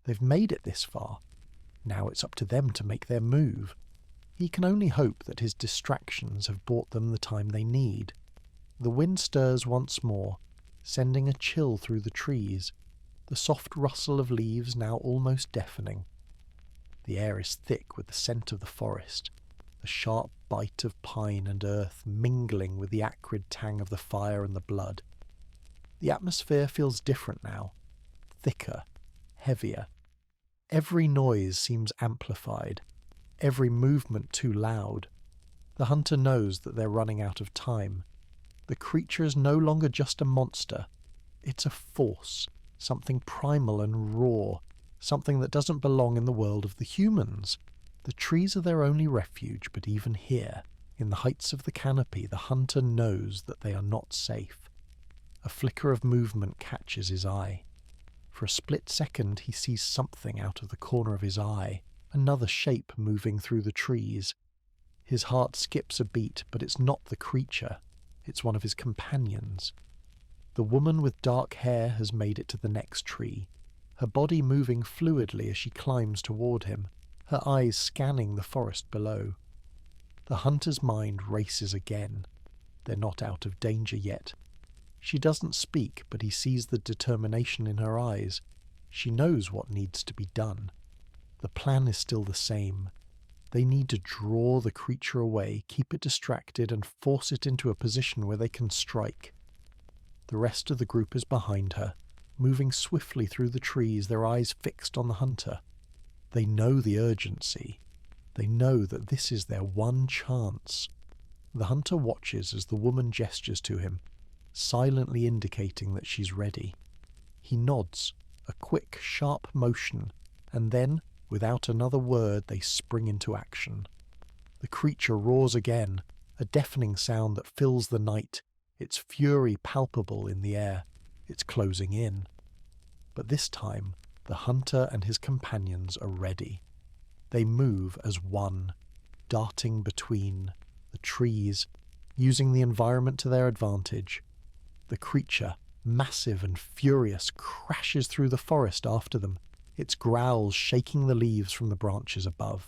They've made it this far. Now it's up to them to make their move. He can only hope that his distractions have bought them the time they need. The wind stirs once more, sending a chill through the trees, the soft rustle of leaves now almost deafening. The air is thick with the scent of the forest, the sharp bite of pine and earth mingling with the acrid tang of the fire and the blood. The atmosphere feels different now, thicker, heavier. Every noise seems amplified, every movement too loud. The hunter knows that they're running out of time. The creature is no longer just a monster. It's a force, something primal and raw, something that doesn't belong in the world of the humans. The trees are their only refuge, but even here, in the heights of the canopy, the hunter knows that they are not safe. A flicker of movement catches his eye. For a split second he sees something out of the corner of his eye, another shape moving through the trees. His heart skips a beat, but it's not the creature. It's one of his companions. The woman with dark hair has made it to the next tree, her body moving fluidly as she climbs toward him, her eyes scanning the forest below. The hunter's mind races again. They're not out of danger yet. She doesn't speak, but he sees the determination in her eyes. She knows what needs to be done. The plan is still the same. They need to draw the creature away, keep it distracted, and force it into a position where they can strike. The rest of the group is behind her, moving swiftly through the trees, their eyes fixed on the hunter. They know the urgency. They know that this is their one chance. The hunter watches as the woman gestures to him, silently indicating that she's ready. He nods, a quick, sharp motion, and then, without another word, they spring into action. The creature roars again, a deafening sound that fills the night, its fury palpable in the air. It's closing in. But this time, the hunter and his companions are ready. They move as one, darting between the trees, using the environment to their advantage. The creature, massive and furious, crashes through the forest after them, its growls shaking the leaves from the branches above.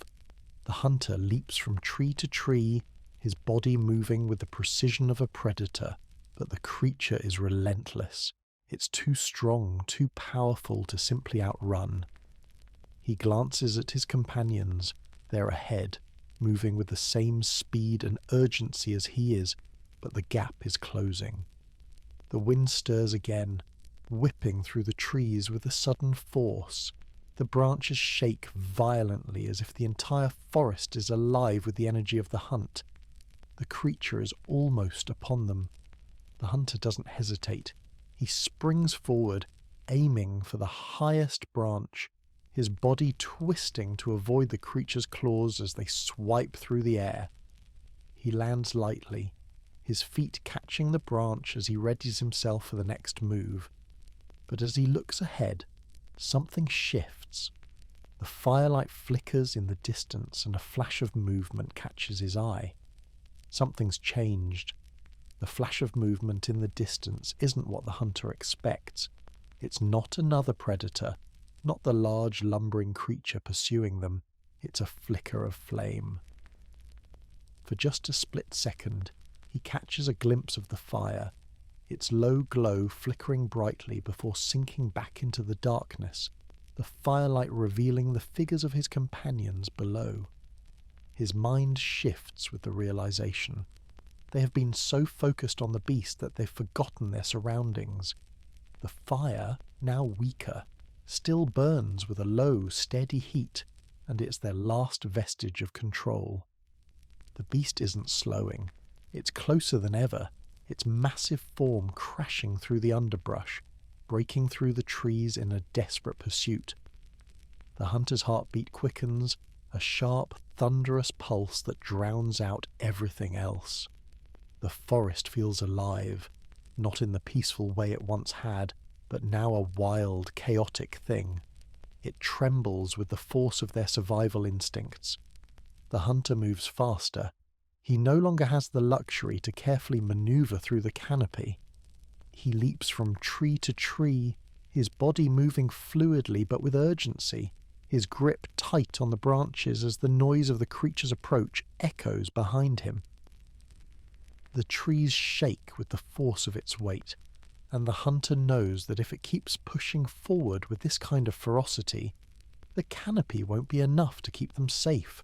The hunter leaps from tree to tree, his body moving with the precision of a predator, but the creature is relentless. It's too strong, too powerful to simply outrun. He glances at his companions. They're ahead, moving with the same speed and urgency as he is, but the gap is closing. The wind stirs again, whipping through the trees with a sudden force. The branches shake violently as if the entire forest is alive with the energy of the hunt. The creature is almost upon them. The hunter doesn't hesitate. He springs forward, aiming for the highest branch, his body twisting to avoid the creature's claws as they swipe through the air. He lands lightly, his feet catching the branch as he readies himself for the next move. But as he looks ahead, something shifts. The firelight flickers in the distance and a flash of movement catches his eye. Something's changed. The flash of movement in the distance isn't what the hunter expects. It's not another predator, not the large lumbering creature pursuing them. It's a flicker of flame. For just a split second, he catches a glimpse of the fire, its low glow flickering brightly before sinking back into the darkness, the firelight revealing the figures of his companions below. His mind shifts with the realization. They have been so focused on the beast that they've forgotten their surroundings. The fire, now weaker, still burns with a low, steady heat, and it's their last vestige of control. The beast isn't slowing. It's closer than ever, its massive form crashing through the underbrush, breaking through the trees in a desperate pursuit. The hunter's heartbeat quickens, a sharp, thunderous pulse that drowns out everything else. The forest feels alive, not in the peaceful way it once had, but now a wild, chaotic thing. It trembles with the force of their survival instincts. The hunter moves faster. He no longer has the luxury to carefully maneuver through the canopy. He leaps from tree to tree, his body moving fluidly but with urgency, his grip tight on the branches as the noise of the creature's approach echoes behind him. The trees shake with the force of its weight, and the hunter knows that if it keeps pushing forward with this kind of ferocity, the canopy won't be enough to keep them safe.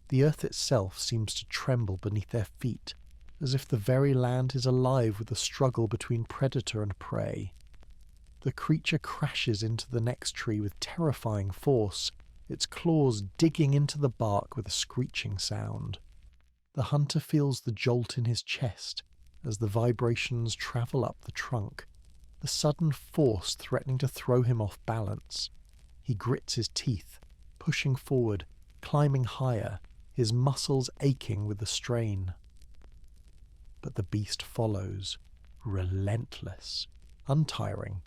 The earth itself seems to tremble beneath their feet, as if the very land is alive with the struggle between predator and prey. The creature crashes into the next tree with terrifying force, its claws digging into the bark with a screeching sound. The hunter feels the jolt in his chest as the vibrations travel up the trunk, the sudden force threatening to throw him off balance. He grits his teeth, pushing forward, climbing higher, his muscles aching with the strain. But the beast follows, relentless, untiring.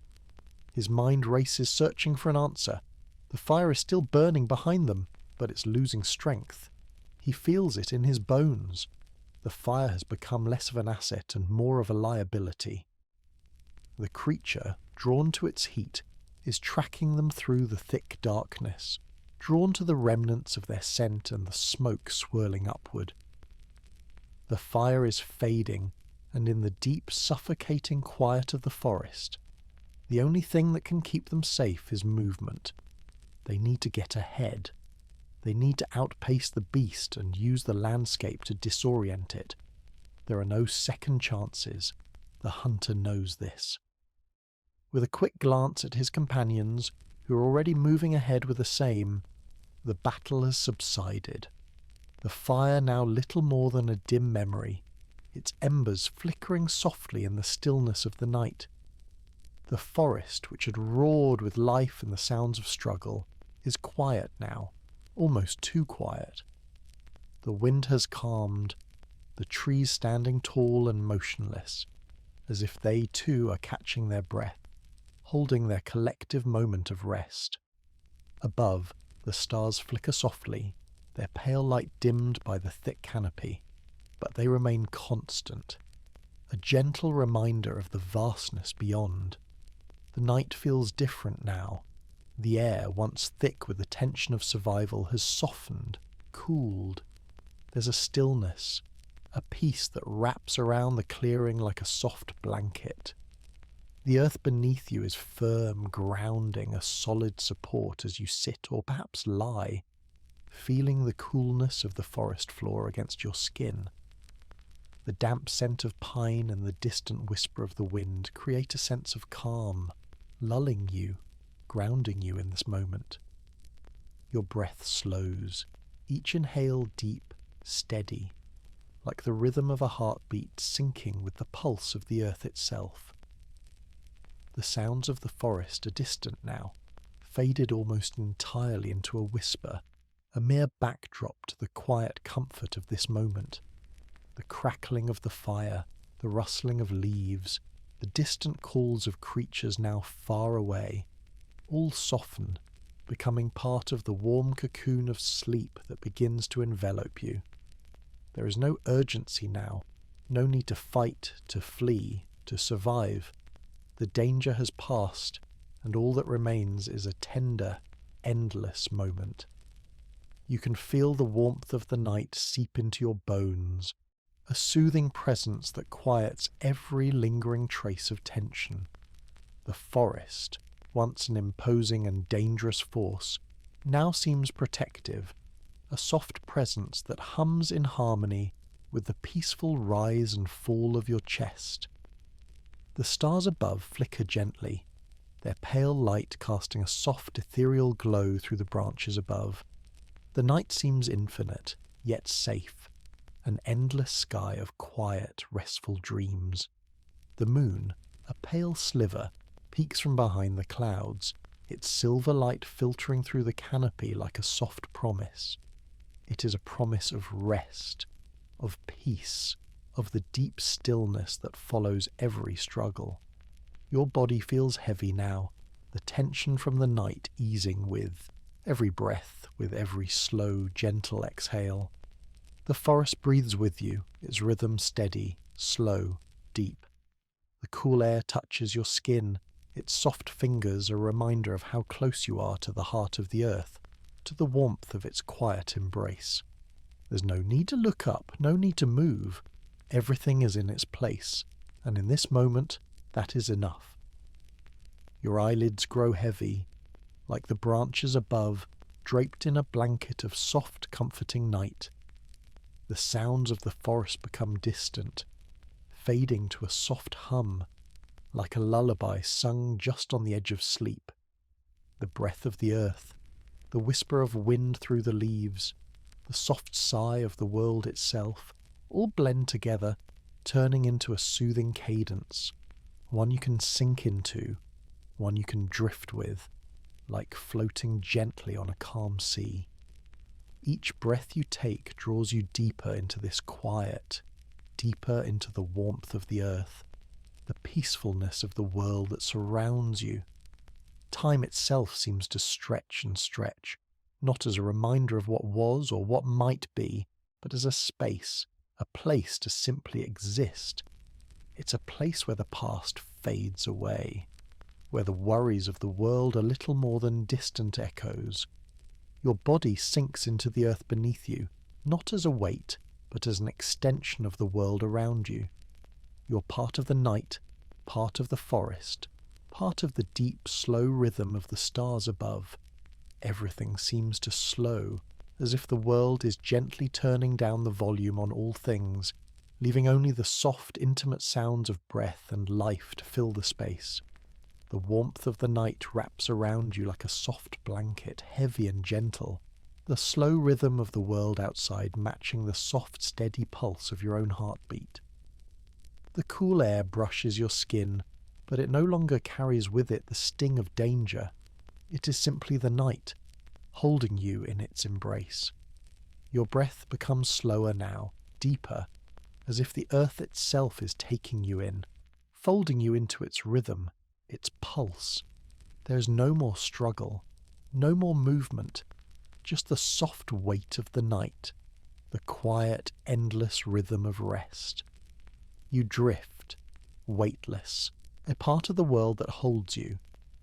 His mind races, searching for an answer. The fire is still burning behind them, but it's losing strength. He feels it in his bones. The fire has become less of an asset and more of a liability. The creature, drawn to its heat, is tracking them through the thick darkness, drawn to the remnants of their scent and the smoke swirling upward. The fire is fading, and in the deep, suffocating quiet of the forest, the only thing that can keep them safe is movement. They need to get ahead. They need to outpace the beast and use the landscape to disorient it. There are no second chances. The hunter knows this. With a quick glance at his companions, who are already moving ahead with the same, the battle has subsided. The fire now little more than a dim memory, its embers flickering softly in the stillness of the night. The forest, which had roared with life and the sounds of struggle, is quiet now, almost too quiet. The wind has calmed, the trees standing tall and motionless, as if they too are catching their breath, holding their collective moment of rest. Above, the stars flicker softly, their pale light dimmed by the thick canopy, but they remain constant, a gentle reminder of the vastness beyond. The night feels different now. The air, once thick with the tension of survival, has softened, cooled. There's a stillness, a peace that wraps around the clearing like a soft blanket. The earth beneath you is firm, grounding, a solid support as you sit or perhaps lie, feeling the coolness of the forest floor against your skin. The damp scent of pine and the distant whisper of the wind create a sense of calm, lulling you, grounding you in this moment. Your breath slows, each inhale deep, steady, like the rhythm of a heartbeat syncing with the pulse of the earth itself. The sounds of the forest are distant now, faded almost entirely into a whisper, a mere backdrop to the quiet comfort of this moment. The crackling of the fire, the rustling of leaves, the distant calls of creatures now far away, all soften, becoming part of the warm cocoon of sleep that begins to envelop you. There is no urgency now, no need to fight, to flee, to survive. The danger has passed, and all that remains is a tender, endless moment. You can feel the warmth of the night seep into your bones, a soothing presence that quiets every lingering trace of tension. The forest, once an imposing and dangerous force, now seems protective, a soft presence that hums in harmony with the peaceful rise and fall of your chest. The stars above flicker gently, their pale light casting a soft ethereal glow through the branches above. The night seems infinite, yet safe, an endless sky of quiet, restful dreams. The moon, a pale sliver, peeks from behind the clouds, its silver light filtering through the canopy like a soft promise. It is a promise of rest, of peace, of the deep stillness that follows every struggle. Your body feels heavy now, the tension from the night easing with every breath, with every slow, gentle exhale. The forest breathes with you, its rhythm steady, slow, deep. The cool air touches your skin, its soft fingers a reminder of how close you are to the heart of the earth, to the warmth of its quiet embrace. There's no need to look up, no need to move. Everything is in its place, and in this moment, that is enough. Your eyelids grow heavy, like the branches above, draped in a blanket of soft, comforting night. The sounds of the forest become distant, fading to a soft hum, like a lullaby sung just on the edge of sleep. The breath of the earth, the whisper of wind through the leaves, the soft sigh of the world itself, all blend together, turning into a soothing cadence, one you can sink into, one you can drift with, like floating gently on a calm sea. Each breath you take draws you deeper into this quiet, deeper into the warmth of the earth, the peacefulness of the world that surrounds you. Time itself seems to stretch and stretch, not as a reminder of what was or what might be, but as a space, a place to simply exist. It's a place where the past fades away, where the worries of the world are little more than distant echoes. Your body sinks into the earth beneath you, not as a weight, but as an extension of the world around you. You're part of the night, part of the forest, part of the deep, slow rhythm of the stars above. Everything seems to slow, as if the world is gently turning down the volume on all things, leaving only the soft, intimate sounds of breath and life to fill the space. The warmth of the night wraps around you like a soft blanket, heavy and gentle, the slow rhythm of the world outside matching the soft, steady pulse of your own heartbeat. The cool air brushes your skin, but it no longer carries with it the sting of danger. It is simply the night, holding you in its embrace. Your breath becomes slower now, deeper, as if the earth itself is taking you in, folding you into its rhythm, its pulse. There is no more struggle, no more movement, just the soft weight of the night, the quiet, endless rhythm of rest. You drift, weightless, a part of the world that holds you,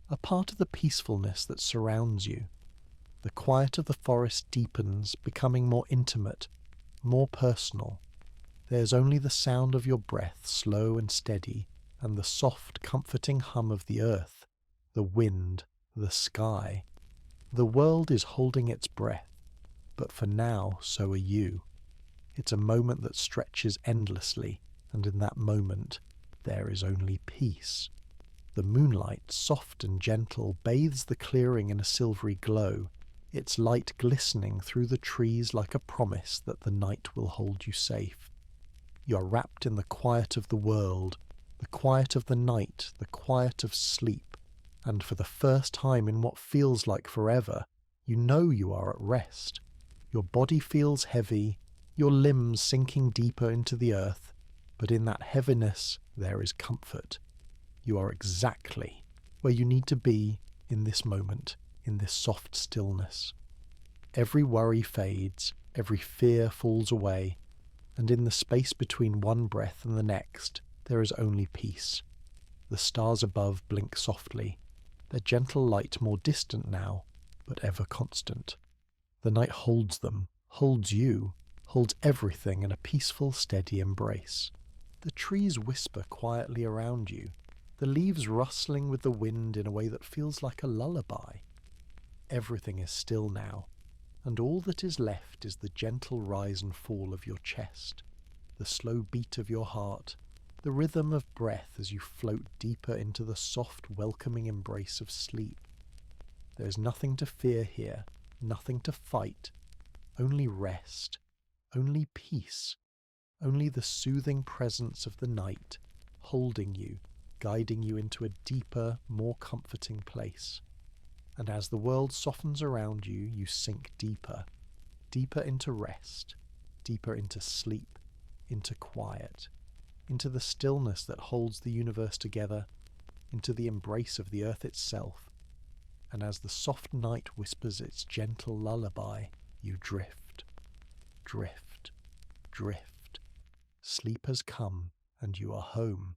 a part of the peacefulness that surrounds you. The quiet of the forest deepens, becoming more intimate, more personal. There's only the sound of your breath, slow and steady, and the soft, comforting hum of the earth, the wind, the sky. The world is holding its breath, but for now so are you. It's a moment that stretches endlessly, and in that moment, there is only peace. The moonlight, soft and gentle, bathes the clearing in a silvery glow, its light glistening through the trees like a promise that the night will hold you safe. You are wrapped in the quiet of the world, the quiet of the night, the quiet of sleep, and for the first time in what feels like forever, you know you are at rest. Your body feels heavy, your limbs sinking deeper into the earth, but in that heaviness there is comfort. You are exactly where you need to be in this moment, in this soft stillness. Every worry fades, every fear falls away, and in the space between one breath and the next, there is only peace. The stars above blink softly, their gentle light more distant now, but ever constant. The night holds them, holds you, holds everything in a peaceful, steady embrace. The trees whisper quietly around you, the leaves rustling with the wind in a way that feels like a lullaby. Everything is still now, and all that is left is the gentle rise and fall of your chest, the slow beat of your heart, the rhythm of breath as you float deeper into the soft, welcoming embrace of sleep. There is nothing to fear here, nothing to fight, only rest, only peace, only the soothing presence of the night, holding you, guiding you into a deeper, more comforting place. And as the world softens around you, you sink deeper, deeper into rest, deeper into sleep, into quiet, into the stillness that holds the universe together, into the embrace of the earth itself. And as the soft night whispers its gentle lullaby, you drift, drift, drift. Sleep has come, and you are home.